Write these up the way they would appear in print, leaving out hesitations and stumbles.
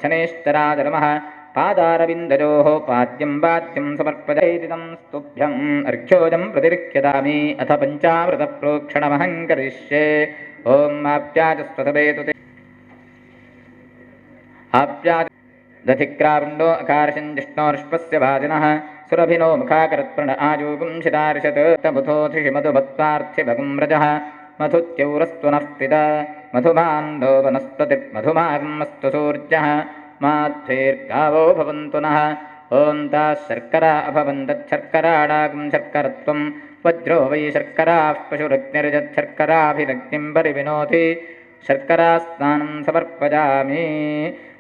श्रीमच्छनेश्वराय नमः पादारविन्दयोः पाद्यं वाद्यं समर्पयेदिदं स्तुभ्यम् अर्घ्योऽयं प्रतिगृह्यतामि अथ पञ्चामृतप्रोक्षणमहं करिष्ये ॐ आप्याजस्वसवेतु ते आप्याज दधिक्रावण्डो अकारशं जिष्णोर्ष्पस्य वाजिनः सुरभिनो मुखाकरत्प्रण आजूगुं शितार्षत् तमुथोऽधिमधुभत्वार्थिभगुं व्रजः मधुत्यौरस्तु नः पिता मधुमान्दो वनस्पतिर्मधुमार्मस्तु सूर्यः माध्वेर्गावो भवन्तु नः ॐ ताः शर्करा अभवन्तच्छर्कराणागं शर्करत्वं वज्रो वै शर्कराः पशुरग्निर्यच्छर्कराभिरग्निं परिविनोति शर्करास्नानं समर्पयामि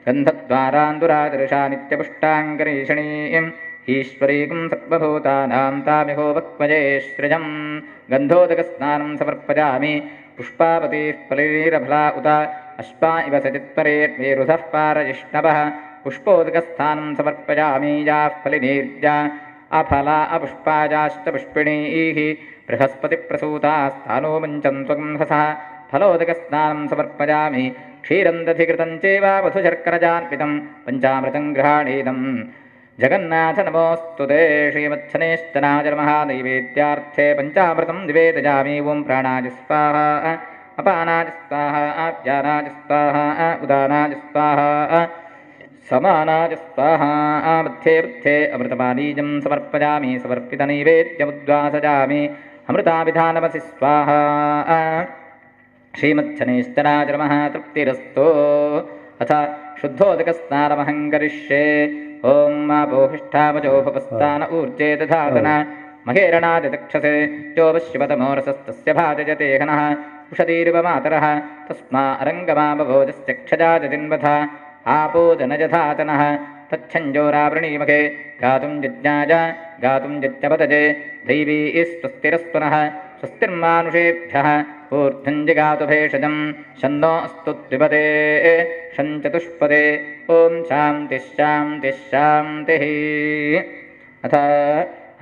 गन्धद्वारान्दुरादृशा नित्यपुष्टाङ्गरीषणीम् ईश्वरीकं सर्वभूतानां तामिहो वक्मजे श्रियं गन्धोदकस्नानं समर्पयामि पुष्पावतीः फलीरफला उत अश्वा इव सचित्परेर्मेरुधः पारजिष्णवः पुष्पोदकस्थानं समर्पयामि याः फलिनीर्जा अफला अपुष्पाजाष्टपुष्पिणीः बृहस्पतिप्रसूतास्थानो मञ्चं त्वं हसः फलोदकस्नानं समर्पयामि क्षीरं दधिकृतं चैव मधुशर्करजान्वितं पञ्चामृतं गृहाणीदम् जगन्नाथ नमोऽस्तु ते श्रीमच्छनेश्वराय नमः नैवेद्यार्थे पञ्चामृतं निवेदयामि ॐ प्राणाय स्वाहा अपानाय स्वाहा आप्यानाय स्वाहा उदानाय स्वाहा समानाय स्वाहा मध्ये मध्ये अमृतपानीयं समर्पयामि समर्पितनैवेद्यमुद्वासयामि अमृताभिधानमसि स्वाहा श्रीमच्छनेश्वराय नमः तृप्तिरस्तु अथ शुद्धोदकस्नानमहं करिष्ये ॐ आपोहिष्ठावजोपस्तान ऊर्जे दधातन महेरणादिदक्षसे चोपश्यपतमोरसस्तस्य भाजयते हनः उषतीरिवमातरः तस्मा अरङ्गमावभोजस्य क्षजाजजिन्वथ आपो जनजधातनः तच्छञ्जोरावृणीमखे गातुं यज्ञाय गातुं यज्ञपतजे दैवी स्वस्तिरस्वनः स्वस्तिर्मानुषेभ्यः ऊर्ध्वञ्जिगातु भेषजं शन्नो अस्तु त्रिपदे शञ्चतुष्पदे ॐ शान्तिः शान्तिः शान्तिः अथ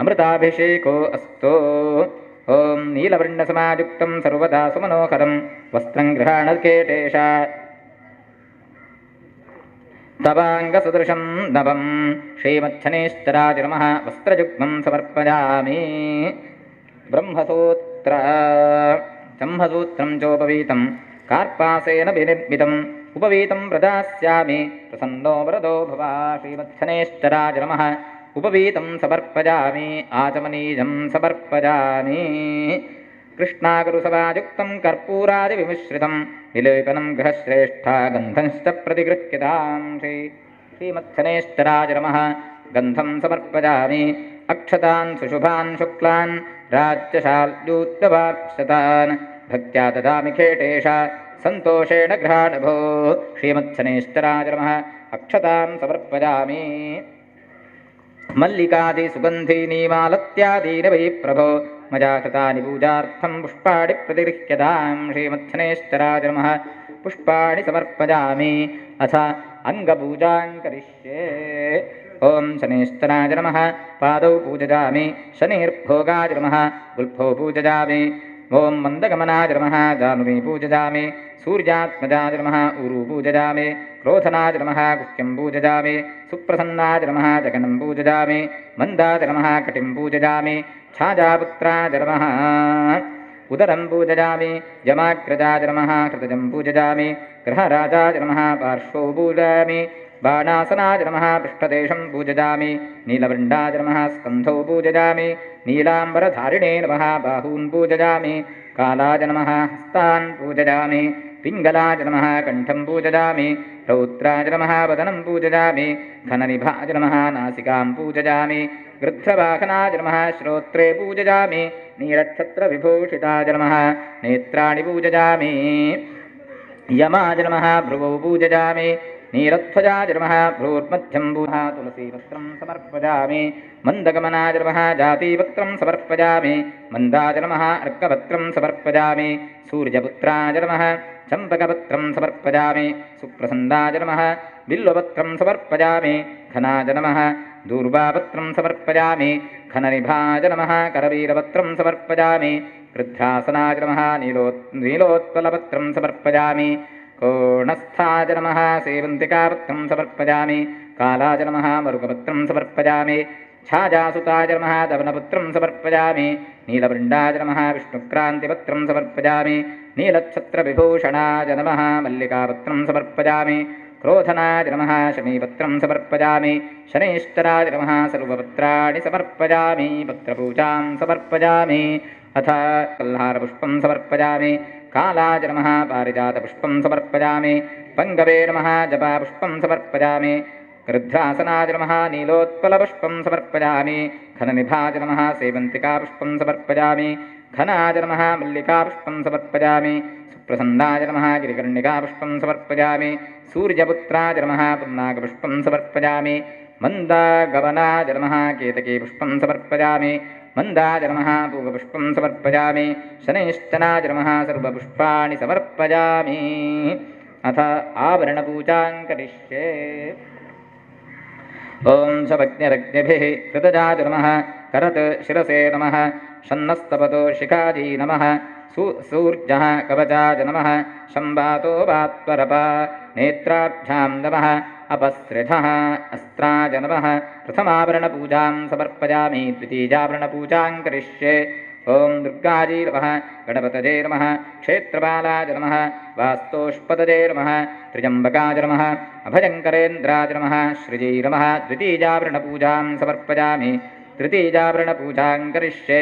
अमृताभिषेको अस्तु ॐ नीलवर्णसमायुक्तं सर्वदा सुमनोहरं वस्त्रं गृहाणकेटेशा तवाङ्गसदृशं नवं श्रीमच्छनेश्वराय नमः वस्त्रयुग्मं समर्पयामि ब्रह्मसूत्रं चोपवीतं कार्पासेन विनिर्मितम् उपवीतं प्रदास्यामि प्रसन्नो वरदो भव श्रीमच्छनेश्वराय नमः उपवीतं समर्पयामि आचमनीयं समर्पयामि कृष्णागरुसभायुक्तं कर्पूरादिविमिश्रितं विलेपनं गृहश्रेष्ठा गन्धंश्च प्रतिगृह्यतां श्रीमच्छनेश्वराय नमः गन्धं समर्पयामि अक्षतान् सुशुभान् शुक्लान् राज्यशाल्यूत्तवाक्षतान् भक्त्या ददामि खेटेशा सन्तोषेण गृहाणभो श्रीमच्छनेश्वराय नमः अक्षतां समर्पयामि मल्लिकादिसुगन्धीनि मालत्यादीनि वै प्रभो मया शतानि पूजार्थं पुष्पाणि प्रतिगृह्यतां श्रीमच्छनेश्वराय नमः पुष्पाणि समर्पयामि अथ अङ्गपूजां करिष्ये ॐ शनेश्वराय नमः पादौ पूजयामि शनिर्भोगाय नमः गुल्फौ पूजयामि ॐ मन्दगमनाय नमः जानुमी पूजयामि सूर्यात्मजाय नमः ऊरू पूजयामि क्रोधनाय नमः गुह्यं पूजयामि सुप्रसन्नाय नमः जगनं पूजयामि मन्दाय नमः कटिं पूजयामि छायापुत्राय नमः उदरं पूजयामि यमाग्रजाय नमः हृदयं पूजयामि गृहराजाय नमः पार्श्वौ पूजयामि बाणासनाय नमः पृष्ठदेशं पूजयामि नीलवृण्डाय नमः स्कन्धौ पूजयामि नीलाम्बरधारिणे नमः बाहून् पूजयामि कालाय नमः हस्तान् पूजयामि पिङ्गलाय नमः कण्ठं पूजयामि रौद्राय नमः वदनं पूजयामि घननिभाय नमः नासिकां पूजयामि गृध्रवाहनाय नमः श्रोत्रे पूजयामि नीलच्छत्रविभूषिताय नमः नेत्राणि पूजयामि यमाय नमः भ्रुवौ पूजयामि नीलध्वजाय नमः भ्रूर्मध्यं पूजा तुलसीपत्रं समर्पयामि मन्दगमनाय नमः जातीपत्रं समर्पयामि मन्दाय नमः अर्कपत्रं समर्पयामि सूर्यपुत्राय नमः चम्पकपत्रं समर्पयामि सुप्रसन्नाय नमः बिल्वपत्रं समर्पयामि घनाय नमः दूर्वापत्रं समर्पयामि घननिभाय नमः करवीरपत्रं समर्पयामि गृध्रासनाय नमः नीलोत्पलपत्रं समर्पयामि ಕೋಣಸ್ಥಾಯ ನಮಃ ಸೇವಂತಿಕಾಪತ್ರಂ ಸಮರ್ಪಯಾಮಿ ಕಾಲಾಯ ನಮಃ ಮರುಗಪತ್ರಂ ಸಮರ್ಪಯಾಮಿ ಛಾಜಾಸುತಾಯ ನಮಃ ದವನಪತ್ರಂ ಸಮರ್ಪಯಾಮಿ ನೀಲವೃಂಡಾಯ ನಮಃ ವಿಷ್ಣುಕ್ರಾಂತಿಪತ್ರಂ ಸಮರ್ಪಯಾಮಿ ನೀಲಛತ್ರವಿಭೂಷಣಾಯ ನಮಃ ಮಲ್ಲಿಕಾಪತ್ರಂ ಸಮರ್ಪಯಾಮಿ ಕ್ರೋಧನಾಯ ನಮಃ ಶಮೀಪತ್ರಂ ಸಮರ್ಪಯಾಮಿ ಶನೈಶ್ಚರಾಯ ನಮಃ ಸರ್ವಪತ್ರಾಣಿ ಸಮರ್ಪಯಾಮಿ ಪತ್ರಪೂಜಾಂ ಸಮರ್ಪಯಾಮಿ ಅಥ ಕಲ್ಹಾರಪುಷ್ಪಂ ಸಮರ್ಪಯಾಮಿ ಕಾಲಾಯ ನಮಃ ಪಾರಿಜಾತಪುಷ್ಪಂ ಸಮರ್ಪಯಾಮಿ ಪಂಗವೇ ನಮಃ ಜಪಾಪುಷ್ಪಂ ಸಮರ್ಪಯಾಮಿ ಗೃಧ್ರಾಸನಾಯ ನಮಃ ನೀಲೋತ್ಪಲಪುಷ್ಪಂ ಸಮರ್ಪಯಾಮಿ ಘನನಿಭಾಯ ನಮಃ ಸೇವಂತಿಕಾಪುಷ್ಪಂ ಸಮರ್ಪಯಾಮಿ ಘನಾಯ ನಮಃ ಮಲ್ಲಿಕಾಪುಷ್ಪಂ ಸಮರ್ಪಯಾಮಿ ಸುಪ್ರಸನ್ನಾಯ ನಮಃ ಗಿರಿಕರ್ಣಿಕಾಪುಷ್ಪಂ ಸಮರ್ಪಯಾಮಿ ಸೂರ್ಯಪುತ್ರಾಯ ನಮಃ ಪುನ್ನಾಗಪುಷ್ಪಂ ಸಮರ್ಪಯಾಮಿ ಮಂದಾಗವನಾಯ ನಮಃ ಕೇತಕೀಪುಷ್ಪಂ ಸಮರ್ಪಯಾಮಿ ಮಂದಾಯ ನಮಃ ಪೂಗಪುಷ್ಪಂ ಸಮರ್ಪಯಾಮಿ ಶನೈಶ್ಚನಾಯ ನಮಃ ಸರ್ವಪುಷ್ಪಾಣಿ ಸಮರ್ಪಯಾಮಿ ಅಥ ಆಭರಣಪೂಜಾಂ ಕರಿಷ್ಯೆ ಓಂ ಶವಜ್ಞರಜ್ಞಭಿಃ ಕೃತಜಾಯ ನಮಃ ಕರತ್ ಶಿರಸೇ ನಮಃ ಷನ್ನಸ್ತಪತೋ ಶಿಖಾಜೀ ನಮಃ ಸೂರ್ಜಃ ಕವಚಾಯ ನಮಃ ಶಂಭಾತೋ ವಾತ್ವರಪ ನೇತ್ರಾಭ್ಯಾಂ ನಮಃ ಅಪಸ್ರಥಃ ಅಸ್ತ್ರಾಯ ನಮಃ ಪ್ರಥಮಾಭರಣಪೂಜಾಂ ಸಮರ್ಪಯಾಮಿ ದ್ವಿತೀಯಾಭರಣಪೂಜಾಂ ಕರಿಷ್ಯೆ ಓಂ ದುರ್ಗಾಜೀ ನಮಃ ಗಣಪತಯೇ ನಮಃ ಕ್ಷೇತ್ರಪಾಲಾಯ ನಮಃ ವಾಸ್ತೋಷ್ಪದಯೇ ನಮಃ ತ್ರ್ಯಂಬಕಾಯ ನಮಃ ಅಭಯಂಕರೇಂದ್ರಾಯ ನಮಃ ಶ್ರೀಜೈ ನಮಃ ದ್ವಿತೀಯಾಭರಣಪೂಜಾಂ ಸಮರ್ಪಯಾಮಿ ತೃತೀಯಾಭರಣಪೂಜಾಂ ಕರಿಷ್ಯೆ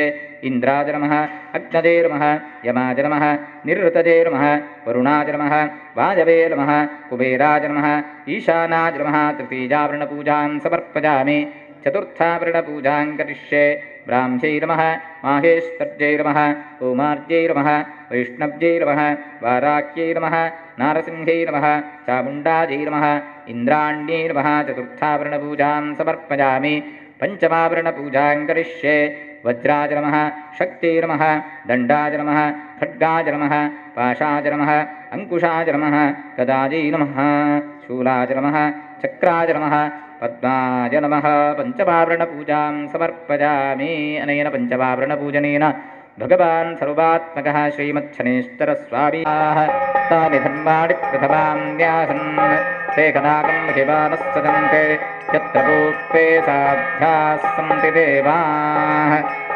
ಇಂದ್ರಾಯ ನಮಃ ಅಗ್ನಯೇ ನಮಃ ಯಮಾಯ ನಮಃ ನಿವೃತಯೇ ನಮಃ ವರುಣಾಯ ನಮಃ ವಾಯವೇ ನಮಃ ಕುಬೇರಾಯ ನಮಃ ಈಶಾನಾಯ ನಮಃ ತೃತೀಯಾಭರಣಪೂಜಾಂ ಸಮರ್ಪಯಾಮಿ ಚತುರ್ಥಾಭರಣಪೂಜಾಂ ಕರಿಷ್ಯೆ ಬ್ರಾಹ್ಮ್ಯೈ ನಮಃ ಮಾಹೇಶ್ವರ್ಯೈ ನಮಃ ಓಮಾರ್ಯೈ ನಮಃ ವೈಷ್ಣವ್ಯೈ ನಮಃ ವಾರಾಕ್ಯೈ ನಮಃ ನಾರಸಿಂಹೈ ನಮಃ ಚಾಮುಂಡಾಜೈ ನಮಃ ಇಂದ್ರಾಣ್ಯೈ ನಮಃ ಚತುರ್ಥಾಭರಣಪೂಜಾಂ ಸಮರ್ಪಯಾಮಿ ಪಂಚಮಾಭರಣಪೂಜಾಂ ಕರಿಷ್ಯೆ ವಜ್ರಾಯ ನಮಃ ಶಕ್ತೈ ನಮಃ ದಂಡಾಯ ನಮಃ ಖಡ್ಗಾಯ ನಮಃ ಪಾಶಾಯ ನಮಃ ಅಂಕುಶಾಯ ನಮಃ ಗದಾಜೈ ನಮಃ ಶೂಲಾಯ ನಮಃ ಚಕ್ರಾಯ ನಮಃ ಪದ್ಮಾಯ ನಮಃ ಪಂಚಮಾಭರಣಪೂಜಾಂ ಸಮರ್ಪಯಾಮಿ ಅನೇನ ಪಂಚಮಾಭರಣಪೂಜನೇನ ಭಗವಾನ್ ಸರ್ವಾತ್ಮಕಃ ಶ್ರೀಮಚ್ಛನೇಶ್ವರಸ್ವಾಮಿ ತಾನಿ ಧರ್ಮಾಣಿ ಪ್ರಥಮಾಂ ನ್ಯಾಸನ್ ತೇ ಕನಾಕಂ ಮಹಿಮಾನಃ ಸಜಂತೆ ಯತ್ರ ಭೂಪೇ ಸಾಧ್ಯಾಃ ಸಂತಿ ದೇವಾಃ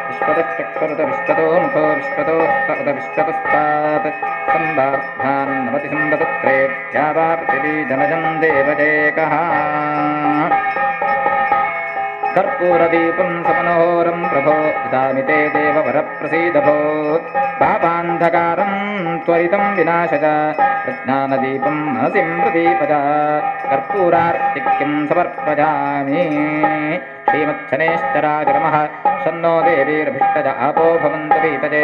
ವಿಶ್ವತಶ್ಚಕ್ಷುರುತ ವಿಶ್ವತೋ ಮುಖೋ ವಿಶ್ವತೋ ಹಸ್ತುತ ವಿಶ್ವತಸ್ತಾತ್ ಸಂಬಾಧಾನ್ ನಮತಿ ಸಂಬತತ್ರೇ ದ್ಯಾವಾ ಪೃಥಿವೀ ಜನಜಂ ದೇವದೇಕಃ ಕರ್ಪೂರದೀಪಂ ಸಮನೋಹರಂ ಪ್ರಭೋ ದದಾಮಿ ತೇ ದೇವವರಪ್ರಸೀದ ಭೋ ಪಾಪಾಂಧಕಾರಂ ತ್ವರಿತಂ ವಿನಾಶಜ ಪ್ರಜ್ಞಾನದೀಪಂ ಮನಸಿಂ ಪ್ರದೀಪಜ ಕರ್ಪೂರಾರ್ತಿಕ್ಯಂ ಸಮರ್ಪಯಾಮಿ ಶ್ರೀಮಚ್ಛನೇಶ್ವರಾಯ ನಮಃ ಶನ್ನೋ ದೇವೀರಭಿಷ್ಟಜ ಆಪೋ ಭವಂತು ಪೀತಜೇ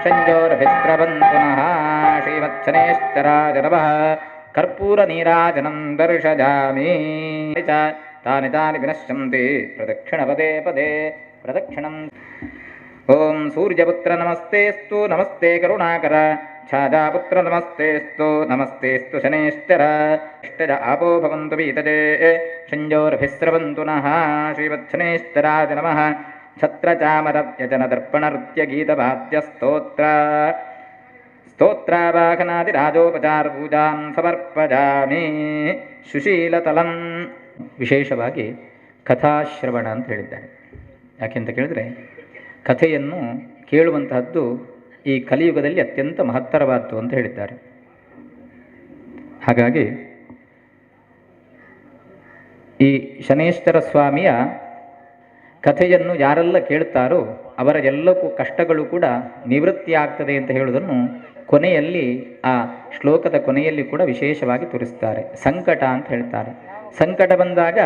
ಸಂಜೋರಭಿಸ್ರವಂತು ನಃ ಶ್ರೀಮಚ್ಛನೇಶ್ವರಾಯ ನಮಃ ಕರ್ಪೂರ ನೀರಾಜನಂ ದರ್ಶಯಾಮಿ ತಾನಿ ತಾನಿ ವಿನಶ್ಯಂತಿ ಪ್ರದಕ್ಷಿಣ ಪದೇ ಪದೇ ಪ್ರದಕ್ಷಿಣಂ ಓಂ ಸೂರ್ಯಪುತ್ರ ನಮಸ್ತೇಸ್ತು ನಮಸ್ತೆ ಕರುಣಾಕರ ಛಾಜಾಪುತ್ರ ನಮಸ್ತೇಸ್ತು ನಮಸ್ತೇಸ್ತು ಶನೇಶ್ಚರ ಇಷ್ಟಜ ಆಪೋ ಭವಂತು ಪೀತಜೇ ಸಂಜೋರ್ಭಿಸ್ರವಂತು ನಃ ಶ್ರೀವತ್ಸನೇಶ್ಚರಾಯ ನಮಃ ಛತ್ರಚಾಮರವ್ಯಜನ ದರ್ಪಣನೃತ್ಯಗೀತವಾದ್ಯ ಸ್ತೋತ್ರಾವಾಹನಾದಿರಾಜೋಪಚಾರ ಪೂಜಾಂ ಸಮರ್ಪಯಾಮಿ ಸುಶೀಲತಲಂ ವಿಶೇಷವಾಗಿ ಕಥಾಶ್ರವಣ ಅಂತ ಹೇಳಿದ್ದಾರೆ. ಯಾಕೆಂತ ಕೇಳಿದರೆ ಕಥೆಯನ್ನು ಕೇಳುವಂತಹದ್ದು ಈ ಕಲಿಯುಗದಲ್ಲಿ ಅತ್ಯಂತ ಮಹತ್ತರವಾದ್ದು ಅಂತ ಹೇಳಿದ್ದಾರೆ. ಹಾಗಾಗಿ ಈ ಶನೇಶ್ವರ ಸ್ವಾಮಿಯ ಕಥೆಯನ್ನು ಯಾರೆಲ್ಲ ಕೇಳ್ತಾರೋ ಅವರ ಎಲ್ಲಕ್ಕೂ ಕಷ್ಟಗಳು ಕೂಡ ನಿವೃತ್ತಿಯಾಗ್ತದೆ ಅಂತ ಹೇಳುವುದನ್ನು ಕೊನೆಯಲ್ಲಿ ಆ ಶ್ಲೋಕದ ಕೊನೆಯಲ್ಲಿ ಕೂಡ ವಿಶೇಷವಾಗಿ ತೋರಿಸ್ತಾರೆ. ಸಂಕಟ ಅಂತ ಹೇಳ್ತಾರೆ. ಸಂಕಟ ಬಂದಾಗ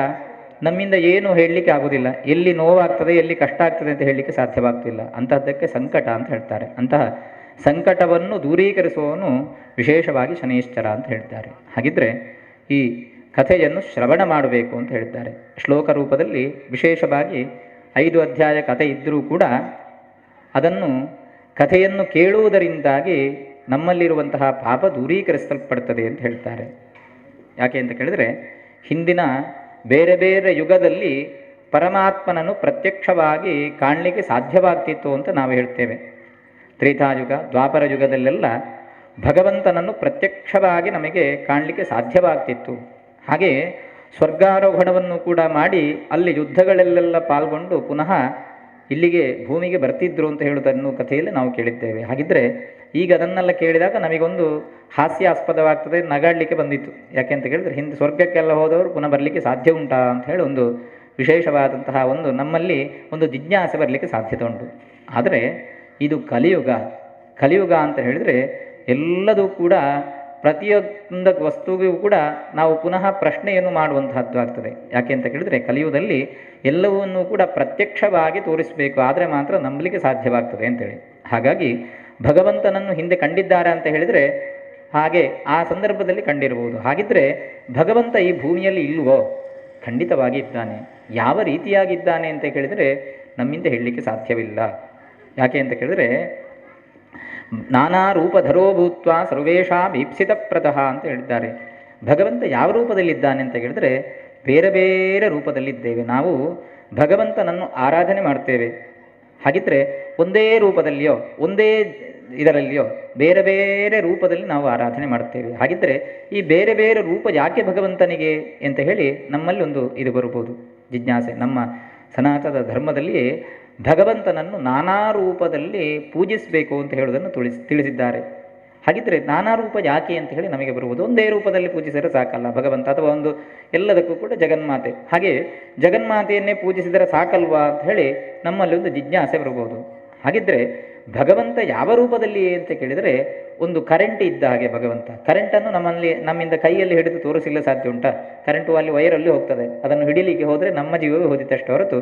ನಮ್ಮಿಂದ ಏನು ಹೇಳಲಿಕ್ಕೆ ಆಗೋದಿಲ್ಲ, ಎಲ್ಲಿ ನೋವಾಗ್ತದೆ ಎಲ್ಲಿ ಕಷ್ಟ ಆಗ್ತದೆ ಅಂತ ಹೇಳಲಿಕ್ಕೆ ಸಾಧ್ಯವಾಗ್ತಿಲ್ಲ. ಅಂತಹದ್ದಕ್ಕೆ ಸಂಕಟ ಅಂತ ಹೇಳ್ತಾರೆ. ಅಂತಹ ಸಂಕಟವನ್ನು ದೂರೀಕರಿಸುವವನು ವಿಶೇಷವಾಗಿ ಶನೇಶ್ವರ ಅಂತ ಹೇಳ್ತಾರೆ. ಹಾಗಿದ್ರೆ ಈ ಕಥೆಯನ್ನು ಶ್ರವಣ ಮಾಡಬೇಕು ಅಂತ ಹೇಳ್ತಾರೆ. ಶ್ಲೋಕ ರೂಪದಲ್ಲಿ ವಿಶೇಷವಾಗಿ 5 ಅಧ್ಯಾಯ ಕಥೆ ಇದ್ದರೂ ಕೂಡ ಅದನ್ನು ಕಥೆಯನ್ನು ಕೇಳುವುದರಿಂದಾಗಿ ನಮ್ಮಲ್ಲಿರುವಂತಹ ಪಾಪ ದೂರೀಕರಿಸಲ್ಪಡ್ತದೆ ಅಂತ ಹೇಳ್ತಾರೆ. ಯಾಕೆ ಅಂತ ಕೇಳಿದರೆ ಹಿಂದಿನ ಬೇರೆ ಬೇರೆ ಯುಗದಲ್ಲಿ ಪರಮಾತ್ಮನನ್ನು ಪ್ರತ್ಯಕ್ಷವಾಗಿ ಕಾಣಲಿಕ್ಕೆ ಸಾಧ್ಯವಾಗ್ತಿತ್ತು ಅಂತ ನಾವು ಹೇಳ್ತೇವೆ. ತ್ರೇತಾಯುಗ ದ್ವಾಪರ ಯುಗದಲ್ಲೆಲ್ಲ ಭಗವಂತನನ್ನು ಪ್ರತ್ಯಕ್ಷವಾಗಿ ನಮಗೆ ಕಾಣಲಿಕ್ಕೆ ಸಾಧ್ಯವಾಗ್ತಿತ್ತು. ಹಾಗೆ ಸ್ವರ್ಗಾರೋಹಣವನ್ನು ಕೂಡ ಮಾಡಿ ಅಲ್ಲಿ ಯುದ್ಧಗಳಲ್ಲೆಲ್ಲ ಪಾಲ್ಗೊಂಡು ಪುನಃ ಇಲ್ಲಿಗೆ ಭೂಮಿಗೆ ಬರ್ತಿದ್ರು ಅಂತ ಹೇಳುವುದನ್ನು ಕಥೆಯಲ್ಲಿ ನಾವು ಕೇಳಿದ್ದೇವೆ. ಹಾಗಿದ್ದರೆ ಈಗ ಅದನ್ನೆಲ್ಲ ಕೇಳಿದಾಗ ನಮಗೊಂದು ಹಾಸ್ಯಾಸ್ಪದವಾಗ್ತದೆ, ನಗಾಡಲಿಕ್ಕೆ ಬಂದಿತ್ತು. ಯಾಕೆ ಅಂತ ಕೇಳಿದ್ರೆ ಹಿಂದೆ ಸ್ವರ್ಗಕ್ಕೆಲ್ಲ ಹೋದವರು ಪುನಃ ಬರಲಿಕ್ಕೆ ಸಾಧ್ಯ ಉಂಟಾ ಅಂತ ಹೇಳಿ ಒಂದು ವಿಶೇಷವಾದಂತಹ ಒಂದು ನಮ್ಮಲ್ಲಿ ಒಂದು ಜಿಜ್ಞಾಸೆ ಬರಲಿಕ್ಕೆ ಸಾಧ್ಯತೆ ಉಂಟು. ಆದರೆ ಇದು ಕಲಿಯುಗ ಅಂತ ಹೇಳಿದರೆ ಎಲ್ಲದೂ ಕೂಡ ಪ್ರತಿಯೊಂದು ವಸ್ತುವಿಗೂ ಕೂಡ ನಾವು ಪುನಃ ಪ್ರಶ್ನೆಯನ್ನು ಮಾಡುವಂತಹದ್ದು ಆಗ್ತದೆ. ಯಾಕೆ ಅಂತ ಕೇಳಿದರೆ ಕಲಿಯುಗದಲ್ಲಿ ಎಲ್ಲವನ್ನೂ ಕೂಡ ಪ್ರತ್ಯಕ್ಷವಾಗಿ ತೋರಿಸಬೇಕು, ಆದರೆ ಮಾತ್ರ ನಂಬಲಿಕ್ಕೆ ಸಾಧ್ಯವಾಗ್ತದೆ ಅಂತೇಳಿ. ಹಾಗಾಗಿ ಭಗವಂತನನ್ನು ಹಿಂದೆ ಕಂಡಿದ್ದಾರೆ ಅಂತ ಹೇಳಿದರೆ ಹಾಗೆ ಆ ಸಂದರ್ಭದಲ್ಲಿ ಕಂಡಿರಬಹುದು. ಹಾಗಿದ್ದರೆ ಭಗವಂತ ಈ ಭೂಮಿಯಲ್ಲಿ ಇಲ್ವೋ? ಖಂಡಿತವಾಗಿ ಇದ್ದಾನೆ. ಯಾವ ರೀತಿಯಾಗಿದ್ದಾನೆ ಅಂತ ಕೇಳಿದರೆ ನಮ್ಮಿಂದ ಹೇಳಲಿಕ್ಕೆ ಸಾಧ್ಯವಿಲ್ಲ. ಯಾಕೆ ಅಂತ ಕೇಳಿದರೆ ನಾನಾ ರೂಪಧರೋ ಭೂತ್ವ ಸರ್ವೇಷಾಂ ಈಪ್ಸಿತ ಪ್ರತಃ ಅಂತ ಹೇಳಿದ್ದಾರೆ. ಭಗವಂತ ಯಾವ ರೂಪದಲ್ಲಿದ್ದಾನೆ ಅಂತ ಹೇಳಿದರೆ ಬೇರೆ ಬೇರೆ ರೂಪದಲ್ಲಿದ್ದೇವೆ. ನಾವು ಭಗವಂತನನ್ನು ಆರಾಧನೆ ಮಾಡ್ತೇವೆ. ಹಾಗಿದ್ದರೆ ಒಂದೇ ರೂಪದಲ್ಲಿಯೋ ಒಂದೇ ಇದರಲ್ಲಿಯೋ ಬೇರೆ ಬೇರೆ ರೂಪದಲ್ಲಿ ನಾವು ಆರಾಧನೆ ಮಾಡ್ತೇವೆ. ಹಾಗಿದ್ದರೆ ಈ ಬೇರೆ ಬೇರೆ ರೂಪ ಯಾಕೆ ಭಗವಂತನಿಗೆ ಅಂತ ಹೇಳಿ ನಮ್ಮಲ್ಲಿ ಒಂದು ಇದು ಬರ್ಬೋದು, ಜಿಜ್ಞಾಸೆ. ನಮ್ಮ ಸನಾತನ ಧರ್ಮದಲ್ಲಿ ಭಗವಂತನನ್ನು ನಾನಾ ರೂಪದಲ್ಲಿ ಪೂಜಿಸಬೇಕು ಅಂತ ಹೇಳುವುದನ್ನು ತಿಳಿಸಿದ್ದಾರೆ. ಹಾಗಿದ್ದರೆ ನಾನಾ ರೂಪ ಯಾಕೆ ಅಂತ ಹೇಳಿ ನಮಗೆ ಬರುವುದು, ಒಂದೇ ರೂಪದಲ್ಲಿ ಪೂಜಿಸಿದರೆ ಸಾಕಲ್ಲ ಭಗವಂತ, ಅಥವಾ ಒಂದು ಎಲ್ಲದಕ್ಕೂ ಕೂಡ ಜಗನ್ಮಾತೆ, ಹಾಗೆ ಜಗನ್ಮಾತೆಯನ್ನೇ ಪೂಜಿಸಿದರೆ ಸಾಕಲ್ವಾ ಅಂತ ಹೇಳಿ ನಮ್ಮಲ್ಲಿ ಒಂದು ಜಿಜ್ಞಾಸೆ ಬರಬಹುದು. ಹಾಗಿದ್ದರೆ ಭಗವಂತ ಯಾವ ರೂಪದಲ್ಲಿ ಅಂತ ಕೇಳಿದರೆ ಒಂದು ಕರೆಂಟ್ ಇದ್ದ ಹಾಗೆ ಭಗವಂತ. ಕರೆಂಟನ್ನು ನಮ್ಮಿಂದ ಕೈಯಲ್ಲಿ ಹಿಡಿದು ತೋರಿಸಲಿಲ್ಲ ಸಾಧ್ಯ ಉಂಟಾ? ಕರೆಂಟು ಅಲ್ಲಿ ವೈರಲ್ಲಿ ಹೋಗ್ತದೆ, ಅದನ್ನು ಹಿಡಿಲಿಕ್ಕೆ ಹೋದರೆ ನಮ್ಮ ಜೀವವೇ ಹೋದಿತ್ತಷ್ಟು ಹೊರತು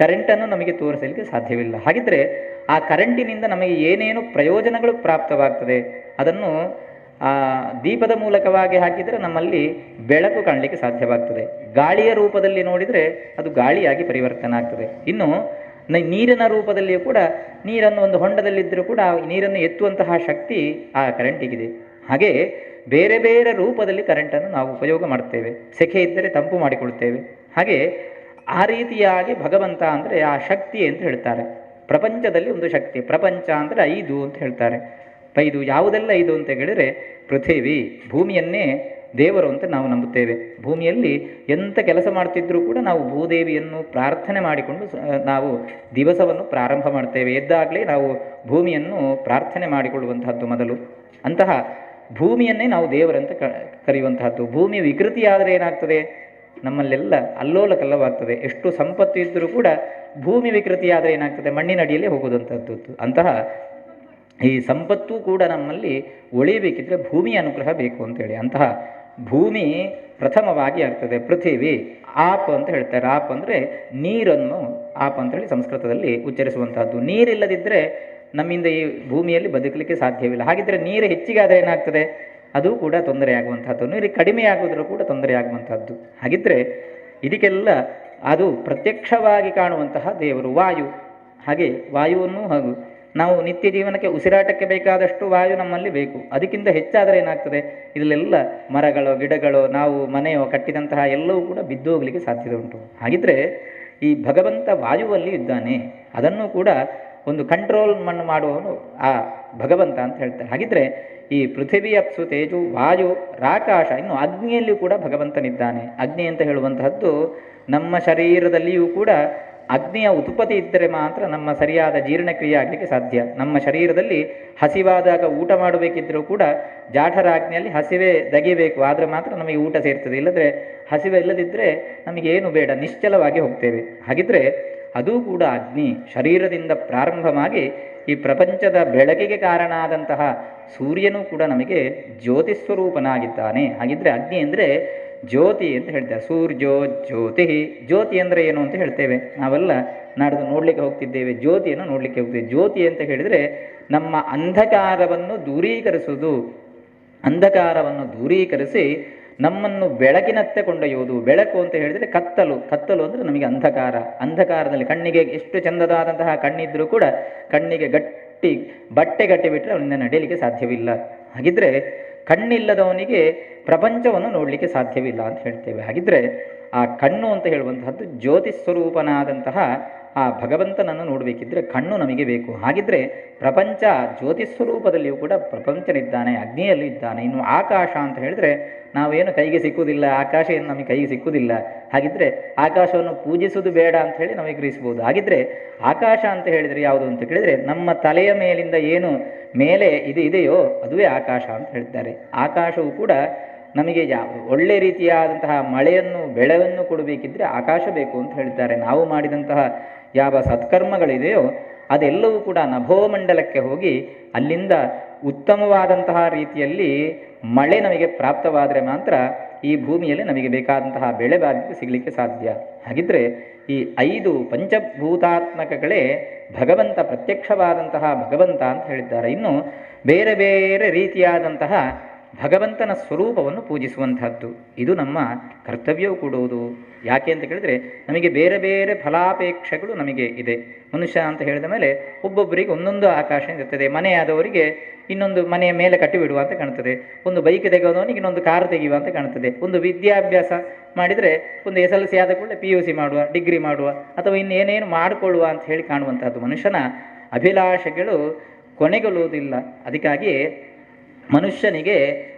ಕರೆಂಟನ್ನು ನಮಗೆ ತೋರಿಸಲಿಕ್ಕೆ ಸಾಧ್ಯವಿಲ್ಲ. ಹಾಗಿದ್ದರೆ ಆ ಕರೆಂಟಿನಿಂದ ನಮಗೆ ಏನೇನು ಪ್ರಯೋಜನಗಳು ಪ್ರಾಪ್ತವಾಗ್ತದೆ ಅದನ್ನು ದೀಪದ ಮೂಲಕವಾಗಿ ಹಾಕಿದರೆ ನಮ್ಮಲ್ಲಿ ಬೆಳಕು ಕಾಣಲಿಕ್ಕೆ ಸಾಧ್ಯವಾಗ್ತದೆ. ಗಾಳಿಯ ರೂಪದಲ್ಲಿ ನೋಡಿದರೆ ಅದು ಗಾಳಿಯಾಗಿ ಪರಿವರ್ತನೆ ಆಗ್ತದೆ. ಇನ್ನು ನೀರಿನ ರೂಪದಲ್ಲಿಯೂ ಕೂಡ ನೀರನ್ನು ಒಂದು ಹೊಂಡದಲ್ಲಿದ್ದರೂ ಕೂಡ ನೀರನ್ನು ಎತ್ತುವಂತಹ ಶಕ್ತಿ ಆ ಕರೆಂಟಿಗಿದೆ. ಹಾಗೆ ಬೇರೆ ಬೇರೆ ರೂಪದಲ್ಲಿ ಕರೆಂಟನ್ನು ನಾವು ಉಪಯೋಗ ಮಾಡ್ತೇವೆ. ಸೆಕೆ ಇದ್ದರೆ ತಂಪು ಮಾಡಿಕೊಳ್ತೇವೆ. ಹಾಗೆ ಆ ರೀತಿಯಾಗಿ ಭಗವಂತ ಅಂದರೆ ಆ ಶಕ್ತಿ ಅಂತ ಹೇಳ್ತಾರೆ. ಪ್ರಪಂಚದಲ್ಲಿ ಒಂದು ಶಕ್ತಿ, ಪ್ರಪಂಚ ಅಂದರೆ 5 ಅಂತ ಹೇಳ್ತಾರೆ. 5 ಯಾವುದೆಲ್ಲ 5 ಅಂತ ಹೇಳಿದರೆ ಪೃಥ್ವಿ, ಭೂಮಿಯನ್ನೇ ದೇವರು ಅಂತ ನಾವು ನಂಬುತ್ತೇವೆ. ಭೂಮಿಯಲ್ಲಿ ಎಂಥ ಕೆಲಸ ಮಾಡ್ತಿದ್ರೂ ಕೂಡ ನಾವು ಭೂದೇವಿಯನ್ನು ಪ್ರಾರ್ಥನೆ ಮಾಡಿಕೊಂಡು ನಾವು ದಿವಸವನ್ನು ಪ್ರಾರಂಭ ಮಾಡ್ತೇವೆ. ಎದ್ದಾಗಲೇ ನಾವು ಭೂಮಿಯನ್ನು ಪ್ರಾರ್ಥನೆ ಮಾಡಿಕೊಳ್ಳುವಂತಹದ್ದು ಮೊದಲು. ಅಂತಹ ಭೂಮಿಯನ್ನೇ ನಾವು ದೇವರಂತ ಕರೆಯುವಂತಹದ್ದು. ಭೂಮಿ ವಿಕೃತಿಯಾದರೆ ಏನಾಗ್ತದೆ? ನಮ್ಮಲ್ಲೆಲ್ಲ ಅಲ್ಲೋಲ ಕಲ್ಲವಾಗ್ತದೆ. ಎಷ್ಟು ಸಂಪತ್ತು ಇದ್ದರೂ ಕೂಡ ಭೂಮಿ ವಿಕೃತಿಯಾದರೆ ಏನಾಗ್ತದೆ? ಮಣ್ಣಿನಡಿಯಲ್ಲೇ ಹೋಗುವಂಥದ್ದು. ಅಂತಹ ಈ ಸಂಪತ್ತು ಕೂಡ ನಮ್ಮಲ್ಲಿ ಒಳಿಬೇಕಿದ್ರೆ ಭೂಮಿಯ ಅನುಗ್ರಹ ಬೇಕು ಅಂತೇಳಿ ಅಂತಹ ಭೂಮಿ ಪ್ರಥಮವಾಗಿ ಆಗ್ತದೆ. ಪೃಥ್ವಿ ಆಪ್ ಅಂತ ಹೇಳ್ತಾರೆ. ಆಪ್ ಅಂದರೆ ನೀರನ್ನು ಆಪ್ ಅಂತೇಳಿ ಸಂಸ್ಕೃತದಲ್ಲಿ ಉಚ್ಚರಿಸುವಂತಹದ್ದು. ನೀರಿಲ್ಲದಿದ್ದರೆ ನಮ್ಮಿಂದ ಈ ಭೂಮಿಯಲ್ಲಿ ಬದುಕಲಿಕ್ಕೆ ಸಾಧ್ಯವಿಲ್ಲ. ಹಾಗಿದ್ದರೆ ನೀರು ಹೆಚ್ಚಿಗೆ ಆದರೆ ಏನಾಗ್ತದೆ? ಅದು ಕೂಡ ತೊಂದರೆ ಆಗುವಂತಹದ್ದು. ನೀರು ಕಡಿಮೆ ಆಗೋದ್ರೂ ಕೂಡ ತೊಂದರೆ ಆಗುವಂತಹದ್ದು. ಹಾಗಿದ್ದರೆ ಇದಕ್ಕೆಲ್ಲ ಅದು ಪ್ರತ್ಯಕ್ಷವಾಗಿ ಕಾಣುವಂತಹ ದೇವರು ವಾಯು. ಹಾಗೆ ವಾಯುವನ್ನು ಹಾಗೂ ನಾವು ನಿತ್ಯ ಜೀವನಕ್ಕೆ ಉಸಿರಾಟಕ್ಕೆ ಬೇಕಾದಷ್ಟು ವಾಯು ನಮ್ಮಲ್ಲಿ ಬೇಕು. ಅದಕ್ಕಿಂತ ಹೆಚ್ಚಾದರೆ ಏನಾಗ್ತದೆ? ಇದರಲ್ಲೆಲ್ಲ ಮರಗಳು ಗಿಡಗಳು ನಾವು ಮನೆಯೋ ಕಟ್ಟಿದಂತಹ ಎಲ್ಲವೂ ಕೂಡ ಬಿದ್ದು ಹೋಗಲಿಕ್ಕೆ ಸಾಧ್ಯತೆ ಉಂಟು. ಹಾಗಿದ್ದರೆ ಈ ಭಗವಂತ ವಾಯುವಲ್ಲಿ ಇದ್ದಾನೆ. ಅದನ್ನು ಕೂಡ ಒಂದು ಕಂಟ್ರೋಲ್ ಮಾಡುವವನು ಆ ಭಗವಂತ ಅಂತ ಹೇಳ್ತಾರೆ. ಹಾಗಿದ್ದರೆ ಈ ಪೃಥ್ವಿ ಅಪ್ಸು ತೇಜು ವಾಯು ರಾಕಾಶ, ಇನ್ನು ಅಗ್ನಿಯಲ್ಲಿಯೂ ಕೂಡ ಭಗವಂತನಿದ್ದಾನೆ. ಅಗ್ನಿ ಅಂತ ಹೇಳುವಂತಹದ್ದು ನಮ್ಮ ಶರೀರದಲ್ಲಿಯೂ ಕೂಡ ಅಗ್ನಿಯ ಉತ್ಪತ್ತಿ ಇದ್ದರೆ ಮಾತ್ರ ನಮ್ಮ ಸರಿಯಾದ ಜೀರ್ಣಕ್ರಿಯೆ ಆಗಲಿಕ್ಕೆ ಸಾಧ್ಯ. ನಮ್ಮ ಶರೀರದಲ್ಲಿ ಹಸಿವಾದಾಗ ಊಟ ಮಾಡಬೇಕಿದ್ದರೂ ಕೂಡ ಜಾಠರಾಗ್ನಿಯಲ್ಲಿ ಹಸಿವೆ ದಗಿಬೇಕು, ಆದರೆ ಮಾತ್ರ ನಮಗೆ ಊಟ ಸೇರ್ತದೆ. ಇಲ್ಲದ್ರೆ ಹಸಿವೆ ಇಲ್ಲದಿದ್ದರೆ ನಮಗೇನು ಬೇಡ, ನಿಶ್ಚಲವಾಗಿ ಹೋಗ್ತೇವೆ. ಹಾಗಿದ್ದರೆ ಅದೂ ಕೂಡ ಅಗ್ನಿ ಶರೀರದಿಂದ ಪ್ರಾರಂಭವಾಗಿ ಈ ಪ್ರಪಂಚದ ಬೆಳಕಿಗೆ ಕಾರಣ ಆದಂತಹ ಸೂರ್ಯನೂ ಕೂಡ ನಮಗೆ ಜ್ಯೋತಿಸ್ವರೂಪನಾಗಿದ್ದಾನೆ. ಹಾಗಿದ್ದರೆ ಅಗ್ನಿ ಅಂದರೆ ಜ್ಯೋತಿ ಅಂತ ಹೇಳ್ತಾರೆ. ಸೂರ್ಯೋ ಜ್ಯೋತಿ. ಜ್ಯೋತಿ ಅಂದರೆ ಏನು ಅಂತ ಹೇಳ್ತೇವೆ. ನಾವೆಲ್ಲ ನಾಡ್ದು ನೋಡಲಿಕ್ಕೆ ಹೋಗ್ತಿದ್ದೇವೆ, ಜ್ಯೋತಿಯನ್ನು ನೋಡಲಿಕ್ಕೆ ಹೋಗ್ತೇವೆ. ಜ್ಯೋತಿ ಅಂತ ಹೇಳಿದರೆ ನಮ್ಮ ಅಂಧಕಾರವನ್ನು ದೂರೀಕರಿಸುವುದು. ಅಂಧಕಾರವನ್ನು ದೂರೀಕರಿಸಿ ನಮ್ಮನ್ನು ಬೆಳಕಿನತ್ತೆ ಕೊಂಡೊಯ್ಯುವುದು. ಬೆಳಕು ಅಂತ ಹೇಳಿದರೆ ಕತ್ತಲು. ಕತ್ತಲು ಅಂದರೆ ನಮಗೆ ಅಂಧಕಾರ. ಅಂಧಕಾರದಲ್ಲಿ ಕಣ್ಣಿಗೆ ಎಷ್ಟು ಚಂದದಾದಂತಹ ಕಣ್ಣಿದ್ರೂ ಕೂಡ ಕಣ್ಣಿಗೆ ಗಟ್ಟಿ ಬಟ್ಟೆ ಕಟ್ಟಿಬಿಟ್ರೆ ಅವನಿಂದ ನಡೆಯಲಿಕ್ಕೆ ಸಾಧ್ಯವಿಲ್ಲ. ಹಾಗಿದ್ದರೆ ಕಣ್ಣಿಲ್ಲದವನಿಗೆ ಪ್ರಪಂಚವನ್ನು ನೋಡಲಿಕ್ಕೆ ಸಾಧ್ಯವಿಲ್ಲ ಅಂತ ಹೇಳ್ತೇವೆ. ಹಾಗಿದ್ದರೆ ಆ ಕಣ್ಣು ಅಂತ ಹೇಳುವಂತಹದ್ದು ಜ್ಯೋತಿ ಸ್ವರೂಪನಾದಂತಹ ಆ ಭಗವಂತನನ್ನು ನೋಡಬೇಕಿದ್ರೆ ಕಣ್ಣು ನಮಗೆ ಬೇಕು. ಹಾಗಿದ್ರೆ ಪ್ರಪಂಚ ಜ್ಯೋತಿಸ್ವರೂಪದಲ್ಲಿಯೂ ಕೂಡ ಪ್ರಪಂಚನಿದ್ದಾನೆ, ಅಗ್ನಿಯಲ್ಲೂ ಇದ್ದಾನೆ. ಇನ್ನು ಆಕಾಶ ಅಂತ ಹೇಳಿದರೆ ನಾವೇನು ಕೈಗೆ ಸಿಕ್ಕುವುದಿಲ್ಲ, ಆಕಾಶ ಏನು ನಮಗೆ ಕೈಗೆ ಸಿಕ್ಕುವುದಿಲ್ಲ. ಹಾಗಿದ್ರೆ ಆಕಾಶವನ್ನು ಪೂಜಿಸುವುದು ಬೇಡ ಅಂತ ಹೇಳಿ ನಾವು ಗ್ರಹಿಸ್ಬೋದು. ಹಾಗಿದ್ರೆ ಆಕಾಶ ಅಂತ ಹೇಳಿದರೆ ಯಾವುದು ಅಂತ ಕೇಳಿದರೆ ನಮ್ಮ ತಲೆಯ ಮೇಲಿಂದ ಏನು ಮೇಲೆ ಇದೆಯೋ ಅದುವೇ ಆಕಾಶ ಅಂತ ಹೇಳ್ತಾರೆ. ಆಕಾಶವು ಕೂಡ ನಮಗೆ ಒಳ್ಳೆ ರೀತಿಯಾದಂತಹ ಮಳೆಯನ್ನು ಬೆಳೆಯನ್ನು ಕೊಡಬೇಕಿದ್ರೆ ಆಕಾಶ ಬೇಕು ಅಂತ ಹೇಳಿದ್ದಾರೆ. ನಾವು ಮಾಡಿದಂತಹ ಯಾವ ಸತ್ಕರ್ಮಗಳಿದೆಯೋ ಅದೆಲ್ಲವೂ ಕೂಡ ನಭೋಮಂಡಲಕ್ಕೆ ಹೋಗಿ ಅಲ್ಲಿಂದ ಉತ್ತಮವಾದಂತಹ ರೀತಿಯಲ್ಲಿ ಮಳೆ ನಮಗೆ ಪ್ರಾಪ್ತವಾದರೆ ಮಾತ್ರ ಈ ಭೂಮಿಯಲ್ಲಿ ನಮಗೆ ಬೇಕಾದಂತಹ ಬೆಳೆ ಭಾಗ್ಯ ಸಿಗಲಿಕ್ಕೆ ಸಾಧ್ಯ. ಹಾಗಿದ್ರೆ ಈ 5 ಪಂಚಭೂತಾತ್ಮಕಗಳೇ ಭಗವಂತ, ಪ್ರತ್ಯಕ್ಷವಾದಂತಹ ಭಗವಂತ ಅಂತ ಹೇಳಿದ್ದಾರೆ. ಇನ್ನು ಬೇರೆ ಬೇರೆ ರೀತಿಯಾದಂತಹ ಭಗವಂತನ ಸ್ವರೂಪವನ್ನು ಪೂಜಿಸುವಂತಹದ್ದು ಇದು ನಮ್ಮ ಕರ್ತವ್ಯವೂ ಕೊಡುವುದು. ಯಾಕೆ ಅಂತ ಕೇಳಿದರೆ ನಮಗೆ ಬೇರೆ ಬೇರೆ ಫಲಾಪೇಕ್ಷೆಗಳು ನಮಗೆ ಇದೆ. ಮನುಷ್ಯ ಅಂತ ಹೇಳಿದ ಮೇಲೆ ಒಬ್ಬೊಬ್ಬರಿಗೆ ಒಂದೊಂದು ಆಕಾಶ ಇರ್ತದೆ. ಮನೆಯಾದವರಿಗೆ ಇನ್ನೊಂದು ಮನೆಯ ಮೇಲೆ ಕಟ್ಟಿಬಿಡುವ ಅಂತ ಕಾಣ್ತದೆ, ಒಂದು ಬೈಕ್ ತೆಗೆಯೋದವನಿಗೆ ಇನ್ನೊಂದು ಕಾರು ತೆಗೆಯುವ ಅಂತ ಕಾಣ್ತದೆ, ಒಂದು ವಿದ್ಯಾಭ್ಯಾಸ ಮಾಡಿದರೆ ಒಂದು SLC ಆದ ಕೂಡಲೇ PUC ಮಾಡುವ, ಡಿಗ್ರಿ ಮಾಡುವ, ಅಥವಾ ಇನ್ನೇನೇನು ಮಾಡಿಕೊಳ್ಳುವ ಅಂತ ಹೇಳಿ ಕಾಣುವಂತಹದ್ದು. ಮನುಷ್ಯನ ಅಭಿಲಾಷೆಗಳು ಕೊನೆಗೊಳ್ಳುವುದಿಲ್ಲ. ಅದಕ್ಕಾಗಿ ಮನುಷ್ಯನಿಗೆ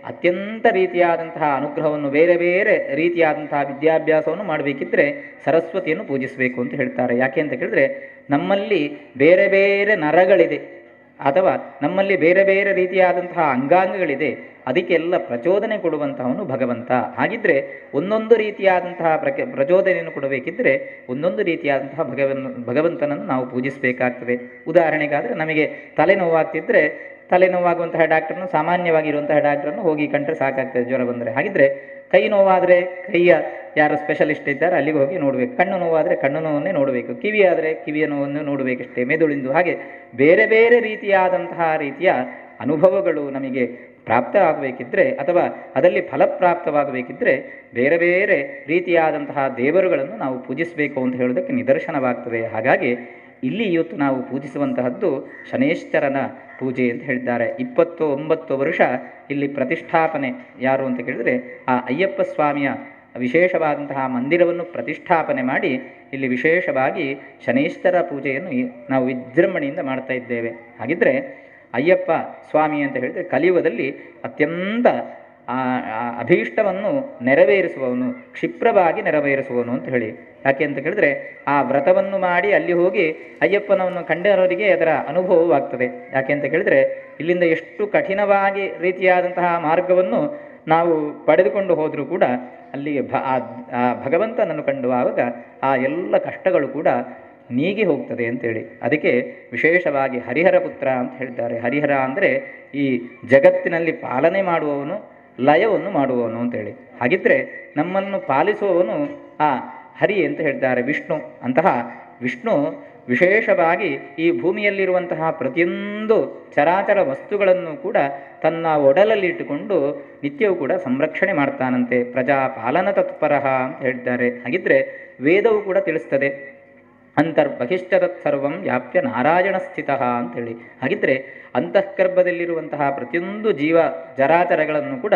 ಅತ್ಯಂತ ರೀತಿಯಾದಂತಹ ಅನುಗ್ರಹವನ್ನು, ಬೇರೆ ಬೇರೆ ರೀತಿಯಾದಂತಹ ವಿದ್ಯಾಭ್ಯಾಸವನ್ನು ಮಾಡಬೇಕಿದ್ರೆ ಸರಸ್ವತಿಯನ್ನು ಪೂಜಿಸಬೇಕು ಅಂತ ಹೇಳ್ತಾರೆ. ಯಾಕೆ ಅಂತ ಕೇಳಿದ್ರೆ ನಮ್ಮಲ್ಲಿ ಬೇರೆ ಬೇರೆ ನರಗಳಿದೆ, ಅಥವಾ ನಮ್ಮಲ್ಲಿ ಬೇರೆ ಬೇರೆ ರೀತಿಯಾದಂತಹ ಅಂಗಾಂಗಗಳಿದೆ. ಅದಕ್ಕೆಲ್ಲ ಪ್ರಚೋದನೆ ಕೊಡುವಂತಹವನು ಭಗವಂತ. ಹಾಗಿದ್ರೆ ಒಂದೊಂದು ರೀತಿಯಾದಂತಹ ಪ್ರಚೋದನೆಯನ್ನು ಕೊಡಬೇಕಿದ್ರೆ ಒಂದೊಂದು ರೀತಿಯಾದಂತಹ ಭಗವಂತನನ್ನು ನಾವು ಪೂಜಿಸಬೇಕಾಗ್ತದೆ. ಉದಾಹರಣೆಗಾದರೆ ನಮಗೆ ತಲೆನೋವಾಗ್ತಿದ್ರೆ ತಲೆನೋವಾಗುವಂತಹ ಡಾಕ್ಟರ್ನು, ಸಾಮಾನ್ಯವಾಗಿರುವಂತಹ ಡಾಕ್ಟರನ್ನು ಹೋಗಿ ಕಂಡ್ರೆ ಸಾಕಾಗ್ತದೆ ಜ್ವರ ಬಂದರೆ. ಹಾಗಿದ್ರೆ ಕೈ ನೋವಾದರೆ ಕೈಯ ಯಾರು ಸ್ಪೆಷಲಿಸ್ಟ್ ಇದ್ದಾರೆ ಅಲ್ಲಿಗೆ ಹೋಗಿ ನೋಡಬೇಕು. ಕಣ್ಣು ನೋವಾದರೆ ಕಣ್ಣು ನೋವನ್ನೇ ನೋಡಬೇಕು. ಕಿವಿ ಆದರೆ ಕಿವಿಯ ನೋವನ್ನು ನೋಡಬೇಕಷ್ಟೇ, ಮೆದುಳಿಂದು. ಹಾಗೆ ಬೇರೆ ಬೇರೆ ರೀತಿಯಾದಂತಹ ರೀತಿಯ ಅನುಭವಗಳು ನಮಗೆ ಪ್ರಾಪ್ತ ಆಗಬೇಕಿದ್ರೆ, ಅಥವಾ ಅದರಲ್ಲಿ ಫಲಪ್ರಾಪ್ತವಾಗಬೇಕಿದ್ರೆ ಬೇರೆ ಬೇರೆ ರೀತಿಯಾದಂತಹ ದೇವರುಗಳನ್ನು ನಾವು ಪೂಜಿಸಬೇಕು ಅಂತ ಹೇಳೋದಕ್ಕೆ ನಿದರ್ಶನವಾಗ್ತದೆ. ಹಾಗಾಗಿ ಇಲ್ಲಿ ಇವತ್ತು ನಾವು ಪೂಜಿಸುವಂತಹದ್ದು ಶನೇಶ್ವರನ ಪೂಜೆ ಅಂತ ಹೇಳಿದ್ದಾರೆ. 29 ವರ್ಷ ಇಲ್ಲಿ ಪ್ರತಿಷ್ಠಾಪನೆ ಯಾರು ಅಂತ ಕೇಳಿದರೆ ಆ ಅಯ್ಯಪ್ಪ ಸ್ವಾಮಿಯ ವಿಶೇಷವಾದಂತಹ ಮಂದಿರವನ್ನು ಪ್ರತಿಷ್ಠಾಪನೆ ಮಾಡಿ ಇಲ್ಲಿ ವಿಶೇಷವಾಗಿ ಶನೇಶ್ವರ ಪೂಜೆಯನ್ನು ನಾವು ವಿಜೃಂಭಣೆಯಿಂದ ಮಾಡ್ತಾ ಇದ್ದೇವೆ. ಹಾಗಿದ್ರೆ ಅಯ್ಯಪ್ಪ ಸ್ವಾಮಿ ಅಂತ ಹೇಳಿದರೆ ಕಲಿಯುಗದಲ್ಲಿ ಅತ್ಯಂತ ಅಭೀಷ್ಟವನ್ನು ನೆರವೇರಿಸುವವನು, ಕ್ಷಿಪ್ರವಾಗಿ ನೆರವೇರಿಸುವವನು ಅಂತ ಹೇಳಿ. ಯಾಕೆ ಅಂತ ಕೇಳಿದ್ರೆ ಆ ವ್ರತವನ್ನು ಮಾಡಿ ಅಲ್ಲಿ ಹೋಗಿ ಅಯ್ಯಪ್ಪನವನ್ನು ಕಂಡವರಿಗೆ ಅದರ ಅನುಭವವಾಗ್ತದೆ. ಯಾಕೆ ಅಂತ ಕೇಳಿದ್ರೆ ಇಲ್ಲಿಂದ ಎಷ್ಟು ಕಠಿಣವಾಗಿ ರೀತಿಯಾದಂತಹ ಮಾರ್ಗವನ್ನು ನಾವು ಪಡೆದುಕೊಂಡು ಹೋದರೂ ಕೂಡ ಅಲ್ಲಿಗೆ ಆ ಭಗವಂತನನ್ನು ಕಂಡುವಾಗ ಆ ಎಲ್ಲ ಕಷ್ಟಗಳು ಕೂಡ ನೀಗಿ ಹೋಗ್ತದೆ ಅಂತೇಳಿ. ಅದಕ್ಕೆ ವಿಶೇಷವಾಗಿ ಹರಿಹರ ಪುತ್ರ ಅಂತ ಹೇಳ್ತಾರೆ. ಹರಿಹರ ಅಂದರೆ ಈ ಜಗತ್ತಿನಲ್ಲಿ ಪಾಲನೆ ಮಾಡುವವನು, ಲಯವನ್ನು ಮಾಡುವವನು ಅಂತೇಳಿ. ಹಾಗಿದ್ರೆ ನಮ್ಮನ್ನು ಪಾಲಿಸುವವನು ಆ ಹರಿ ಅಂತ ಹೇಳ್ತಾರೆ, ವಿಷ್ಣು. ಅಂತಹ ವಿಷ್ಣು ವಿಶೇಷವಾಗಿ ಈ ಭೂಮಿಯಲ್ಲಿರುವಂತಹ ಪ್ರತಿಯೊಂದು ಚರಾಚರ ವಸ್ತುಗಳನ್ನು ಕೂಡ ತನ್ನ ಒಡಲಲ್ಲಿಟ್ಟುಕೊಂಡು ನಿತ್ಯವೂ ಕೂಡ ಸಂರಕ್ಷಣೆ ಮಾಡ್ತಾನಂತೆ. ಪ್ರಜಾಪಾಲನ ತತ್ಪರಃ ಅಂತ ಹೇಳ್ತಾರೆ. ಹಾಗಿದ್ರೆ ವೇದವು ಕೂಡ ತಿಳಿಸ್ತದೆ, ಅಂತರ್ಬಹಿಷ್ಠರತ್ ಸರ್ವಂ ವ್ಯಾಪ್ಯ ನಾರಾಯಣ ಸ್ಥಿತಃ ಅಂತೇಳಿ. ಹಾಗಿದ್ರೆ ಅಂತಃಗರ್ಭದಲ್ಲಿರುವಂತಹ ಪ್ರತಿಯೊಂದು ಜೀವ ಜರಾಚರಗಳನ್ನು ಕೂಡ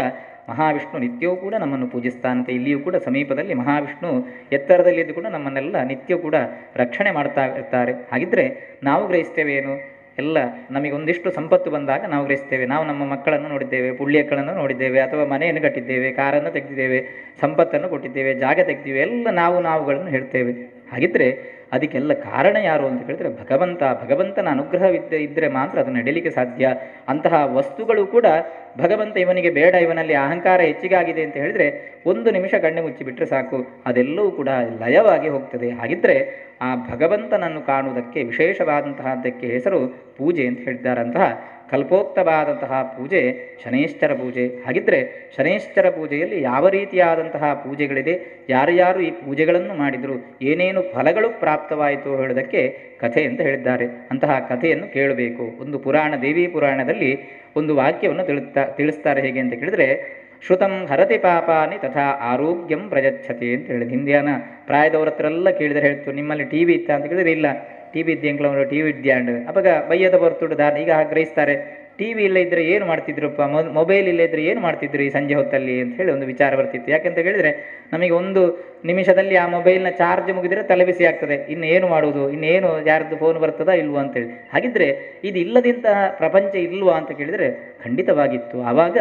ಮಹಾವಿಷ್ಣು ನಿತ್ಯವೂ ಕೂಡ ನಮ್ಮನ್ನು ಪೂಜಿಸ್ತಾನಂತೆ. ಇಲ್ಲಿಯೂ ಕೂಡ ಸಮೀಪದಲ್ಲಿ ಮಹಾವಿಷ್ಣು ಎತ್ತರದಲ್ಲಿದ್ದು ಕೂಡ ನಮ್ಮನ್ನೆಲ್ಲ ನಿತ್ಯವೂ ಕೂಡ ರಕ್ಷಣೆ ಮಾಡ್ತಾ ಇರ್ತಾರೆ. ಹಾಗಿದ್ರೆ ನಾವು ಗ್ರಹಿಸ್ತೇವೇನು? ಎಲ್ಲ ನಮಗೊಂದಿಷ್ಟು ಸಂಪತ್ತು ಬಂದಾಗ ನಾವು ಗ್ರಹಿಸ್ತೇವೆ, ನಾವು ನಮ್ಮ ಮಕ್ಕಳನ್ನು ನೋಡಿದ್ದೇವೆ, ಪುಳ್ಯಕ್ಕಳನ್ನು ನೋಡಿದ್ದೇವೆ, ಅಥವಾ ಮನೆಯನ್ನು ಕಟ್ಟಿದ್ದೇವೆ, ಕಾರನ್ನು ತೆಗೆದಿದ್ದೇವೆ, ಸಂಪತ್ತನ್ನು ಕೊಟ್ಟಿದ್ದೇವೆ, ಜಾಗ ತೆಗೆದಿದ್ದೇವೆ, ಎಲ್ಲ ನಾವುಗಳನ್ನು ಹೇಳ್ತೇವೆ. ಹಾಗಿದ್ರೆ ಅದಕ್ಕೆಲ್ಲ ಕಾರಣ ಯಾರು ಅಂತ ಹೇಳಿದ್ರೆ ಭಗವಂತನ ಅನುಗ್ರಹವಿದ್ದರೆ ಮಾತ್ರ ಅದು ನಡೀಲಿಕ್ಕೆ ಸಾಧ್ಯ. ಅಂತಹ ವಸ್ತುಗಳು ಕೂಡ ಭಗವಂತ ಇವನಿಗೆ ಬೇಡ, ಇವನಲ್ಲಿ ಅಹಂಕಾರ ಹೆಚ್ಚಿಗಾಗಿದೆ ಅಂತ ಹೇಳಿದರೆ 1 ನಿಮಿಷ ಕಣ್ಣು ಮುಚ್ಚಿಬಿಟ್ರೆ ಸಾಕು, ಅದೆಲ್ಲವೂ ಕೂಡ ಲಯವಾಗಿ ಹೋಗ್ತದೆ. ಹಾಗಿದ್ರೆ ಆ ಭಗವಂತನನ್ನು ಕಾಣುವುದಕ್ಕೆ ವಿಶೇಷವಾದಂತಹದ್ದಕ್ಕೆ ಹೆಸರು ಪೂಜೆ ಅಂತ ಹೇಳಿದ್ದಾರಂತಹ ಕಲ್ಪೋಕ್ತವಾದಂತಹ ಪೂಜೆ ಶನೇಶ್ವರ ಪೂಜೆ. ಹಾಗಿದ್ರೆ ಶನೇಶ್ವರ ಪೂಜೆಯಲ್ಲಿ ಯಾವ ರೀತಿಯಾದಂತಹ ಪೂಜೆಗಳಿದೆ, ಯಾರ್ಯಾರು ಈ ಪೂಜೆಗಳನ್ನು ಮಾಡಿದರು, ಏನೇನು ಫಲಗಳು ಪ್ರಾಪ್ತವಾಯಿತು ಹೇಳೋದಕ್ಕೆ ಕಥೆ ಅಂತ ಹೇಳಿದ್ದಾರೆ. ಅಂತಹ ಕಥೆಯನ್ನು ಕೇಳಬೇಕು. ಒಂದು ಪುರಾಣ, ದೇವಿ ಪುರಾಣದಲ್ಲಿ ಒಂದು ವಾಕ್ಯವನ್ನು ತಿಳಿಸ್ತಾರೆ. ಹೇಗೆ ಅಂತ ಕೇಳಿದರೆ, ಶ್ರುತಂ ಹರತಿ ಪಾಪಾನಿ ತಥಾ ಆರೋಗ್ಯಂ ಪ್ರಯಚ್ಛತಿ ಅಂತ ಹೇಳಿದ. ಹಿಂದಿನ ಪ್ರಾಯದವ್ರ ಹತ್ರ ಎಲ್ಲ ಕೇಳಿದರೆ ಹೇಳ್ತು, ನಿಮ್ಮಲ್ಲಿ ಟಿ ವಿ ಇತ್ತ ಅಂತ ಕೇಳಿದರೆ ಇಲ್ಲ, ಟಿ ವಿ ಇದ್ದೆ ಎಂಕ್ಲವರು ಟಿ ವಿ ಇದ್ದ್ಯಾಂಡು ಅವಾಗ ಬಯ್ಯದ ಬರ್ತುಡು ದಾರ ಈಗ ಗ್ರಹಿಸ್ತಾರೆ. ಟಿ ವಿ ಇಲ್ಲ ಇದ್ದರೆ ಏನು ಮಾಡ್ತಿದ್ರಪ್ಪ, ಮೊಬೈಲ್ ಇಲ್ಲ ಇದ್ದರೆ ಏನು ಮಾಡ್ತಿದ್ರು ಈ ಸಂಜೆ ಹೊತ್ತಲ್ಲಿ ಅಂತ ಹೇಳಿ ಒಂದು ವಿಚಾರ ಬರ್ತಿತ್ತು. ಯಾಕೆಂತ ಹೇಳಿದರೆ ನಮಗೆ ಒಂದು ನಿಮಿಷದಲ್ಲಿ ಆ ಮೊಬೈಲ್ನ ಚಾರ್ಜ್ ಮುಗಿದರೆ ತಲೆ ಬಿಸಿ ಆಗ್ತದೆ, ಇನ್ನು ಏನು ಮಾಡುವುದು, ಇನ್ನೇನು ಯಾರ್ದು ಫೋನ್ ಬರ್ತದಾ ಇಲ್ವಾ ಅಂತೇಳಿ. ಹಾಗಿದ್ರೆ ಇದು ಇಲ್ಲದಂತಹ ಪ್ರಪಂಚ ಇಲ್ವಾ ಅಂತ ಕೇಳಿದರೆ ಖಂಡಿತವಾಗಿತ್ತು. ಆವಾಗ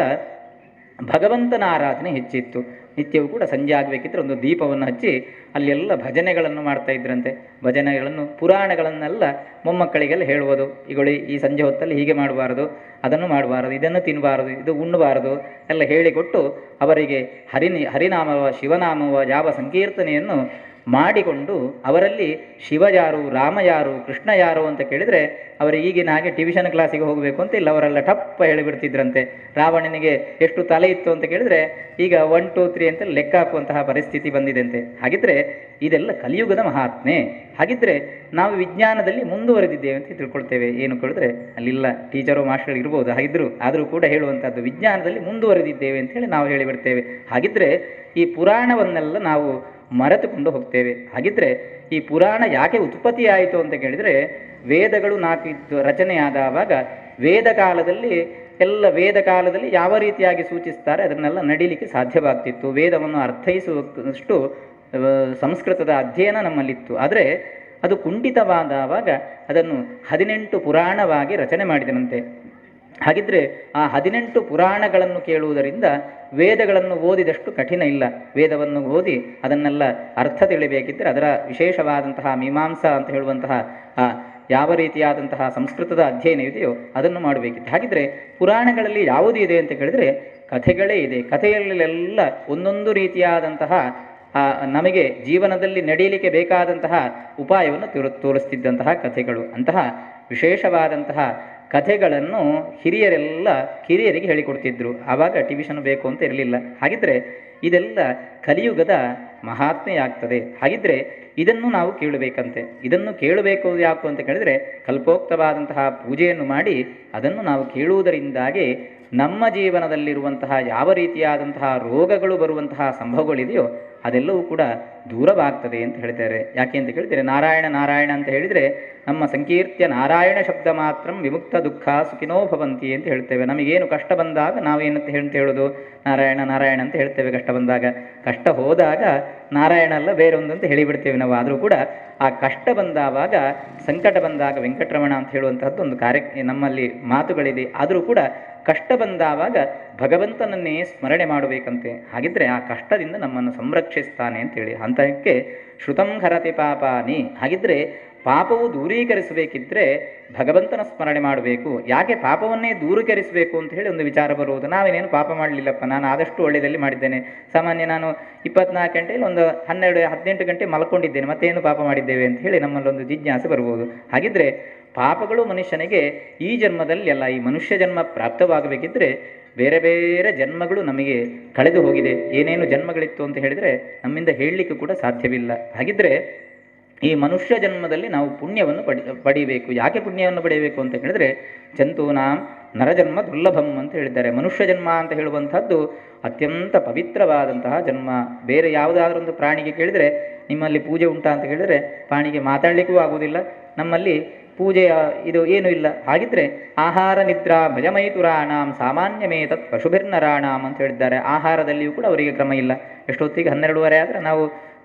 ಭಗವಂತನ ಆರಾಧನೆ ಹೆಚ್ಚಿತ್ತು. ನಿತ್ಯವೂ ಕೂಡ ಸಂಜೆ ಆಗಬೇಕಿದ್ರೆ ಒಂದು ದೀಪವನ್ನು ಹಚ್ಚಿ ಅಲ್ಲೆಲ್ಲ ಭಜನೆಗಳನ್ನು ಮಾಡ್ತಾ ಇದ್ರಂತೆ. ಭಜನೆಗಳನ್ನು ಪುರಾಣಗಳನ್ನೆಲ್ಲ ಮೊಮ್ಮಕ್ಕಳಿಗೆಲ್ಲ ಹೇಳುವುದು. ಈಗೊಳ್ಳಿ ಈ ಸಂಜೆ ಹೊತ್ತಲ್ಲಿ ಹೀಗೆ ಮಾಡಬಾರದು, ಅದನ್ನು ಮಾಡಬಾರದು, ಇದನ್ನು ತಿನ್ನಬಾರದು, ಇದು ಉಣ್ಣಬಾರದು ಎಲ್ಲ ಹೇಳಿಕೊಟ್ಟು ಅವರಿಗೆ ಹರಿನಾಮವ ಶಿವನಾಮವ ಯಾವ ಸಂಕೀರ್ತನೆಯನ್ನು ಮಾಡಿಕೊಂಡು ಅವರಲ್ಲಿ ಶಿವ ಯಾರು, ರಾಮ ಯಾರು, ಕೃಷ್ಣ ಯಾರು ಅಂತ ಕೇಳಿದರೆ ಅವರು ಈಗಿನ ಹಾಗೆ ಟ್ಯೂಷನ್ ಕ್ಲಾಸಿಗೆ ಹೋಗಬೇಕು ಅಂತ ಇಲ್ಲ, ಅವರೆಲ್ಲ ಟಪ್ಪ ಹೇಳಿಬಿಡ್ತಿದ್ರಂತೆ. ರಾವಣನಿಗೆ ಎಷ್ಟು ತಲೆ ಇತ್ತು ಅಂತ ಕೇಳಿದರೆ ಈಗ 1 2 3 ಅಂತ ಲೆಕ್ಕ ಹಾಕುವಂತಹ ಪರಿಸ್ಥಿತಿ ಬಂದಿದೆ. ಹಾಗಿದ್ರೆ ಇದೆಲ್ಲ ಕಲಿಯುಗದ ಮಹಾತ್ಮೆ. ಹಾಗಿದ್ರೆ ನಾವು ವಿಜ್ಞಾನದಲ್ಲಿ ಮುಂದುವರೆದಿದ್ದೇವೆ ಅಂತ ತಿಳ್ಕೊಳ್ತೇವೆ. ಏನು ಕೇಳಿದ್ರೆ ಅಲ್ಲಿಲ್ಲ ಟೀಚರು ಮಾಸ್ಟರ್ ಇರ್ಬೋದು, ಆದರೂ ಕೂಡ ಹೇಳುವಂಥದ್ದು ವಿಜ್ಞಾನದಲ್ಲಿ ಮುಂದುವರೆದಿದ್ದೇವೆ ಅಂತ ಹೇಳಿ ನಾವು ಹೇಳಿಬಿಡ್ತೇವೆ. ಹಾಗಿದ್ರೆ ಈ ಪುರಾಣವನ್ನೆಲ್ಲ ನಾವು ಮರೆತುಕೊಂಡು ಹೋಗ್ತೇವೆ. ಹಾಗಿದ್ರೆ ಈ ಪುರಾಣ ಯಾಕೆ ಉತ್ಪತ್ತಿ ಆಯಿತು ಅಂತ ಕೇಳಿದರೆ, ವೇದಗಳು 4 ರಚನೆಯಾದವಾಗ ವೇದ ಕಾಲದಲ್ಲಿ ಯಾವ ರೀತಿಯಾಗಿ ಸೂಚಿಸ್ತಾರೆ ಅದನ್ನೆಲ್ಲ ನಡೀಲಿಕ್ಕೆ ಸಾಧ್ಯವಾಗ್ತಿತ್ತು. ವೇದವನ್ನು ಅರ್ಥೈಸುವಷ್ಟು ಸಂಸ್ಕೃತದ ಅಧ್ಯಯನ ನಮ್ಮಲ್ಲಿತ್ತು. ಆದರೆ ಅದು ಕುಂಠಿತವಾದವಾಗ ಅದನ್ನು 18 ಪುರಾಣವಾಗಿ ರಚನೆ ಮಾಡಿದನಂತೆ. ಹಾಗಿದ್ರೆ ಆ 18 ಪುರಾಣಗಳನ್ನು ಕೇಳುವುದರಿಂದ ವೇದಗಳನ್ನು ಓದಿದಷ್ಟು ಕಠಿಣ ಇಲ್ಲ. ವೇದವನ್ನು ಓದಿ ಅದನ್ನೆಲ್ಲ ಅರ್ಥ ತಿಳಿಬೇಕಿದ್ದರೆ ಅದರ ವಿಶೇಷವಾದಂತಹ ಮೀಮಾಂಸಾ ಅಂತ ಹೇಳುವಂತಹ ಯಾವ ರೀತಿಯಾದಂತಹ ಸಂಸ್ಕೃತದ ಅಧ್ಯಯನ ಇದೆಯೋ ಅದನ್ನು ಮಾಡಬೇಕಿತ್ತು. ಹಾಗಿದ್ರೆ ಪುರಾಣಗಳಲ್ಲಿ ಯಾವುದು ಇದೆ ಅಂತ ಕೇಳಿದರೆ ಕಥೆಗಳೇ ಇದೆ. ಕಥೆಯಲ್ಲೆಲ್ಲ ಒಂದೊಂದು ರೀತಿಯಾದಂತಹ ನಮಗೆ ಜೀವನದಲ್ಲಿ ನಡೆಯಲಿಕ್ಕೆ ಬೇಕಾದಂತಹ ಉಪಾಯವನ್ನು ತೋರಿಸ್ತಿದ್ದಂತಹ ಕಥೆಗಳು. ಅಂತಹ ವಿಶೇಷವಾದಂತಹ ಕಥೆಗಳನ್ನು ಕಿರಿಯರಿಗೆ ಹೇಳಿಕೊಡ್ತಿದ್ರು. ಆವಾಗ ಟಿವಿಷನ್ ಬೇಕು ಅಂತ ಇರಲಿಲ್ಲ. ಹಾಗಿದ್ರೆ ಇದೆಲ್ಲ ಕಲಿಯುಗದ ಮಹಾತ್ಮೆಯಾಗ್ತದೆ. ಹಾಗಿದ್ರೆ ಇದನ್ನು ನಾವು ಕೇಳಬೇಕಂತೆ. ಇದನ್ನು ಕೇಳಬೇಕು ಯಾಕು ಅಂತ ಕೇಳಿದರೆ ಕಲ್ಪೋಕ್ತವಾದಂತಹ ಪೂಜೆಯನ್ನು ಮಾಡಿ ಅದನ್ನು ನಾವು ಕೇಳುವುದರಿಂದಾಗಿ ನಮ್ಮ ಜೀವನದಲ್ಲಿರುವಂತಹ ಯಾವ ರೀತಿಯಾದಂತಹ ರೋಗಗಳು ಬರುವಂತಹ ಸಂಭವಗಳಿದೆಯೋ ಅದೆಲ್ಲವೂ ಕೂಡ ದೂರವಾಗ್ತದೆ ಅಂತ ಹೇಳ್ತಾರೆ. ಯಾಕೆ ಅಂತ ಕೇಳಿದರೆ ನಾರಾಯಣ ನಾರಾಯಣ ಅಂತ ಹೇಳಿದರೆ ನಮ್ಮ ಸಂಕೀರ್ತ್ಯ ನಾರಾಯಣ ಶಬ್ದ ಮಾತ್ರ ವಿಮುಕ್ತ ದುಃಖ ಸುಖಿನೋ ಭವಂತಿ ಅಂತ ಹೇಳ್ತೇವೆ. ನಮಗೇನು ಕಷ್ಟ ಬಂದಾಗ ನಾವೇನಂತ ಹೇಳೋದು ನಾರಾಯಣ ನಾರಾಯಣ ಅಂತ ಹೇಳ್ತೇವೆ. ಕಷ್ಟ ಬಂದಾಗ, ಕಷ್ಟ ಹೋದಾಗ ನಾರಾಯಣ ಅಲ್ಲ ಬೇರೆ ಒಂದು ಅಂತ ಹೇಳಿಬಿಡ್ತೇವೆ ನಾವು. ಆದರೂ ಕೂಡ ಆ ಕಷ್ಟ ಬಂದಾವಾಗ, ಸಂಕಟ ಬಂದಾಗ ವೆಂಕಟರಮಣ ಅಂತ ಹೇಳುವಂತಹದ್ದು ಒಂದು ನಮ್ಮಲ್ಲಿ ಮಾತುಗಳಿದೆ. ಆದರೂ ಕೂಡ ಕಷ್ಟ ಬಂದಾವಾಗ ಭಗವಂತನನ್ನೇ ಸ್ಮರಣೆ ಮಾಡಬೇಕಂತೆ. ಹಾಗಿದ್ರೆ ಆ ಕಷ್ಟದಿಂದ ನಮ್ಮನ್ನು ಸಂರಕ್ಷಿಸ್ತಾನೆ ಅಂತೇಳಿ. ಅಂತಕ್ಕೆ ಶ್ರುತಂ ಹರತಿ ಪಾಪಾನಿ. ಹಾಗಿದ್ರೆ ಪಾಪವು ದೂರೀಕರಿಸಬೇಕಿದ್ರೆ ಭಗವಂತನ ಸ್ಮರಣೆ ಮಾಡಬೇಕು. ಯಾಕೆ ಪಾಪವನ್ನೇ ದೂರೀಕರಿಸಬೇಕು ಅಂತ ಹೇಳಿ ಒಂದು ವಿಚಾರ ಬರುವುದು. ನಾವೇನೇನು ಪಾಪ ಮಾಡಲಿಲ್ಲಪ್ಪ, ನಾನು ಆದಷ್ಟು ಒಳ್ಳೆಯದಲ್ಲಿ ಮಾಡಿದ್ದೇನೆ, ಸಾಮಾನ್ಯ ನಾನು 24 ಗಂಟೆಯಲ್ಲಿ ಒಂದು 12-18 ಗಂಟೆ ಮಲ್ಕೊಂಡಿದ್ದೇನೆ, ಮತ್ತೇನು ಪಾಪ ಮಾಡಿದ್ದೇವೆ ಅಂತ ಹೇಳಿ ನಮ್ಮಲ್ಲೊಂದು ಜಿಜ್ಞಾಸೆ ಬರ್ಬೋದು. ಹಾಗಿದ್ರೆ ಪಾಪಗಳು ಮನುಷ್ಯನಿಗೆ ಈ ಜನ್ಮದಲ್ಲಿ ಅಲ್ಲ, ಈ ಮನುಷ್ಯ ಜನ್ಮ ಪ್ರಾಪ್ತವಾಗಬೇಕಿದ್ರೆ ಬೇರೆ ಬೇರೆ ಜನ್ಮಗಳು ನಮಗೆ ಕಳೆದು ಹೋಗಿದೆ. ಏನೇನು ಜನ್ಮಗಳಿತ್ತು ಅಂತ ಹೇಳಿದರೆ ನಮ್ಮಿಂದ ಹೇಳಲಿಕ್ಕೆ ಕೂಡ ಸಾಧ್ಯವಿಲ್ಲ. ಹಾಗಿದ್ರೆ ಈ ಮನುಷ್ಯ ಜನ್ಮದಲ್ಲಿ ನಾವು ಪುಣ್ಯವನ್ನು ಪಡಿಬೇಕು. ಯಾಕೆ ಪುಣ್ಯವನ್ನು ಪಡೆಯಬೇಕು ಅಂತ ಹೇಳಿದರೆ ಜಂತೂನಾಂ ನರಜನ್ಮ ದುರ್ಲಭಂ ಅಂತ ಹೇಳಿದ್ದಾರೆ. ಮನುಷ್ಯ ಜನ್ಮ ಅಂತ ಹೇಳುವಂಥದ್ದು ಅತ್ಯಂತ ಪವಿತ್ರವಾದಂತಹ ಜನ್ಮ. ಬೇರೆ ಯಾವುದಾದ್ರೂ ಒಂದು ಪ್ರಾಣಿಗೆ ಕೇಳಿದರೆ ನಿಮ್ಮಲ್ಲಿ ಪೂಜೆ ಉಂಟಾ ಅಂತ ಹೇಳಿದರೆ ಪ್ರಾಣಿಗೆ ಮಾತಾಡಲಿಕ್ಕೂ ಆಗುವುದಿಲ್ಲ. ನಮ್ಮಲ್ಲಿ ಪೂಜೆಯ ಇದು ಏನೂ ಇಲ್ಲ. ಹಾಗಿದ್ರೆ ಆಹಾರ ನಿದ್ರಾ ಭಯಮೈತುರಾಣಾಂ ಸಾಮಾನ್ಯಮೇತತ್ ಪಶುಭಿರ್ನರಾಣಾಂ ಅಂತ ಹೇಳಿದ್ದಾರೆ. ಆಹಾರದಲ್ಲಿಯೂ ಕೂಡ ಅವರಿಗೆ ಕ್ರಮ ಇಲ್ಲ. ಎಷ್ಟೊತ್ತಿಗೆ 12:30 ಆದರೆ ನಾವು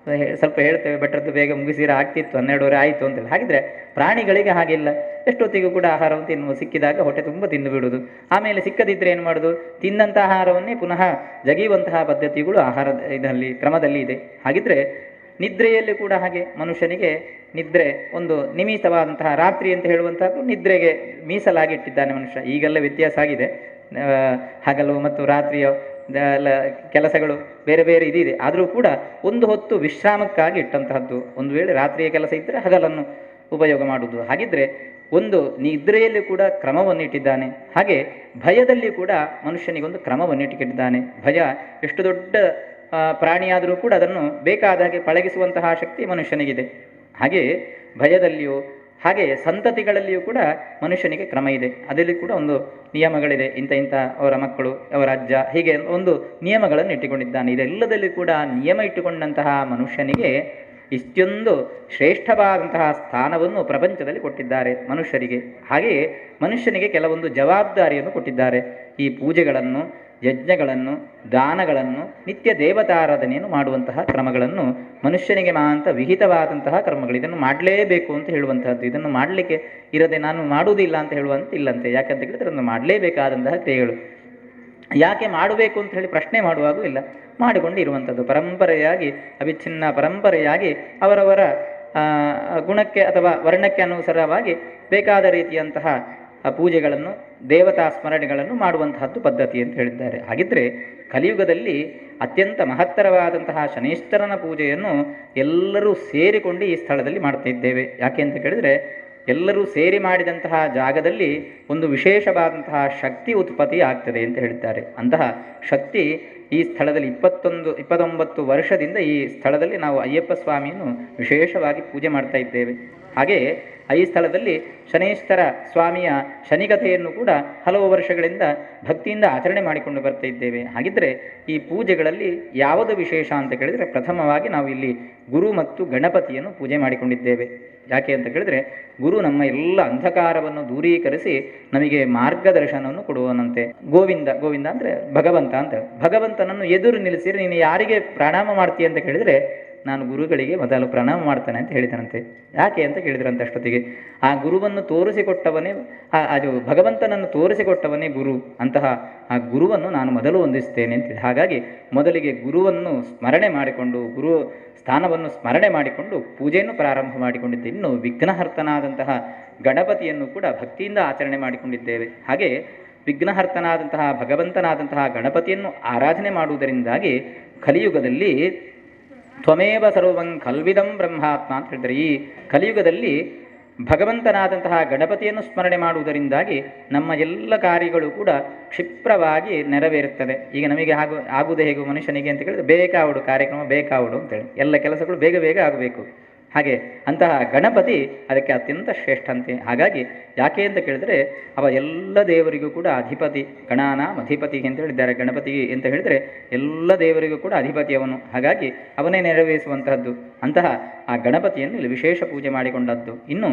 ಸ್ವಲ್ಪ ಹೇಳ್ತೇವೆ, ಬೆಟ್ಟದ್ದು ಬೇಗ ಮುಗಿಸಿರ ಆಗ್ತಿತ್ತು, 12:30 ಆಯಿತು ಅಂತೇಳಿ. ಹಾಗಿದ್ರೆ ಪ್ರಾಣಿಗಳಿಗೆ ಹಾಗಿಲ್ಲ, ಎಷ್ಟೊತ್ತಿಗೂ ಕೂಡ ಆಹಾರವನ್ನು ತಿನ್ನುವ, ಸಿಕ್ಕಿದಾಗ ಹೊಟ್ಟೆ ತುಂಬ ತಿಂದು ಬಿಡುವುದು. ಆಮೇಲೆ ಸಿಕ್ಕದಿದ್ದರೆ ಏನು ಮಾಡೋದು, ತಿಂದಂಥ ಆಹಾರವನ್ನೇ ಪುನಃ ಜಗಿಯುವಂತಹ ಪದ್ಧತಿಗಳು ಇದರಲ್ಲಿ ಕ್ರಮದಲ್ಲಿ ಇದೆ. ಹಾಗಿದ್ರೆ ನಿದ್ರೆಯಲ್ಲಿ ಕೂಡ ಹಾಗೆ ಮನುಷ್ಯನಿಗೆ ನಿದ್ರೆ ಒಂದು ನಿಮಿಷವಾದಂತಹ ರಾತ್ರಿ ಅಂತ ಹೇಳುವಂತಹದ್ದು ನಿದ್ರೆಗೆ ಮೀಸಲಾಗಿ ಇಟ್ಟಿದ್ದಾನೆ ಮನುಷ್ಯ. ಈಗೆಲ್ಲ ವ್ಯತ್ಯಾಸ ಆಗಿದೆ. ಹಗಲು ಮತ್ತು ರಾತ್ರಿಯ ಕೆಲಸಗಳು ಬೇರೆ ಬೇರೆ ಇದಿದೆ. ಆದರೂ ಕೂಡ ಒಂದು ಹೊತ್ತು ವಿಶ್ರಾಮಕ್ಕಾಗಿ ಇಟ್ಟಂತಹದ್ದು. ಒಂದು ವೇಳೆ ರಾತ್ರಿಯ ಕೆಲಸ ಇದ್ದರೆ ಹಗಲನ್ನು ಉಪಯೋಗ ಮಾಡುವುದು. ಹಾಗಿದ್ರೆ ಒಂದು ನಿದ್ರೆಯಲ್ಲಿ ಕೂಡ ಕ್ರಮವನ್ನು ಇಟ್ಟಿದ್ದಾನೆ. ಹಾಗೆ ಭಯದಲ್ಲಿ ಕೂಡ ಮನುಷ್ಯನಿಗೊಂದು ಕ್ರಮವನ್ನು ಇಟ್ಟಿದ್ದಾನೆ. ಭಯ ಎಷ್ಟು ದೊಡ್ಡ ಪ್ರಾಣಿಯಾದರೂ ಕೂಡ ಅದನ್ನು ಬೇಕಾದ ಹಾಗೆ ಪಳಗಿಸುವಂತಹ ಶಕ್ತಿ ಮನುಷ್ಯನಿಗಿದೆ. ಹಾಗೆ ಭಯದಲ್ಲಿಯೂ ಹಾಗೆ ಸಂತತಿಗಳಲ್ಲಿಯೂ ಕೂಡ ಮನುಷ್ಯನಿಗೆ ಕ್ರಮ ಇದೆ. ಅದರಲ್ಲಿ ಕೂಡ ಒಂದು ನಿಯಮಗಳಿದೆ. ಇಂಥ ಅವರ ಮಕ್ಕಳು, ಅವರ ಅಜ್ಜ, ಹೀಗೆ ಒಂದು ನಿಯಮಗಳನ್ನು ಇಟ್ಟುಕೊಂಡಿದ್ದಾನೆ. ಇದೆಲ್ಲದಲ್ಲಿ ಕೂಡ ನಿಯಮ ಇಟ್ಟುಕೊಂಡಂತಹ ಮನುಷ್ಯನಿಗೆ ಇಷ್ಟೊಂದು ಶ್ರೇಷ್ಠವಾದಂತಹ ಸ್ಥಾನವನ್ನು ಪ್ರಪಂಚದಲ್ಲಿ ಕೊಟ್ಟಿದ್ದಾರೆ ಮನುಷ್ಯರಿಗೆ. ಹಾಗೆಯೇ ಮನುಷ್ಯನಿಗೆ ಕೆಲವೊಂದು ಜವಾಬ್ದಾರಿಯನ್ನು ಕೊಟ್ಟಿದ್ದಾರೆ. ಈ ಪೂಜೆಗಳನ್ನು, ಯಜ್ಞಗಳನ್ನು, ದಾನಗಳನ್ನು, ನಿತ್ಯ ದೇವತಾರಾಧನೆಯನ್ನು ಮಾಡುವಂತಹ ಕ್ರಮಗಳನ್ನು ಮನುಷ್ಯನಿಗೆ ಮಾಂತ ವಿಹಿತವಾದಂತಹ ಕ್ರಮಗಳು. ಇದನ್ನು ಮಾಡಲೇಬೇಕು ಅಂತ ಹೇಳುವಂತಹದ್ದು. ಇದನ್ನು ಮಾಡಲಿಕ್ಕೆ ಇರದೆ ನಾನು ಮಾಡುವುದಿಲ್ಲ ಅಂತ ಹೇಳುವಂತ ಇಲ್ಲಂತೆ. ಯಾಕಂತ ಹೇಳಿದ್ರೆ ಅದನ್ನು ಮಾಡಲೇಬೇಕಾದಂತಹ ಕ್ರಿಯೆಗಳು. ಯಾಕೆ ಮಾಡಬೇಕು ಅಂತ ಹೇಳಿ ಪ್ರಶ್ನೆ ಮಾಡುವಾಗೂ ಇಲ್ಲ, ಮಾಡಿಕೊಂಡು ಇರುವಂಥದ್ದು ಪರಂಪರೆಯಾಗಿ, ಅವಿಚ್ಛಿನ್ನ ಪರಂಪರೆಯಾಗಿ ಅವರವರ ಗುಣಕ್ಕೆ ಅಥವಾ ವರ್ಣಕ್ಕೆ ಅನುಸಾರವಾಗಿ ಬೇಕಾದ ರೀತಿಯಂತಹ ಪೂಜೆಗಳನ್ನು, ದೇವತಾ ಸ್ಮರಣೆಗಳನ್ನು ಮಾಡುವಂತಹದ್ದು ಪದ್ಧತಿ ಅಂತ ಹೇಳಿದ್ದಾರೆ. ಹಾಗಿದ್ದರೆ ಕಲಿಯುಗದಲ್ಲಿ ಅತ್ಯಂತ ಮಹತ್ತರವಾದಂತಹ ಶನೈಶ್ಚರನ ಪೂಜೆಯನ್ನು ಎಲ್ಲರೂ ಸೇರಿಕೊಂಡು ಈ ಸ್ಥಳದಲ್ಲಿ ಮಾಡ್ತಾ ಇದ್ದೇವೆ. ಯಾಕೆ ಅಂತ ಕೇಳಿದರೆ, ಎಲ್ಲರೂ ಸೇರಿ ಮಾಡಿದಂತಹ ಜಾಗದಲ್ಲಿ ಒಂದು ವಿಶೇಷವಾದಂತಹ ಶಕ್ತಿ ಉತ್ಪತ್ತಿ ಆಗ್ತದೆ ಅಂತ ಹೇಳಿದ್ದಾರೆ. ಅಂತಹ ಶಕ್ತಿ ಈ ಸ್ಥಳದಲ್ಲಿ 29 ವರ್ಷದಿಂದ ಈ ಸ್ಥಳದಲ್ಲಿ ನಾವು ಅಯ್ಯಪ್ಪ ಸ್ವಾಮಿಯನ್ನು ವಿಶೇಷವಾಗಿ ಪೂಜೆ ಮಾಡ್ತಾ ಇದ್ದೇವೆ. ಹಾಗೆಯೇ ಈ ಸ್ಥಳದಲ್ಲಿ ಶನೈಶ್ಚರ ಸ್ವಾಮಿಯ ಶನಿಕಥೆಯನ್ನು ಕೂಡ ಹಲವು ವರ್ಷಗಳಿಂದ ಭಕ್ತಿಯಿಂದ ಆಚರಣೆ ಮಾಡಿಕೊಂಡು ಬರ್ತಾ ಇದ್ದೇವೆ. ಹಾಗಿದ್ದರೆ ಈ ಪೂಜೆಗಳಲ್ಲಿ ಯಾವುದು ವಿಶೇಷ ಅಂತ ಕೇಳಿದರೆ, ಪ್ರಥಮವಾಗಿ ನಾವು ಇಲ್ಲಿ ಗುರು ಮತ್ತು ಗಣಪತಿಯನ್ನು ಪೂಜೆ ಮಾಡಿಕೊಂಡಿದ್ದೇವೆ. ಯಾಕೆ ಅಂತ ಕೇಳಿದರೆ, ಗುರು ನಮ್ಮ ಎಲ್ಲ ಅಂಧಕಾರವನ್ನು ದೂರೀಕರಿಸಿ ನಮಗೆ ಮಾರ್ಗದರ್ಶನವನ್ನು ಕೊಡುವನಂತೆ. ಗೋವಿಂದ ಅಂದರೆ ಭಗವಂತ ಅಂತ. ಭಗವಂತನನ್ನು ಎದುರು ನಿಲ್ಲಿಸಿದರೆ ನೀನು ಯಾರಿಗೆ ಪ್ರಣಾಮ ಮಾಡ್ತೀಯ ಅಂತ ಕೇಳಿದರೆ, ನಾನು ಗುರುಗಳಿಗೆ ಮೊದಲು ಪ್ರಣಾಮ ಮಾಡ್ತಾನೆ ಅಂತ ಹೇಳಿದನಂತೆ. ಯಾಕೆ ಅಂತ ಕೇಳಿದ್ರಂತೆ, ಅಷ್ಟೊತ್ತಿಗೆ ಆ ಗುರುವನ್ನು ತೋರಿಸಿಕೊಟ್ಟವನೇ, ಅದು ಭಗವಂತನನ್ನು ತೋರಿಸಿಕೊಟ್ಟವನೇ ಗುರು. ಅಂತಹ ಆ ಗುರುವನ್ನು ನಾನು ಮೊದಲು ವಂದಿಸ್ತೇನೆ ಅಂತ. ಹಾಗಾಗಿ ಮೊದಲಿಗೆ ಗುರುವನ್ನು ಸ್ಮರಣೆ ಮಾಡಿಕೊಂಡು, ಗುರು ಸ್ಥಾನವನ್ನು ಸ್ಮರಣೆ ಮಾಡಿಕೊಂಡು ಪೂಜೆಯನ್ನು ಪ್ರಾರಂಭ ಮಾಡಿಕೊಂಡಿದ್ದೆ. ಇನ್ನು ವಿಘ್ನಹರ್ತನಾದಂತಹ ಗಣಪತಿಯನ್ನು ಕೂಡ ಭಕ್ತಿಯಿಂದ ಆಚರಣೆ ಮಾಡಿಕೊಂಡಿದ್ದೇವೆ. ಹಾಗೆ ವಿಘ್ನಹರ್ತನಾದಂತಹ ಭಗವಂತನಾದಂತಹ ಗಣಪತಿಯನ್ನು ಆರಾಧನೆ ಮಾಡುವುದರಿಂದಾಗಿ ಕಲಿಯುಗದಲ್ಲಿ ತ್ವಮೇವ ಸರ್ವಂ ಕಲ್ವಿದಂ ಬ್ರಹ್ಮಾತ್ಮ ಅಂತ ಹೇಳಿದರೆ, ಈ ಕಲಿಯುಗದಲ್ಲಿ ಭಗವಂತನಾದಂತಹ ಗಣಪತಿಯನ್ನು ಸ್ಮರಣೆ ಮಾಡುವುದರಿಂದಾಗಿ ನಮ್ಮ ಎಲ್ಲ ಕಾರ್ಯಗಳು ಕೂಡ ಕ್ಷಿಪ್ರವಾಗಿ ನೆರವೇರುತ್ತದೆ. ಈಗ ನಮಗೆ ಆಗುವುದು ಹೇಗೆ ಮನುಷ್ಯನಿಗೆ ಅಂತ ಕೇಳಿದ್ರೆ, ಬೇಕಾವುಡು ಕಾರ್ಯಕ್ರಮ ಬೇಕಾವುಡು ಅಂತೇಳಿ ಎಲ್ಲ ಕೆಲಸಗಳು ಬೇಗ ಬೇಗ ಆಗಬೇಕು. ಹಾಗೆ ಅಂತಹ ಗಣಪತಿ ಅದಕ್ಕೆ ಅತ್ಯಂತ ಶ್ರೇಷ್ಠಂತೆ. ಹಾಗಾಗಿ ಯಾಕೆ ಅಂತ ಕೇಳಿದರೆ, ಅವ ಎಲ್ಲ ದೇವರಿಗೂ ಕೂಡ ಅಧಿಪತಿ. ಗಣಾನಾಂ ಅಧಿಪತಿ ಅಂತ ಹೇಳಿದ್ದಾರೆ. ಗಣಪತಿ ಅಂತ ಹೇಳಿದರೆ ಎಲ್ಲ ದೇವರಿಗೂ ಕೂಡ ಅಧಿಪತಿ ಅವನು. ಹಾಗಾಗಿ ಅವನೇ ನೆರವೇರಿಸುವಂತಹದ್ದು. ಅಂತಹ ಆ ಗಣಪತಿಯನ್ನು ಇಲ್ಲಿ ವಿಶೇಷ ಪೂಜೆ ಮಾಡಿಕೊಂಡದ್ದು. ಇನ್ನು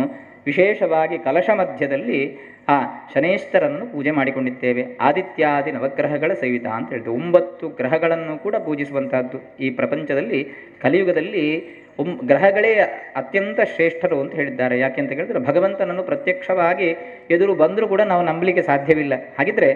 ವಿಶೇಷವಾಗಿ ಕಲಶ ಮಧ್ಯದಲ್ಲಿ ಆ ಶನೈಶ್ಚರನ್ನು ಪೂಜೆ ಮಾಡಿಕೊಂಡಿದ್ದೇವೆ. ಆದಿತ್ಯಾದಿ ನವಗ್ರಹಗಳ ಸೇವಿತ ಅಂತ ಹೇಳ್ತೇವೆ. 9 ಗ್ರಹಗಳನ್ನು ಕೂಡ ಪೂಜಿಸುವಂತಹದ್ದು. ಈ ಪ್ರಪಂಚದಲ್ಲಿ ಕಲಿಯುಗದಲ್ಲಿ ಗ್ರಹಗಳೇ ಅತ್ಯಂತ ಶ್ರೇಷ್ಠರು ಅಂತ ಹೇಳಿದ್ದಾರೆ. ಯಾಕೆ ಅಂತ ಹೇಳಿದ್ರೆ, ಭಗವಂತನನ್ನು ಪ್ರತ್ಯಕ್ಷವಾಗಿ ಎದುರು ಬಂದರೂ ಕೂಡ ನಾವು ನಂಬಲಿಕ್ಕೆ ಸಾಧ್ಯವಿಲ್ಲ. ಹಾಗಿದ್ರೆ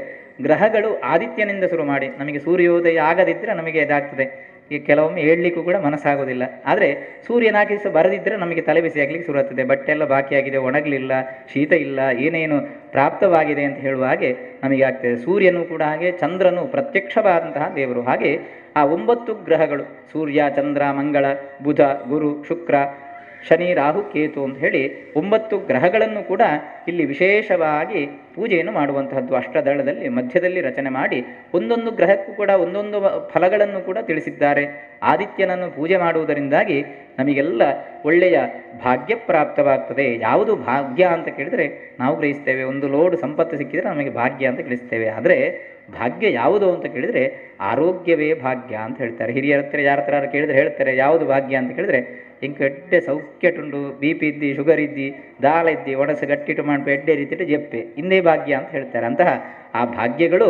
ಗ್ರಹಗಳು ಆದಿತ್ಯನಿಂದ ಶುರು ಮಾಡಿ ನಮಗೆ ಸೂರ್ಯೋದಯ ಆಗದಿದ್ದರೆ ನಮಗೆ ಇದಾಗ್ತದೆ. ಈ ಕೆಲವೊಮ್ಮೆ ಹೇಳಲಿಕ್ಕೂ ಕೂಡ ಮನಸ್ಸಾಗೋದಿಲ್ಲ. ಆದರೆ ಸೂರ್ಯನಾಗಿ ಬರದಿದ್ದರೆ ನಮಗೆ ತಲೆ ಬಿಸಿ ಆಗಲಿಕ್ಕೆ ಶುರು ಆಗ್ತದೆ. ಬಟ್ಟೆ ಎಲ್ಲ ಬಾಕಿಯಾಗಿದೆ, ಒಣಗಲಿಲ್ಲ, ಶೀತ ಇಲ್ಲ, ಏನೇನು ಪ್ರಾಪ್ತವಾಗಿದೆ ಅಂತ ಹೇಳುವ ಹಾಗೆ ನಮಗೆ ಆಗ್ತದೆ. ಸೂರ್ಯನು ಕೂಡ ಹಾಗೆ, ಚಂದ್ರನು ಪ್ರತ್ಯಕ್ಷವಾದಂತಹ ದೇವರು. ಹಾಗೆ ಆ 9 ಗ್ರಹಗಳು, ಸೂರ್ಯ, ಚಂದ್ರ, ಮಂಗಳ, ಬುಧ, ಗುರು, ಶುಕ್ರ, ಶನಿ, ರಾಹು, ಕೇತು ಅಂತ ಹೇಳಿ 9 ಗ್ರಹಗಳನ್ನು ಕೂಡ ಇಲ್ಲಿ ವಿಶೇಷವಾಗಿ ಪೂಜೆಯನ್ನು ಮಾಡುವಂತಹದ್ದು. ಅಷ್ಟದಳದಲ್ಲಿ ಮಧ್ಯದಲ್ಲಿ ರಚನೆ ಮಾಡಿ ಒಂದೊಂದು ಗ್ರಹಕ್ಕೂ ಕೂಡ ಒಂದೊಂದು ಫಲಗಳನ್ನು ಕೂಡ ತಿಳಿಸಿದ್ದಾರೆ. ಆದಿತ್ಯನನ್ನು ಪೂಜೆ ಮಾಡುವುದರಿಂದಾಗಿ ನಮಗೆಲ್ಲ ಒಳ್ಳೆಯ ಭಾಗ್ಯ ಪ್ರಾಪ್ತವಾಗ್ತದೆ. ಯಾವುದು ಭಾಗ್ಯ ಅಂತ ಕೇಳಿದರೆ ನಾವು ಗ್ರಹಿಸ್ತೇವೆ, ಒಂದು ಲೋಡ್ ಸಂಪತ್ತು ಸಿಕ್ಕಿದರೆ ನಮಗೆ ಭಾಗ್ಯ ಅಂತ ಗ್ರಹಿಸ್ತೇವೆ. ಆದರೆ ಭಾಗ್ಯ ಯಾವುದು ಅಂತ ಕೇಳಿದರೆ ಆರೋಗ್ಯವೇ ಭಾಗ್ಯ ಅಂತ ಹೇಳ್ತಾರೆ. ಹಿರಿಯರ ಹತ್ರ ಯಾರ ಹತ್ರ ಕೇಳಿದ್ರೆ ಹೇಳ್ತಾರೆ, ಯಾವುದು ಭಾಗ್ಯ ಅಂತ ಕೇಳಿದರೆ, ಹಿಂಗೆ ಎಡ್ಡೆ ಸೌಖ್ಯಟುಂಡು, BP ಇದ್ದಿ, ಶುಗರ್ ಇದ್ದಿ, ದಾಳ ಇದ್ದಿ, ಒಣಸು ಗಟ್ಟಿಟ್ಟು ಮಾಡ್ಬೇಕು, ಎಡ್ಡೆ ರೀತಿಯ ಜಪ್ಪೆ, ಇಂದೇ ಭಾಗ್ಯ ಅಂತ ಹೇಳ್ತಾರೆ. ಅಂತಹ ಆ ಭಾಗ್ಯಗಳು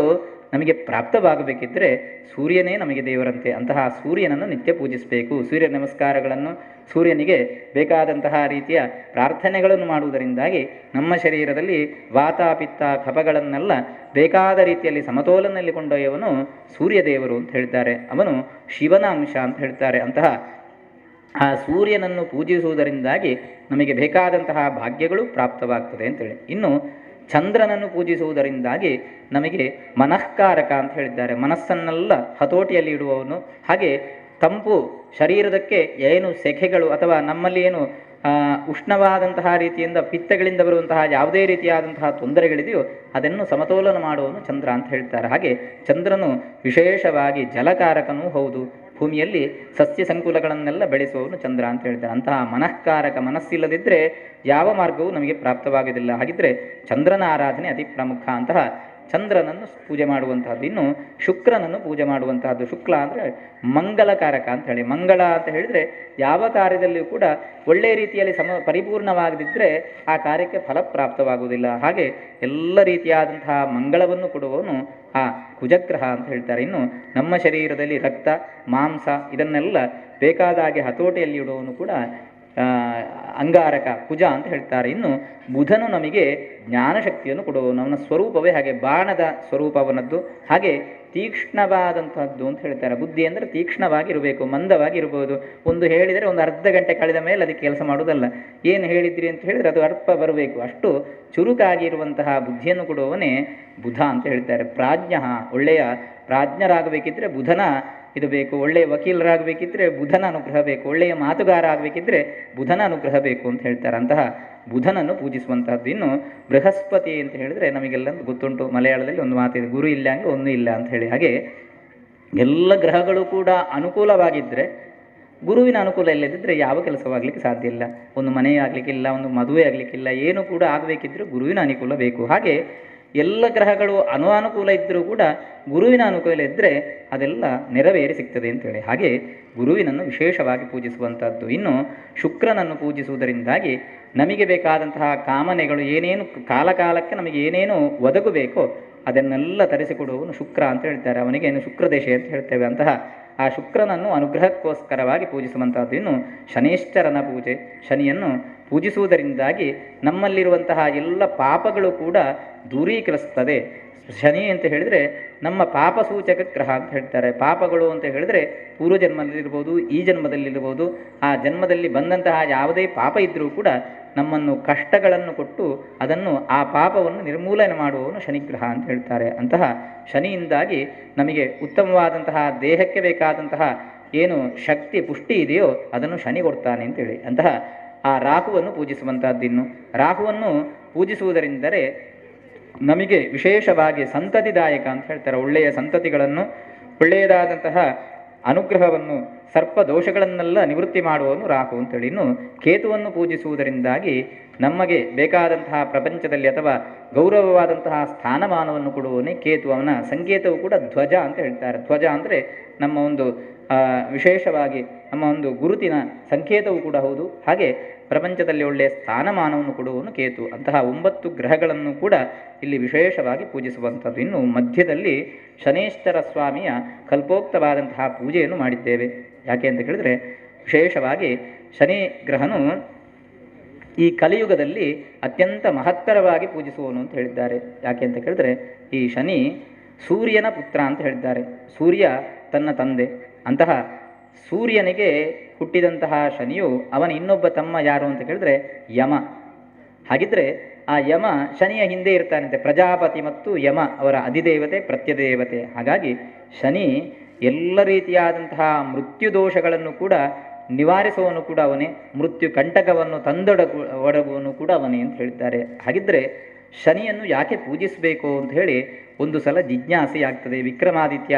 ನಮಗೆ ಪ್ರಾಪ್ತವಾಗಬೇಕಿದ್ದರೆ ಸೂರ್ಯನೇ ನಮಗೆ ದೇವರಂತೆ. ಅಂತಹ ಸೂರ್ಯನನ್ನು ನಿತ್ಯ ಪೂಜಿಸಬೇಕು. ಸೂರ್ಯ ನಮಸ್ಕಾರಗಳನ್ನು, ಸೂರ್ಯನಿಗೆ ಬೇಕಾದಂತಹ ರೀತಿಯ ಪ್ರಾರ್ಥನೆಗಳನ್ನು ಮಾಡುವುದರಿಂದಾಗಿ ನಮ್ಮ ಶರೀರದಲ್ಲಿ ವಾತ, ಪಿತ್ತ, ಕಫಗಳನ್ನೆಲ್ಲ ಬೇಕಾದ ರೀತಿಯಲ್ಲಿ ಸಮತೋಲನಲ್ಲಿ ಕೊಂಡೊಯ್ಯವನು ಸೂರ್ಯದೇವರು ಅಂತ ಹೇಳ್ತಾರೆ. ಅವನು ಶಿವನ ಅಂಶ ಅಂತ ಹೇಳ್ತಾರೆ. ಅಂತಹ ಆ ಸೂರ್ಯನನ್ನು ಪೂಜಿಸುವುದರಿಂದಾಗಿ ನಮಗೆ ಬೇಕಾದಂತಹ ಭಾಗ್ಯಗಳು ಪ್ರಾಪ್ತವಾಗ್ತದೆ ಅಂತೇಳಿ. ಇನ್ನು ಚಂದ್ರನನ್ನು ಪೂಜಿಸುವುದರಿಂದಾಗಿ ನಮಗೆ ಮನಃಕಾರಕ ಅಂತ ಹೇಳಿದ್ದಾರೆ. ಮನಸ್ಸನ್ನೆಲ್ಲ ಹತೋಟಿಯಲ್ಲಿ ಇಡುವವನು. ಹಾಗೆ ತಂಪು ಶರೀರದಕ್ಕೆ ಏನು ಸೆಖೆಗಳು ಅಥವಾ ನಮ್ಮಲ್ಲಿ ಏನು ಉಷ್ಣವಾದಂತಹ ರೀತಿಯಿಂದ ಪಿತ್ತಗಳಿಂದ ಬರುವಂತಹ ಯಾವುದೇ ರೀತಿಯಾದಂತಹ ತೊಂದರೆಗಳಿದೆಯೋ ಅದನ್ನು ಸಮತೋಲನ ಮಾಡುವವನು ಚಂದ್ರ ಅಂತ ಹೇಳ್ತಾರೆ. ಹಾಗೆ ಚಂದ್ರನು ವಿಶೇಷವಾಗಿ ಜಲಕಾರಕನೂ ಹೌದು. ಭೂಮಿಯಲ್ಲಿ ಸಸ್ಯ ಸಂಕುಲಗಳನ್ನೆಲ್ಲ ಬೆಳೆಸುವವನು ಚಂದ್ರ ಅಂತ ಹೇಳ್ತಾರೆ. ಅಂತಹ ಮನಃಕಾರಕ, ಮನಸ್ಸಿಲ್ಲದಿದ್ದರೆ ಯಾವ ಮಾರ್ಗವೂ ನಮಗೆ ಪ್ರಾಪ್ತವಾಗುವುದಿಲ್ಲ. ಹಾಗಿದ್ದರೆ ಚಂದ್ರನ ಆರಾಧನೆ ಅತಿ ಪ್ರಮುಖ. ಅಂತಹ ಚಂದ್ರನನ್ನು ಪೂಜೆ ಮಾಡುವಂತಹದ್ದು. ಇನ್ನು ಶುಕ್ರನನ್ನು ಪೂಜೆ ಮಾಡುವಂತಹದ್ದು. ಶುಕ್ಲ ಅಂದರೆ ಮಂಗಲಕಾರಕ ಅಂತ ಹೇಳಿ. ಮಂಗಳ ಅಂತ ಹೇಳಿದರೆ ಯಾವ ಕಾರ್ಯದಲ್ಲಿಯೂ ಕೂಡ ಒಳ್ಳೆಯ ರೀತಿಯಲ್ಲಿ ಪರಿಪೂರ್ಣವಾಗದಿದ್ದರೆ ಆ ಕಾರ್ಯಕ್ಕೆ ಫಲಪ್ರಾಪ್ತವಾಗುವುದಿಲ್ಲ. ಹಾಗೆ ಎಲ್ಲ ರೀತಿಯಾದಂತಹ ಮಂಗಳವನ್ನು ಕೊಡುವವನು ಆ ಕುಜಗ್ರಹ ಅಂತ ಹೇಳ್ತಾರೆ. ಇನ್ನು ನಮ್ಮ ಶರೀರದಲ್ಲಿ ರಕ್ತ ಮಾಂಸ ಇದನ್ನೆಲ್ಲ ಬೇಕಾದಾಗೆ ಹತೋಟಿಯಲ್ಲಿ ಇಡುವವನು ಕೂಡ ಅಂಗಾರಕ ಕುಜ ಅಂತ ಹೇಳ್ತಾರೆ. ಇನ್ನು ಬುಧನು ನಮಗೆ ಜ್ಞಾನಶಕ್ತಿಯನ್ನು ಕೊಡುವವನು. ಅವನ ಸ್ವರೂಪವೇ ಹಾಗೆ, ಬಾಣದ ಸ್ವರೂಪವನದ್ದು. ಹಾಗೆ ತೀಕ್ಷ್ಣವಾದಂತಹದ್ದು ಅಂತ ಹೇಳ್ತಾರೆ. ಬುದ್ಧಿ ಅಂದರೆ ತೀಕ್ಷ್ಣವಾಗಿರಬೇಕು, ಮಂದವಾಗಿರ್ಬೋದು. ಒಂದು ಹೇಳಿದರೆ ಒಂದು ಅರ್ಧ ಗಂಟೆ ಕಳೆದ ಮೇಲೆ ಅದಕ್ಕೆ ಕೆಲಸ ಮಾಡುವುದಲ್ಲ. ಏನು ಹೇಳಿದ್ರಿ ಅಂತ ಹೇಳಿದರೆ ಅದು ಅರ್ಥ ಬರಬೇಕು. ಅಷ್ಟು ಚುರುಕಾಗಿರುವಂತಹ ಬುದ್ಧಿಯನ್ನು ಕೊಡುವವನೇ ಬುಧ ಅಂತ ಹೇಳ್ತಾರೆ. ಪ್ರಾಜ್ಞ, ಒಳ್ಳೆಯ ಪ್ರಾಜ್ಞರಾಗಬೇಕಿದ್ರೆ ಬುಧನ ಇದು ಬೇಕು. ಒಳ್ಳೆಯ ವಕೀಲರಾಗಬೇಕಿದ್ರೆ ಬುಧನ ಅನುಗ್ರಹ ಬೇಕು. ಒಳ್ಳೆಯ ಮಾತುಗಾರ ಆಗಬೇಕಿದ್ರೆ ಬುಧನ ಅನುಗ್ರಹ ಬೇಕು ಅಂತ ಹೇಳ್ತಾರೆ. ಅಂತಹ ಬುಧನನ್ನು ಪೂಜಿಸುವಂತಹದ್ದು. ಇನ್ನು ಬೃಹಸ್ಪತಿ ಅಂತ ಹೇಳಿದರೆ ನಮಗೆಲ್ಲ ಗೊತ್ತುಂಟು, ಮಲಯಾಳದಲ್ಲಿ ಒಂದು ಮಾತಿದೆ, ಗುರು ಇಲ್ಲ ಅಂದರೆ ಒಂದು ಇಲ್ಲ ಅಂತ ಹೇಳಿ. ಹಾಗೆ ಎಲ್ಲ ಗ್ರಹಗಳು ಕೂಡ ಅನುಕೂಲವಾಗಿದ್ದರೆ, ಗುರುವಿನ ಅನುಕೂಲ ಇಲ್ಲದಿದ್ದರೆ ಯಾವ ಕೆಲಸವಾಗಲಿಕ್ಕೆ ಸಾಧ್ಯ ಇಲ್ಲ. ಒಂದು ಮನೆ ಆಗಲಿಕ್ಕಿಲ್ಲ, ಒಂದು ಮದುವೆ ಆಗಲಿಕ್ಕಿಲ್ಲ, ಏನು ಕೂಡ ಆಗಬೇಕಿದ್ದರೂ ಗುರುವಿನ ಅನುಕೂಲ ಬೇಕು. ಹಾಗೆ ಎಲ್ಲ ಗ್ರಹಗಳು ಅನುಕೂಲ ಇದ್ದರೂ ಕೂಡ ಗುರುವಿನ ಅನುಕೂಲ ಇದ್ದರೆ ಅದೆಲ್ಲ ನೆರವೇರಿ ಸಿಗ್ತದೆ ಅಂತೇಳಿ. ಹಾಗೆ ಗುರುವಿನನ್ನು ವಿಶೇಷವಾಗಿ ಪೂಜಿಸುವಂಥದ್ದು. ಇನ್ನು ಶುಕ್ರನನ್ನು ಪೂಜಿಸುವುದರಿಂದಾಗಿ ನಮಗೆ ಬೇಕಾದಂತಹ ಕಾಮನೆಗಳು ಏನೇನು ಕಾಲಕಾಲಕ್ಕೆ ನಮಗೆ ಏನೇನು ಒದಗಬೇಕೋ ಅದನ್ನೆಲ್ಲ ತರಿಸಿಕೊಡುವವನು ಶುಕ್ರ ಅಂತ ಹೇಳ್ತಾರೆ. ಅವನಿಗೆ ಏನು ಶುಕ್ರದೇಶ ಅಂತ ಹೇಳ್ತೇವೆ. ಅಂತಹ ಆ ಶುಕ್ರನನ್ನು ಅನುಗ್ರಹಕ್ಕೋಸ್ಕರವಾಗಿ ಪೂಜಿಸುವಂತಹದ್ದು. ಇನ್ನು ಶನೇಶ್ವರನ ಪೂಜೆ, ಶನಿಯನ್ನು ಪೂಜಿಸುವುದರಿಂದಾಗಿ ನಮ್ಮಲ್ಲಿರುವಂತಹ ಎಲ್ಲ ಪಾಪಗಳು ಕೂಡ ದೂರೀಕರಿಸ್ತದೆ. ಶನಿ ಅಂತ ಹೇಳಿದರೆ ನಮ್ಮ ಪಾಪ ಸೂಚಕ ಗ್ರಹ ಅಂತ ಹೇಳ್ತಾರೆ. ಪಾಪಗಳು ಅಂತ ಹೇಳಿದರೆ ಪೂರ್ವ ಜನ್ಮದಲ್ಲಿರ್ಬೋದು, ಈ ಜನ್ಮದಲ್ಲಿರ್ಬೋದು. ಆ ಜನ್ಮದಲ್ಲಿ ಬಂದಂತಹ ಯಾವುದೇ ಪಾಪ ಇದ್ದರೂ ಕೂಡ ನಮ್ಮನ್ನು ಕಷ್ಟಗಳನ್ನು ಕೊಟ್ಟು ಅದನ್ನು ಆ ಪಾಪವನ್ನು ನಿರ್ಮೂಲನೆ ಮಾಡುವವನು ಶನಿಗ್ರಹ ಅಂತ ಹೇಳ್ತಾರೆ. ಅಂತಹ ಶನಿಯಿಂದಾಗಿ ನಮಗೆ ಉತ್ತಮವಾದಂತಹ ದೇಹಕ್ಕೆ ಬೇಕಾದಂತಹ ಏನು ಶಕ್ತಿ ಪುಷ್ಟಿ ಇದೆಯೋ ಅದನ್ನು ಶನಿ ಕೊಡ್ತಾನೆ ಅಂತೇಳಿ. ಅಂತಹ ಆ ರಾಹುವನ್ನು ಪೂಜಿಸುವಂತಹದ್ದು. ಇನ್ನು ರಾಹುವನ್ನು ಪೂಜಿಸುವುದರಿಂದರೆ ನಮಗೆ ವಿಶೇಷವಾಗಿ ಸಂತತಿದಾಯಕ ಅಂತ ಹೇಳ್ತಾರೆ. ಒಳ್ಳೆಯ ಸಂತತಿಗಳನ್ನು, ಒಳ್ಳೆಯದಾದಂತಹ ಅನುಗ್ರಹವನ್ನು, ಸರ್ಪ ದೋಷಗಳನ್ನೆಲ್ಲ ನಿವೃತ್ತಿ ಮಾಡುವವನು ರಾಹು ಅಂತೇಳಿ. ಇನ್ನು ಕೇತುವನ್ನು ಪೂಜಿಸುವುದರಿಂದಾಗಿ ನಮಗೆ ಬೇಕಾದಂತಹ ಪ್ರಪಂಚದಲ್ಲಿ ಅಥವಾ ಗೌರವವಾದಂತಹ ಸ್ಥಾನಮಾನವನ್ನು ಕೊಡುವವನೇ ಕೇತು. ಅವನ ಸಂಕೇತವು ಕೂಡ ಧ್ವಜ ಅಂತ ಹೇಳ್ತಾರೆ. ಧ್ವಜ ಅಂದರೆ ನಮ್ಮ ಒಂದು ವಿಶೇಷವಾಗಿ ನಮ್ಮ ಒಂದು ಗುರುತಿನ ಸಂಕೇತವೂ ಕೂಡ ಹೌದು. ಹಾಗೆ ಪ್ರಪಂಚದಲ್ಲಿ ಒಳ್ಳೆಯ ಸ್ಥಾನಮಾನವನ್ನು ಕೊಡುವವನು ಕೇತು. ಅಂತಹ 9 ಗ್ರಹಗಳನ್ನು ಕೂಡ ಇಲ್ಲಿ ವಿಶೇಷವಾಗಿ ಪೂಜಿಸುವಂಥದ್ದು. ಇನ್ನು ಮಧ್ಯದಲ್ಲಿ ಶನೇಶ್ವರ ಸ್ವಾಮಿಯ ಕಲ್ಪೋಕ್ತವಾದಂತಹ ಪೂಜೆಯನ್ನು ಮಾಡಿದ್ದೇವೆ. ಯಾಕೆ ಅಂತ ಕೇಳಿದರೆ ವಿಶೇಷವಾಗಿ ಶನಿ ಗ್ರಹನು ಈ ಕಲಿಯುಗದಲ್ಲಿ ಅತ್ಯಂತ ಮಹತ್ತರವಾಗಿ ಪೂಜಿಸುವವನು ಅಂತ ಹೇಳಿದ್ದಾರೆ. ಯಾಕೆ ಅಂತ ಕೇಳಿದರೆ ಈ ಶನಿ ಸೂರ್ಯನ ಪುತ್ರ ಅಂತ ಹೇಳಿದ್ದಾರೆ. ಸೂರ್ಯ ತನ್ನ ತಂದೆ. ಅಂತಹ ಸೂರ್ಯನಿಗೆ ಹುಟ್ಟಿದಂತಹ ಶನಿಯು ಅವನ ಇನ್ನೊಬ್ಬ ತಮ್ಮ ಯಾರು ಅಂತ ಕೇಳಿದ್ರೆ ಯಮ. ಹಾಗಿದ್ರೆ ಆ ಯಮ ಶನಿಯ ಹಿಂದೆ ಇರ್ತಾನಂತೆ. ಪ್ರಜಾಪತಿ ಮತ್ತು ಯಮ ಅವರ ಅಧಿದೇವತೆ, ಪ್ರತ್ಯದೇವತೆ. ಹಾಗಾಗಿ ಶನಿ ಎಲ್ಲ ರೀತಿಯಾದಂತಹ ಮೃತ್ಯು ದೋಷಗಳನ್ನು ಕೂಡ ನಿವಾರಿಸುವವನು ಕೂಡ ಅವನೇ, ಮೃತ್ಯು ಕಂಟಕವನ್ನು ಒಡಗುವನು ಕೂಡ ಅವನೇ ಅಂತ ಹೇಳಿದ್ದಾರೆ. ಹಾಗಿದ್ರೆ ಶನಿಯನ್ನು ಯಾಕೆ ಪೂಜಿಸಬೇಕು ಅಂತ ಹೇಳಿ ಒಂದು ಸಲ ಜಿಜ್ಞಾಸೆ ಆಗ್ತದೆ. ವಿಕ್ರಮಾದಿತ್ಯ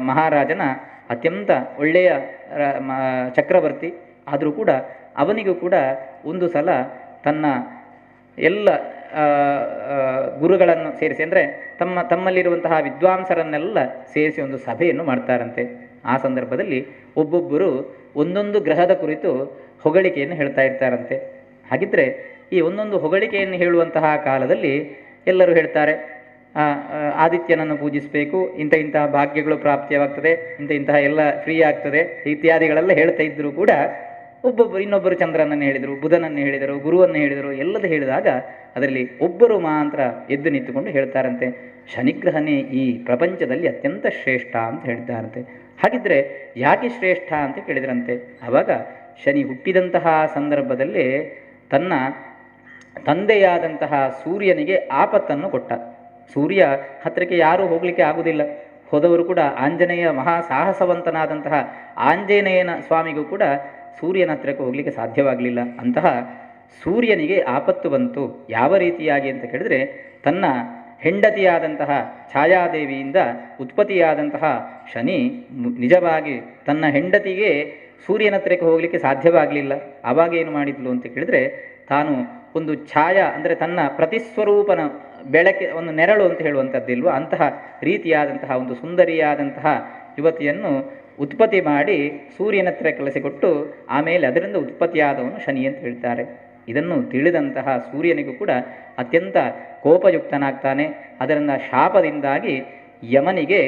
ಮಹಾರಾಜನ ಅತ್ಯಂತ ಒಳ್ಳೆಯ ಚಕ್ರವರ್ತಿ ಆದರೂ ಕೂಡ ಅವನಿಗೂ ಕೂಡ ಒಂದು ಸಲ ತನ್ನ ಎಲ್ಲ ಗುರುಗಳನ್ನು ಸೇರಿಸಿ, ಅಂದರೆ ತಮ್ಮಲ್ಲಿರುವಂತಹ ವಿದ್ವಾಂಸರನ್ನೆಲ್ಲ ಸೇರಿಸಿ ಒಂದು ಸಭೆಯನ್ನು ಮಾಡ್ತಾರಂತೆ. ಆ ಸಂದರ್ಭದಲ್ಲಿ ಒಬ್ಬೊಬ್ಬರು ಒಂದೊಂದು ಗ್ರಹದ ಕುರಿತು ಹೊಗಳಿಕೆಯನ್ನು ಹೇಳ್ತಾ ಇರ್ತಾರಂತೆ. ಹಾಗಿದ್ರೆ ಈ ಒಂದೊಂದು ಹೊಗಳಿಕೆಯನ್ನು ಹೇಳುವಂತಹ ಕಾಲದಲ್ಲಿ ಎಲ್ಲರೂ ಹೇಳ್ತಾರೆ, ಆದಿತ್ಯನನ್ನು ಪೂಜಿಸಬೇಕು, ಇಂತಹ ಭಾಗ್ಯಗಳು ಪ್ರಾಪ್ತಿಯಾಗ್ತದೆ, ಇಂತಹ ಎಲ್ಲ ಫ್ರೀ ಆಗ್ತದೆ ಇತ್ಯಾದಿಗಳೆಲ್ಲ ಹೇಳ್ತಾ ಇದ್ದರೂ ಕೂಡ ಇನ್ನೊಬ್ಬರು ಚಂದ್ರನನ್ನು ಹೇಳಿದರು, ಬುಧನನ್ನು ಹೇಳಿದರು, ಗುರುವನ್ನು ಹೇಳಿದರು. ಎಲ್ಲದ ಹೇಳಿದಾಗ ಅದರಲ್ಲಿ ಒಬ್ಬರು ಮಾತ್ರ ಎದ್ದು ನಿಂತುಕೊಂಡು ಹೇಳ್ತಾರಂತೆ, ಶನಿಗ್ರಹನೇ ಈ ಪ್ರಪಂಚದಲ್ಲಿ ಅತ್ಯಂತ ಶ್ರೇಷ್ಠ ಅಂತ ಹೇಳ್ತಾರಂತೆ. ಹಾಗಿದ್ರೆ ಯಾಕೆ ಶ್ರೇಷ್ಠ ಅಂತ ಕೇಳಿದ್ರಂತೆ. ಆವಾಗ ಶನಿ ಹುಟ್ಟಿದಂತಹ ಸಂದರ್ಭದಲ್ಲಿ ತನ್ನ ತಂದೆಯಾದಂತಹ ಸೂರ್ಯನಿಗೆ ಆಪತ್ತನ್ನು ಕೊಟ್ಟ. ಸೂರ್ಯ ಹತ್ತಿರಕ್ಕೆ ಯಾರೂ ಹೋಗಲಿಕ್ಕೆ ಆಗುವುದಿಲ್ಲ. ಹೋದವರು ಕೂಡ ಆಂಜನೇಯ ಮಹಾ ಸಾಹಸವಂತನಾದಂತಹ ಆಂಜನೇಯನ ಸ್ವಾಮಿಗೂ ಕೂಡ ಸೂರ್ಯನ ಹತ್ತಿರಕ್ಕೆ ಹೋಗಲಿಕ್ಕೆ ಸಾಧ್ಯವಾಗಲಿಲ್ಲ. ಅಂತಹ ಸೂರ್ಯನಿಗೆ ಆಪತ್ತು ಬಂತು. ಯಾವ ರೀತಿಯಾಗಿ ಅಂತ ಕೇಳಿದರೆ, ತನ್ನ ಹೆಂಡತಿಯಾದಂತಹ ಛಾಯಾದೇವಿಯಿಂದ ಉತ್ಪತ್ತಿಯಾದಂತಹ ಶನಿ ನಿಜವಾಗಿ ತನ್ನ ಹೆಂಡತಿಗೆ ಸೂರ್ಯನ ಹತ್ತಿರಕ್ಕೆ ಹೋಗಲಿಕ್ಕೆ ಸಾಧ್ಯವಾಗಲಿಲ್ಲ. ಆವಾಗ ಏನು ಮಾಡಿದ್ಲು ಅಂತ ಕೇಳಿದರೆ, ತಾನು ಒಂದು ಛಾಯಾ ಅಂದರೆ ತನ್ನ ಪ್ರತಿಸ್ವರೂಪನ ಬೆಳಕೆ ಒಂದು ನೆರಳು ಅಂತ ಹೇಳುವಂಥದ್ದಿಲ್ವ, ಅಂತಹ ರೀತಿಯಾದಂತಹ ಒಂದು ಸುಂದರಿಯಾದಂತಹ ಯುವತಿಯನ್ನು ಉತ್ಪತ್ತಿ ಮಾಡಿ ಸೂರ್ಯನ ಹತ್ರ ಕಳಿಸಿಕೊಟ್ಟು ಆಮೇಲೆ ಅದರಿಂದ ಉತ್ಪತ್ತಿಯಾದವನು ಶನಿ ಅಂತ ಹೇಳ್ತಾರೆ. ಇದನ್ನು ತಿಳಿದಂತಹ ಸೂರ್ಯನಿಗೂ ಕೂಡ ಅತ್ಯಂತ ಕೋಪಯುಕ್ತನಾಗ್ತಾನೆ. ಅದರಿಂದ ಶಾಪದಿಂದಾಗಿ ಯಮನಿಗೆ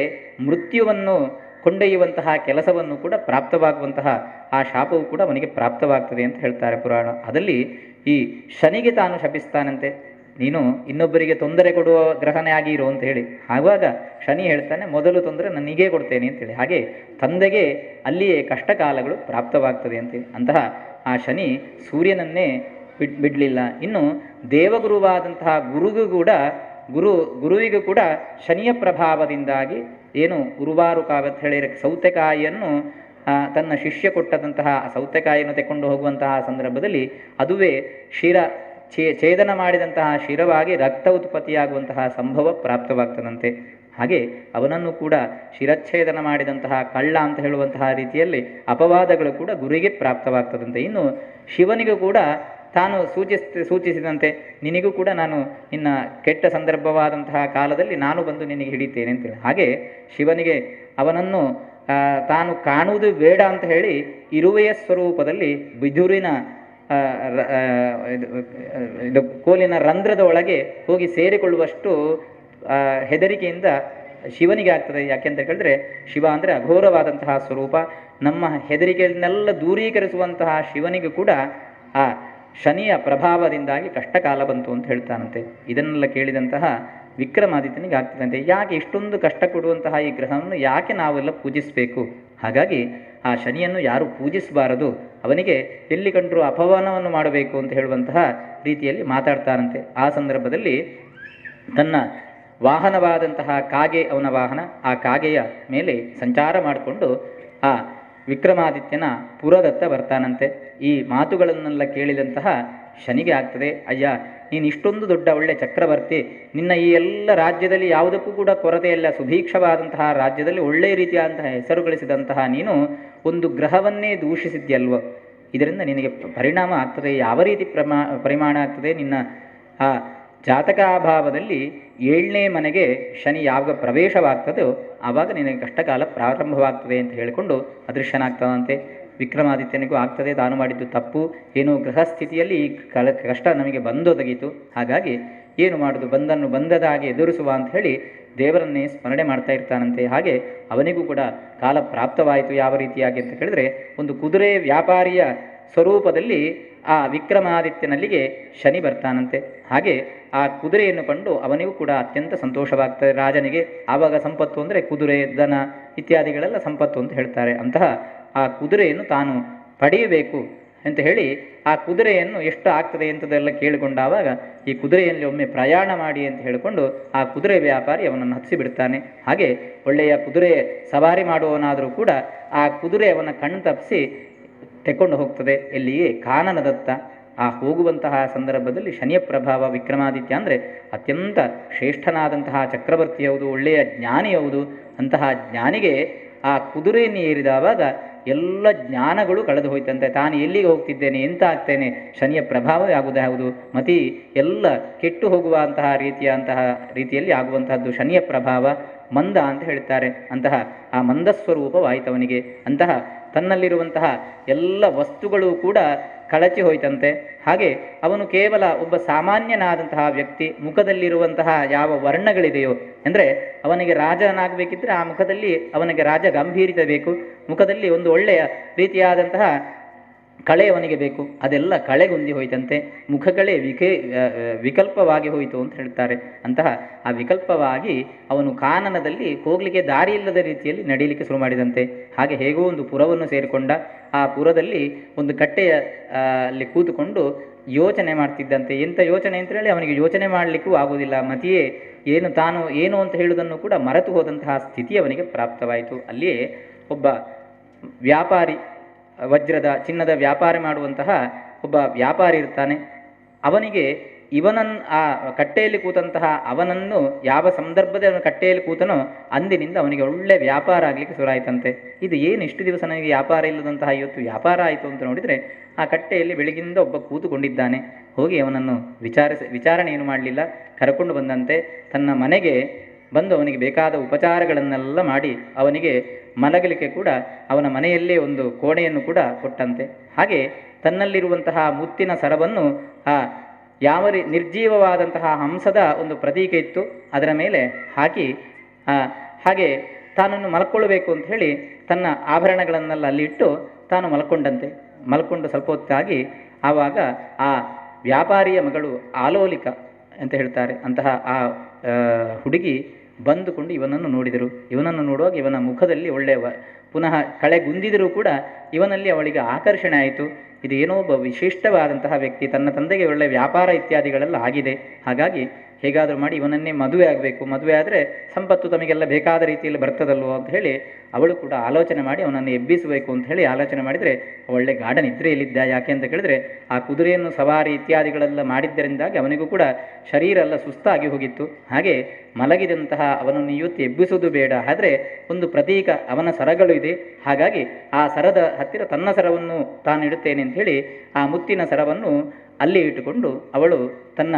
ಮೃತ್ಯುವನ್ನು ಕೊಂಡೊಯ್ಯುವಂತಹ ಕೆಲಸವನ್ನು ಕೂಡ ಪ್ರಾಪ್ತವಾಗುವಂತಹ ಆ ಶಾಪವು ಕೂಡ ಅವನಿಗೆ ಪ್ರಾಪ್ತವಾಗ್ತದೆ ಅಂತ ಹೇಳ್ತಾರೆ ಪುರಾಣ. ಅದಲ್ಲಿ ಈ ಶನಿಗೆ ತಾನು ಶಪಿಸ್ತಾನಂತೆ, ನೀನು ಇನ್ನೊಬ್ಬರಿಗೆ ತೊಂದರೆ ಕೊಡುವ ಗ್ರಹನೇ ಆಗಿರೋ ಅಂತ ಹೇಳಿ. ಆವಾಗ ಶನಿ ಹೇಳ್ತಾನೆ, ಮೊದಲು ತೊಂದರೆ ನನಗೇ ಕೊಡ್ತೇನೆ ಅಂತೇಳಿ. ಹಾಗೆ ತಂದೆಗೆ ಅಲ್ಲಿಯೇ ಕಷ್ಟ ಕಾಲಗಳು ಪ್ರಾಪ್ತವಾಗ್ತದೆ ಅಂತೇಳಿ. ಅಂತಹ ಆ ಶನಿ ಸೂರ್ಯನನ್ನೇ ಬಿಡಲಿಲ್ಲ. ಇನ್ನು ದೇವಗುರುವಾದಂತಹ ಗುರುವಿಗೂ ಕೂಡ ಶನಿಯ ಪ್ರಭಾವದಿಂದಾಗಿ ಏನು ಉರುವಾರು ಕಾವತ್ ಹೇಳಿರ ಸೌತೆಕಾಯಿಯನ್ನು ತನ್ನ ಶಿಷ್ಯ ಕೊಟ್ಟದಂತಹ ಸೌತೆಕಾಯಿಯನ್ನು ತೆಕ್ಕೊಂಡು ಹೋಗುವಂತಹ ಸಂದರ್ಭದಲ್ಲಿ ಅದುವೇ ಛೇದನ ಮಾಡಿದಂತಹ ಶಿರವಾಗಿ ರಕ್ತ ಉತ್ಪತ್ತಿಯಾಗುವಂತಹ ಸಂಭವ ಪ್ರಾಪ್ತವಾಗ್ತದಂತೆ. ಹಾಗೆ ಅವನನ್ನು ಕೂಡ ಶಿರಚ್ಛೇದನ ಮಾಡಿದಂತಹ ಕಳ್ಳ ಅಂತ ಹೇಳುವಂತಹ ರೀತಿಯಲ್ಲಿ ಅಪವಾದಗಳು ಕೂಡ ಗುರಿಗೆ ಪ್ರಾಪ್ತವಾಗ್ತದಂತೆ. ಇನ್ನು ಶಿವನಿಗೂ ಕೂಡ ತಾನು ಸೂಚಿಸಿದಂತೆ ನಿನಗೂ ಕೂಡ ನಾನು ನಿನ್ನ ಕೆಟ್ಟ ಸಂದರ್ಭವಾದಂತಹ ಕಾಲದಲ್ಲಿ ನಾನು ಬಂದು ನಿನಗೆ ಹಿಡಿತೇನೆ ಅಂತೇಳಿ. ಹಾಗೆ ಶಿವನಿಗೆ ಅವನನ್ನು ತಾನು ಕಾಣುವುದು ಬೇಡ ಅಂತ ಹೇಳಿ ಇರುವೆಯ ಸ್ವರೂಪದಲ್ಲಿ ಬಿದುರಿನ ಇದು ಕೋಲಿನ ರಂಧ್ರದ ಒಳಗೆ ಹೋಗಿ ಸೇರಿಕೊಳ್ಳುವಷ್ಟು ಹೆದರಿಕೆಯಿಂದ ಶಿವನಿಗೆ ಆಗ್ತದೆ. ಯಾಕೆಂತ ಹೇಳಿದ್ರೆ ಶಿವ ಅಂದರೆ ಅಘೋರವಾದಂತಹ ಸ್ವರೂಪ. ನಮ್ಮ ಹೆದರಿಕೆಯನ್ನೆಲ್ಲ ದೂರೀಕರಿಸುವಂತಹ ಶಿವನಿಗೂ ಕೂಡ ಆ ಶನಿಯ ಪ್ರಭಾವದಿಂದಾಗಿ ಕಷ್ಟಕಾಲ ಬಂತು ಅಂತ ಹೇಳ್ತಾನಂತೆ. ಇದನ್ನೆಲ್ಲ ಕೇಳಿದಂತಹ ವಿಕ್ರಮಾದಿತ್ಯನಿಗೆ ಆಗ್ತದಂತೆ, ಯಾಕೆ ಇಷ್ಟೊಂದು ಕಷ್ಟ ಕೊಡುವಂತಹ ಈ ಗ್ರಹವನ್ನು ಯಾಕೆ ನಾವೆಲ್ಲ ಪೂಜಿಸಬೇಕು? ಹಾಗಾಗಿ ಆ ಶನಿಯನ್ನು ಯಾರು ಪೂಜಿಸಬಾರದು, ಅವನಿಗೆ ಎಲ್ಲಿ ಕಂಡರೂ ಅಪಮಾನವನ್ನು ಮಾಡಬೇಕು ಅಂತ ಹೇಳುವಂತಹ ರೀತಿಯಲ್ಲಿ ಮಾತಾಡ್ತಾರಂತೆ. ಆ ಸಂದರ್ಭದಲ್ಲಿ ತನ್ನ ವಾಹನವಾದಂತಹ ಕಾಗೆ ಅವನ ವಾಹನ, ಆ ಕಾಗೆಯ ಮೇಲೆ ಸಂಚಾರ ಮಾಡಿಕೊಂಡು ಆ ವಿಕ್ರಮಾದಿತ್ಯನ ಪುರದತ್ತ ಬರ್ತಾನಂತೆ. ಈ ಮಾತುಗಳನ್ನೆಲ್ಲ ಕೇಳಿದಂತಹ ಶನಿಗೆ ಆಗ್ತದೆ, ಅಯ್ಯ ನೀನು ಇಷ್ಟೊಂದು ದೊಡ್ಡ ಒಳ್ಳೆ ಚಕ್ರವರ್ತಿ, ನಿನ್ನ ಈ ಎಲ್ಲ ರಾಜ್ಯದಲ್ಲಿ ಯಾವುದಕ್ಕೂ ಕೂಡ ಕೊರತೆಯಲ್ಲ, ಸುಭೀಕ್ಷವಾದಂತಹ ರಾಜ್ಯದಲ್ಲಿ ಒಳ್ಳೆಯ ರೀತಿಯಾದಂತಹ ಹೆಸರು ಗಳಿಸಿದಂತಹ ನೀನು ಒಂದು ಗ್ರಹವನ್ನೇ ದೂಷಿಸಿದ್ಯಲ್ವ, ಇದರಿಂದ ನಿನಗೆ ಪರಿಣಾಮ ಆಗ್ತದೆ. ಯಾವ ರೀತಿ ಪರಿಮಾಣ ಆಗ್ತದೆ? ನಿನ್ನ ಆ ಜಾತಕಾಭಾವದಲ್ಲಿ 7ನೇ ಮನೆಗೆ ಶನಿ ಯಾವಾಗ ಪ್ರವೇಶವಾಗ್ತದೋ ಆವಾಗ ನಿನಗೆ ಕಷ್ಟಕಾಲ ಪ್ರಾರಂಭವಾಗ್ತದೆ ಅಂತ ಹೇಳಿಕೊಂಡು ಅದೃಶ್ಯನಾಗ್ತದಂತೆ. ವಿಕ್ರಮಾದಿತ್ಯನಿಗೂ ಆಗ್ತದೆ, ತಾನು ಮಾಡಿದ್ದು ತಪ್ಪು, ಏನೋ ಗೃಹ ಸ್ಥಿತಿಯಲ್ಲಿ ಈ ಕಷ್ಟ ನಮಗೆ ಬಂದೊದಗಿತು, ಹಾಗಾಗಿ ಏನು ಮಾಡೋದು, ಬಂದದ ಹಾಗೆ ಎದುರಿಸುವ ಅಂತ ಹೇಳಿ ದೇವರನ್ನೇ ಸ್ಮರಣೆ ಮಾಡ್ತಾ ಇರ್ತಾನಂತೆ. ಹಾಗೆ ಅವನಿಗೂ ಕೂಡ ಕಾಲ ಪ್ರಾಪ್ತವಾಯಿತು. ಯಾವ ರೀತಿಯಾಗಿ ಅಂತ ಹೇಳಿದ್ರೆ, ಒಂದು ಕುದುರೆ ವ್ಯಾಪಾರಿಯ ಸ್ವರೂಪದಲ್ಲಿ ಆ ವಿಕ್ರಮಾದಿತ್ಯನಲ್ಲಿಗೆ ಶನಿ ಬರ್ತಾನಂತೆ. ಹಾಗೆ ಆ ಕುದುರೆಯನ್ನು ಕಂಡು ಅವನಿಗೂ ಕೂಡ ಅತ್ಯಂತ ಸಂತೋಷವಾಗ್ತದೆ. ರಾಜನಿಗೆ ಆವಾಗ ಸಂಪತ್ತು ಅಂದರೆ ಕುದುರೆ, ದನ ಇತ್ಯಾದಿಗಳೆಲ್ಲ ಸಂಪತ್ತು ಅಂತ ಹೇಳ್ತಾರೆ. ಅಂತಹ ಆ ಕುದುರೆಯನ್ನು ತಾನು ಪಡೆಯಬೇಕು ಅಂತ ಹೇಳಿ ಆ ಕುದುರೆಯನ್ನು ಎಷ್ಟು ಆಗ್ತದೆ ಎಂಥದ್ದೆಲ್ಲ ಕೇಳಿಕೊಂಡಾವಾಗ ಈ ಕುದುರೆಯಲ್ಲಿ ಒಮ್ಮೆ ಪ್ರಯಾಣ ಮಾಡಿ ಅಂತ ಹೇಳಿಕೊಂಡು ಆ ಕುದುರೆ ವ್ಯಾಪಾರಿ ಅವನನ್ನು ಹತ್ತಿಸಿಬಿಡ್ತಾನೆ. ಹಾಗೆ ಒಳ್ಳೆಯ ಕುದುರೆ ಸವಾರಿ ಮಾಡುವವನಾದರೂ ಕೂಡ ಆ ಕುದುರೆ ಅವನ ಕಣ್ಣು ತಪ್ಪಿಸಿ ತೆಕ್ಕೊಂಡು ಹೋಗ್ತದೆ. ಎಲ್ಲಿಯೇ ಕಾನನದತ್ತ. ಆ ಹೋಗುವಂತಹ ಸಂದರ್ಭದಲ್ಲಿ ಶನಿಯ ಪ್ರಭಾವ, ವಿಕ್ರಮಾದಿತ್ಯ ಅಂದರೆ ಅತ್ಯಂತ ಶ್ರೇಷ್ಠನಾದಂತಹ ಚಕ್ರವರ್ತಿ ಯಾವುದು, ಒಳ್ಳೆಯ ಜ್ಞಾನಿ ಯಾವುದು, ಅಂತಹ ಜ್ಞಾನಿಗೆ ಆ ಕುದುರೆಯನ್ನು ಏರಿದವಾಗ ಎಲ್ಲ ಜ್ಞಾನಗಳು ಕಳೆದು ಹೋಯ್ತಂತೆ. ತಾನು ಎಲ್ಲಿಗೆ ಹೋಗ್ತಿದ್ದೇನೆ, ಎಂತ ಆಗ್ತೇನೆ, ಶನಿಯ ಪ್ರಭಾವವೇ ಆಗುವುದು ಯಾವುದು, ಮತಿ ಎಲ್ಲ ಕೆಟ್ಟು ಹೋಗುವಂತಹ ರೀತಿಯಲ್ಲಿ ಆಗುವಂತಹದ್ದು ಶನಿಯ ಪ್ರಭಾವ. ಮಂದ ಅಂತ ಹೇಳ್ತಾರೆ. ಅಂತಹ ಆ ಮಂದಸ್ವರೂಪವಾಯಿತವನಿಗೆ. ಅಂತಹ ತನ್ನಲ್ಲಿರುವಂತಹ ಎಲ್ಲ ವಸ್ತುಗಳು ಕೂಡ ಕಳಚಿ ಹೋಯ್ತಂತೆ. ಹಾಗೆ ಅವನು ಕೇವಲ ಒಬ್ಬ ಸಾಮಾನ್ಯನಾದಂತಹ ವ್ಯಕ್ತಿ. ಮುಖದಲ್ಲಿರುವಂತಹ ಯಾವ ವರ್ಣಗಳಿದೆಯೋ, ಅಂದರೆ ಅವನಿಗೆ ರಾಜನಾಗಬೇಕಿದ್ರೆ ಆ ಮುಖದಲ್ಲಿ ಅವನಿಗೆ ರಾಜ ಗಂಭೀರತೆ ಬೇಕು, ಮುಖದಲ್ಲಿ ಒಂದು ಒಳ್ಳೆಯ ರೀತಿಯಾದಂತಹ ಕಳೆ ಅವನಿಗೆ ಬೇಕು, ಅದೆಲ್ಲ ಕಳೆಗುಂದಿ ಹೋಯ್ತಂತೆ. ಮುಖಗಳೇ ವಿಕಲ್ಪವಾಗಿ ಹೋಯಿತು ಅಂತ ಹೇಳ್ತಾರೆ. ಅಂತಹ ಆ ವಿಕಲ್ಪವಾಗಿ ಅವನು ಕಾನನದಲ್ಲಿ ಹೋಗಲಿಕ್ಕೆ ದಾರಿ ಇಲ್ಲದ ರೀತಿಯಲ್ಲಿ ನಡೀಲಿಕ್ಕೆ ಶುರು ಮಾಡಿದಂತೆ. ಹಾಗೆ ಹೇಗೋ ಒಂದು ಪುರವನ್ನು ಸೇರಿಕೊಂಡ. ಆ ಪುರದಲ್ಲಿ ಒಂದು ಕಟ್ಟೆಯ ಅಲ್ಲಿ ಕೂತುಕೊಂಡು ಯೋಚನೆ ಮಾಡ್ತಿದ್ದಂತೆ. ಎಂಥ ಯೋಚನೆ ಅಂತ ಹೇಳಿ ಅವನಿಗೆ ಯೋಚನೆ ಮಾಡಲಿಕ್ಕೂ ಆಗುವುದಿಲ್ಲ. ಮತಿಯೇ ಏನು ಅಂತ ಹೇಳುವುದನ್ನು ಕೂಡ ಮರೆತು ಹೋದಂತಹ ಸ್ಥಿತಿ ಅವನಿಗೆ ಪ್ರಾಪ್ತವಾಯಿತು. ಅಲ್ಲಿಯೇ ಒಬ್ಬ ವ್ಯಾಪಾರಿ, ಚಿನ್ನದ ವ್ಯಾಪಾರ ಮಾಡುವಂತಹ ಒಬ್ಬ ವ್ಯಾಪಾರಿ ಇರ್ತಾನೆ. ಅವನಿಗೆ ಇವನನ್ನು ಆ ಕಟ್ಟೆಯಲ್ಲಿ ಕೂತಂತಹ ಅವನನ್ನು ಯಾವ ಸಂದರ್ಭದಲ್ಲಿ ಅವನು ಕಟ್ಟೆಯಲ್ಲಿ ಕೂತನೋ ಅಂದಿನಿಂದ ಅವನಿಗೆ ಒಳ್ಳೆ ವ್ಯಾಪಾರ ಆಗಲಿಕ್ಕೆ ಶುರುವಾಯಿತಂತೆ. ಇದು ಏನು ಇಷ್ಟು ದಿವಸ ನನಗೆ ವ್ಯಾಪಾರ ಇಲ್ಲದಂತಹ ಇವತ್ತು ವ್ಯಾಪಾರ ಆಯಿತು ಅಂತ ನೋಡಿದರೆ, ಆ ಕಟ್ಟೆಯಲ್ಲಿ ಬೆಳಗಿನಿಂದ ಒಬ್ಬ ಕೂತುಕೊಂಡಿದ್ದಾನೆ. ಹೋಗಿ ಅವನನ್ನು ವಿಚಾರಣೆ ಏನು ಮಾಡಲಿಲ್ಲ, ಕರ್ಕೊಂಡು ಬಂದಂತೆ ತನ್ನ ಮನೆಗೆ ಬಂದು ಅವನಿಗೆ ಬೇಕಾದ ಉಪಚಾರಗಳನ್ನೆಲ್ಲ ಮಾಡಿ ಅವನಿಗೆ ಮಲಗಲಿಕ್ಕೆ ಕೂಡ ಅವನ ಮನೆಯಲ್ಲೇ ಒಂದು ಕೋಣೆಯನ್ನು ಕೂಡ ಕೊಟ್ಟಂತೆ. ಹಾಗೆ ತನ್ನಲ್ಲಿರುವಂತಹ ಮುತ್ತಿನ ಸರವನ್ನು ಆ ಯಾವ ನಿರ್ಜೀವವಾದಂತಹ ಹಂಸದ ಒಂದು ಪ್ರತೀಕ ಇತ್ತು ಅದರ ಮೇಲೆ ಹಾಕಿ ಹಾಗೆ ತಾನನ್ನು ಮಲ್ಕೊಳ್ಬೇಕು ಅಂತ ಹೇಳಿ ತನ್ನ ಆಭರಣಗಳನ್ನೆಲ್ಲ ಅಲ್ಲಿ ಇಟ್ಟು ತಾನು ಮಲ್ಕೊಂಡಂತೆ. ಮಲ್ಕೊಂಡು ಸ್ವಲ್ಪ ಹೊತ್ತಾಗಿ ಆವಾಗ ಆ ವ್ಯಾಪಾರಿಯ ಮಗಳು ಆಲೋಲಿಕ ಅಂತ ಹೇಳ್ತಾರೆ, ಅಂತಹ ಆ ಹುಡುಗಿ ಬಂದುಕೊಂಡು ಇವನನ್ನು ನೋಡಿದರು. ಇವನನ್ನು ನೋಡುವಾಗ ಇವನ ಮುಖದಲ್ಲಿ ಒಳ್ಳೆಯ ಪುನಃ ಕಳೆಗುಂದಿದರೂ ಕೂಡ ಇವನಲ್ಲಿ ಅವಳಿಗೆ ಆಕರ್ಷಣೆ ಆಯಿತು. ಇದು ಏನೋ ಒಬ್ಬ ವಿಶಿಷ್ಟವಾದಂತಹ ವ್ಯಕ್ತಿ, ತನ್ನ ತಂದೆಗೆ ಒಳ್ಳೆಯ ವ್ಯಾಪಾರ ಇತ್ಯಾದಿಗಳೆಲ್ಲ ಆಗಿದೆ, ಹಾಗಾಗಿ ಹೇಗಾದರೂ ಮಾಡಿ ಇವನನ್ನೇ ಮದುವೆ ಆಗಬೇಕು, ಮದುವೆ ಆದರೆ ಸಂಪತ್ತು ತಮಗೆಲ್ಲ ಬೇಕಾದ ರೀತಿಯಲ್ಲಿ ಬರ್ತದಲ್ವೋ ಅಂತ ಹೇಳಿ ಅವಳು ಕೂಡ ಆಲೋಚನೆ ಮಾಡಿ ಅವನನ್ನು ಎಬ್ಬಿಸಬೇಕು ಅಂತ ಹೇಳಿ ಆಲೋಚನೆ ಮಾಡಿದರೆ ಒಳ್ಳೆ ಗಾಢ ನಿದ್ರೆಯಲ್ಲಿದ್ದ. ಯಾಕೆ ಅಂತ ಕೇಳಿದ್ರೆ ಆ ಕುದುರೆಯನ್ನು ಸವಾರಿ ಇತ್ಯಾದಿಗಳೆಲ್ಲ ಮಾಡಿದ್ದರಿಂದಾಗಿ ಅವನಿಗೂ ಕೂಡ ಶರೀರ ಎಲ್ಲ ಸುಸ್ತಾಗಿ ಹೋಗಿತ್ತು. ಹಾಗೆ ಮಲಗಿದಂತಹ ಅವನನ್ನು ಇವತ್ತು ಎಬ್ಬಿಸುವುದು ಬೇಡ, ಆದರೆ ಒಂದು ಪ್ರತೀಕ ಅವನ ಸರಗಳು ಇದೆ, ಹಾಗಾಗಿ ಆ ಸರದ ಹತ್ತಿರ ತನ್ನ ಸರವನ್ನು ತಾನು ಇಡುತ್ತೇನೆ ಅಂತ ಹೇಳಿ ಆ ಮುತ್ತಿನ ಸರವನ್ನು ಅಲ್ಲಿ ಇಟ್ಟುಕೊಂಡು ಅವಳು ತನ್ನ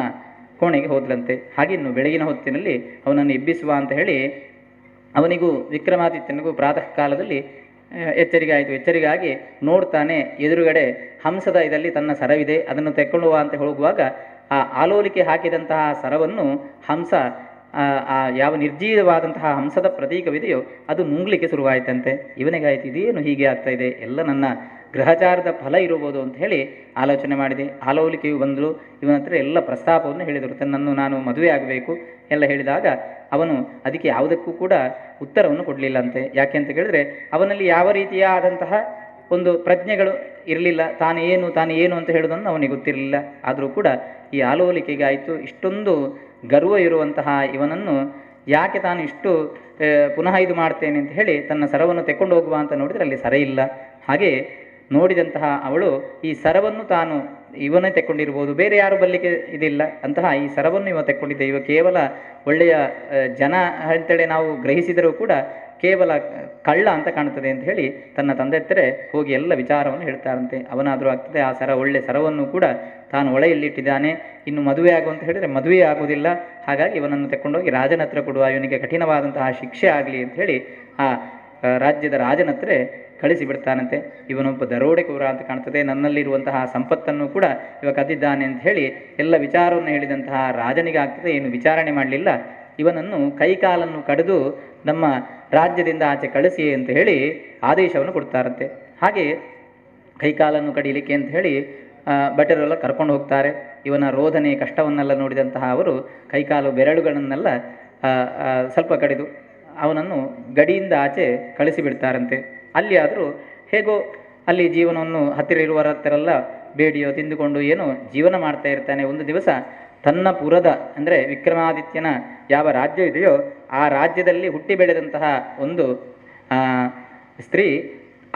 ಕೋಣೆಗೆ ಹೋದ್ಲಂತೆ. ಹಾಗೆ ಇನ್ನು ಬೆಳಗಿನ ಹೊತ್ತಿನಲ್ಲಿ ಅವನನ್ನು ಎಬ್ಬಿಸುವ ಅಂತ ಹೇಳಿ ಅವನಿಗೂ ವಿಕ್ರಮಾದಿತ್ಯನಿಗೂ ಪ್ರಾತಃ ಕಾಲದಲ್ಲಿ ಎಚ್ಚರಿಕೆ ಆಯಿತು. ಎಚ್ಚರಿಕೆಯಾಗಿ ನೋಡ್ತಾನೆ, ಎದುರುಗಡೆ ಹಂಸದ ಇದರಲ್ಲಿ ತನ್ನ ಸರವಿದೆ, ಅದನ್ನು ತೆಕ್ಕೊಳ್ಳುವ ಅಂತ ಹೋಗುವಾಗ ಆ ಆಲೋಲಿಕೆ ಹಾಕಿದಂತಹ ಸರವನ್ನು ಹಂಸ ಯಾವ ನಿರ್ಜೀವವಾದಂತಹ ಹಂಸದ ಪ್ರತೀಕವಿದೆಯೋ ಅದು ನುಂಗ್ಲಿಕ್ಕೆ ಶುರುವಾಯಿತಂತೆ. ಇವನಿಗಾಯಿತು, ಇದೇನು ಹೀಗೆ ಆಗ್ತಾ ಇದೆ, ಎಲ್ಲ ನನ್ನ ಗ್ರಹಚಾರದ ಫಲ ಇರಬಹುದು ಅಂತ ಹೇಳಿ ಆಲೋಚನೆ ಮಾಡಿದೆ. ಆಲೋಲಿಕೆಯು ಬಂದರು, ಇವನ ಹತ್ರ ಎಲ್ಲ ಪ್ರಸ್ತಾಪವನ್ನು ಹೇಳಿದರು, ತನ್ನನ್ನು ನಾನು ಮದುವೆ ಆಗಬೇಕು ಎಲ್ಲ ಹೇಳಿದಾಗ ಅವನು ಅದಕ್ಕೆ ಯಾವುದಕ್ಕೂ ಕೂಡ ಉತ್ತರವನ್ನು ಕೊಡಲಿಲ್ಲಂತೆ. ಯಾಕೆ ಅಂತ ಕೇಳಿದ್ರೆ ಅವನಲ್ಲಿ ಯಾವ ರೀತಿಯಾದಂತಹ ಒಂದು ಪ್ರಜ್ಞೆಗಳು ಇರಲಿಲ್ಲ, ತಾನು ಏನು ಅಂತ ಹೇಳೋದನ್ನು ಅವನಿಗೆ ಗೊತ್ತಿರಲಿಲ್ಲ. ಆದರೂ ಕೂಡ ಈ ಆಲೋಲಿಕೆಗೆ ಆಯಿತು, ಇಷ್ಟೊಂದು ಗರ್ವ ಇರುವಂತಹ ಇವನನ್ನು ಯಾಕೆ ತಾನು ಇಷ್ಟು ಪುನಃ ಇದು ಮಾಡ್ತೇನೆ ಅಂತ ಹೇಳಿ ತನ್ನ ಸರವನ್ನು ತೆಕ್ಕೊಂಡು ಹೋಗುವ ಅಂತ ನೋಡಿದರೆ ಅಲ್ಲಿ ಸರ ಇಲ್ಲ. ಹಾಗೆ ನೋಡಿದಂತಹ ಅವಳು ಈ ಸರವನ್ನು ತಾನು ಇವನೇ ತೆಕ್ಕೊಂಡಿರ್ಬೋದು, ಬೇರೆ ಯಾರು ಬರಲಿಕ್ಕೆ ಇದಿಲ್ಲ ಅಂತಹ ಈ ಸರವನ್ನು ಇವ ತೆಕ್ಕೊಂಡಿದ್ದೆ, ಇವ ಕೇವಲ ಒಳ್ಳೆಯ ಜನ ಅಂತೇಳಿ ನಾವು ಗ್ರಹಿಸಿದರೂ ಕೂಡ ಕೇವಲ ಕಳ್ಳ ಅಂತ ಕಾಣುತ್ತದೆ ಅಂತ ಹೇಳಿ ತನ್ನ ತಂದೆ ಹತ್ತಿರ ಹೋಗಿ ಎಲ್ಲ ವಿಚಾರವನ್ನು ಹೇಳ್ತಾರಂತೆ. ಅವನಾದರೂ ಆಗ್ತದೆ, ಆ ಸರ ಒಳ್ಳೆ ಸರವನ್ನು ಕೂಡ ತಾನು ಒಳೆಯಲ್ಲಿಟ್ಟಿದ್ದಾನೆ, ಇನ್ನು ಮದುವೆ ಆಗುವಂತ ಹೇಳಿದರೆ ಮದುವೆ ಆಗುವುದಿಲ್ಲ, ಹಾಗಾಗಿ ಇವನನ್ನು ತೆಕ್ಕೊಂಡೋಗಿ ರಾಜನ ಹತ್ರ ಕೊಡುವ, ಇವನಿಗೆ ಕಠಿಣವಾದಂತಹ ಶಿಕ್ಷೆ ಆಗಲಿ ಅಂತ ಹೇಳಿ ಆ ರಾಜ್ಯದ ರಾಜನ ಹತ್ರ ಕಳಿಸಿಬಿಡ್ತಾನಂತೆ. ಇವನೊಬ್ಬ ದರೋಡೆಕೋರ ಅಂತ ಕಾಣ್ತದೆ, ನನ್ನಲ್ಲಿರುವಂತಹ ಸಂಪತ್ತನ್ನು ಕೂಡ ಇವ ಕದ್ದಿದ್ದಾನೆ ಅಂತ ಹೇಳಿ ಎಲ್ಲ ವಿಚಾರವನ್ನು ಹೇಳಿದಂತಹ ರಾಜನಿಗೆ ಆಗ್ತದೆ, ಏನು ವಿಚಾರಣೆ ಮಾಡಲಿಲ್ಲ, ಇವನನ್ನು ಕೈಕಾಲನ್ನು ಕಡಿದು ನಮ್ಮ ರಾಜ್ಯದಿಂದ ಆಚೆ ಕಳಿಸಿ ಅಂತ ಹೇಳಿ ಆದೇಶವನ್ನು ಕೊಡ್ತಾರಂತೆ. ಹಾಗೆ ಕೈಕಾಲನ್ನು ಕಡಿಲಿಕ್ಕೆ ಅಂತ ಹೇಳಿ ಭಟರೆಲ್ಲ ಕರ್ಕೊಂಡು ಹೋಗ್ತಾರೆ. ಇವನ ರೋಧನೆ ಕಷ್ಟವನ್ನೆಲ್ಲ ನೋಡಿದಂತಹ ಅವರು ಕೈಕಾಲು ಬೆರಳುಗಳನ್ನೆಲ್ಲ ಸ್ವಲ್ಪ ಕಡಿದು ಅವನನ್ನು ಗಡಿಯಿಂದ ಆಚೆ ಕಳಿಸಿಬಿಡ್ತಾರಂತೆ. ಅಲ್ಲಿ ಆದರೂ ಹೇಗೋ ಅಲ್ಲಿ ಜೀವನವನ್ನು ಹತ್ತಿರ ಇರುವವರ ಹತ್ತಿರೆಲ್ಲ ಬೇಡಿಯೋ ತಿಂದುಕೊಂಡು ಏನೋ ಜೀವನ ಮಾಡ್ತಾ ಇರ್ತಾನೆ. ಒಂದು ದಿವಸ ತನ್ನ ಪುರದ ಅಂದರೆ ವಿಕ್ರಮಾದಿತ್ಯನ ಯಾವ ರಾಜ್ಯ ಇದೆಯೋ ಆ ರಾಜ್ಯದಲ್ಲಿ ಹುಟ್ಟಿ ಬೆಳೆದಂತಹ ಒಂದು ಸ್ತ್ರೀ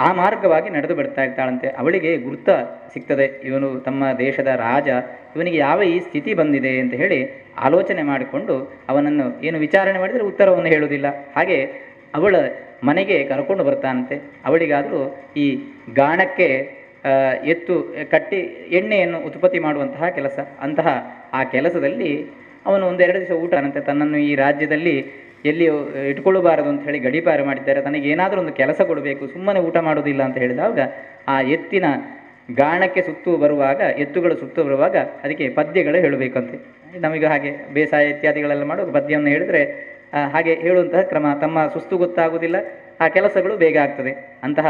ಆ ಮಾರ್ಗವಾಗಿ ನಡೆದು ಬಿಡ್ತಾ ಇರ್ತಾಳಂತೆ. ಅವಳಿಗೆ ಗುರುತ ಸಿಗ್ತದೆ, ಇವನು ತಮ್ಮ ದೇಶದ ರಾಜ, ಇವನಿಗೆ ಯಾವ ಈ ಸ್ಥಿತಿ ಬಂದಿದೆ ಅಂತ ಹೇಳಿ ಆಲೋಚನೆ ಮಾಡಿಕೊಂಡು ಅವನನ್ನು ಏನು ವಿಚಾರಣೆ ಮಾಡಿದರೆ ಉತ್ತರವನ್ನು ಹೇಳುವುದಿಲ್ಲ. ಹಾಗೆ ಅವಳ ಮನೆಗೆ ಕರ್ಕೊಂಡು ಬರ್ತಾನಂತೆ. ಅವಳಿಗಾದರೂ ಈ ಗಾಣಕ್ಕೆ ಎತ್ತು ಕಟ್ಟಿ ಎಣ್ಣೆಯನ್ನು ಉತ್ಪತ್ತಿ ಮಾಡುವಂತಹ ಕೆಲಸ, ಅಂತಹ ಆ ಕೆಲಸದಲ್ಲಿ ಅವನು ಒಂದೆರಡು ದಿವಸ ಊಟ ಅನ್ನಂತೆ. ತನ್ನನ್ನು ಈ ರಾಜ್ಯದಲ್ಲಿ ಎಲ್ಲಿ ಇಟ್ಕೊಳ್ಳಬಾರದು ಅಂತ ಹೇಳಿ ಗಡೀಪಾರು ಮಾಡಿದ್ದಾರೆ, ತನಗೆ ಏನಾದರೂ ಒಂದು ಕೆಲಸ ಕೊಡಬೇಕು, ಸುಮ್ಮನೆ ಊಟ ಮಾಡೋದಿಲ್ಲ ಅಂತ ಹೇಳಿದಾಗ ಆ ಎತ್ತಿನ ಗಾಣಕ್ಕೆ ಎತ್ತುಗಳು ಸುತ್ತು ಬರುವಾಗ ಅದಕ್ಕೆ ಪದ್ಯಗಳು ಹೇಳಬೇಕಂತೆ. ನಮಗೆ ಹಾಗೆ ಬೇಸಾಯ ಇತ್ಯಾದಿಗಳೆಲ್ಲ ಮಾಡುವಾಗ ಪದ್ಯವನ್ನು ಹೇಳಿದರೆ ಹಾಗೆ ಹೇಳುವಂತಹ ಕ್ರಮ, ತಮ್ಮ ಸುಸ್ತು ಗೊತ್ತಾಗುವುದಿಲ್ಲ, ಆ ಕೆಲಸಗಳು ಬೇಗ ಆಗ್ತದೆ. ಅಂತಹ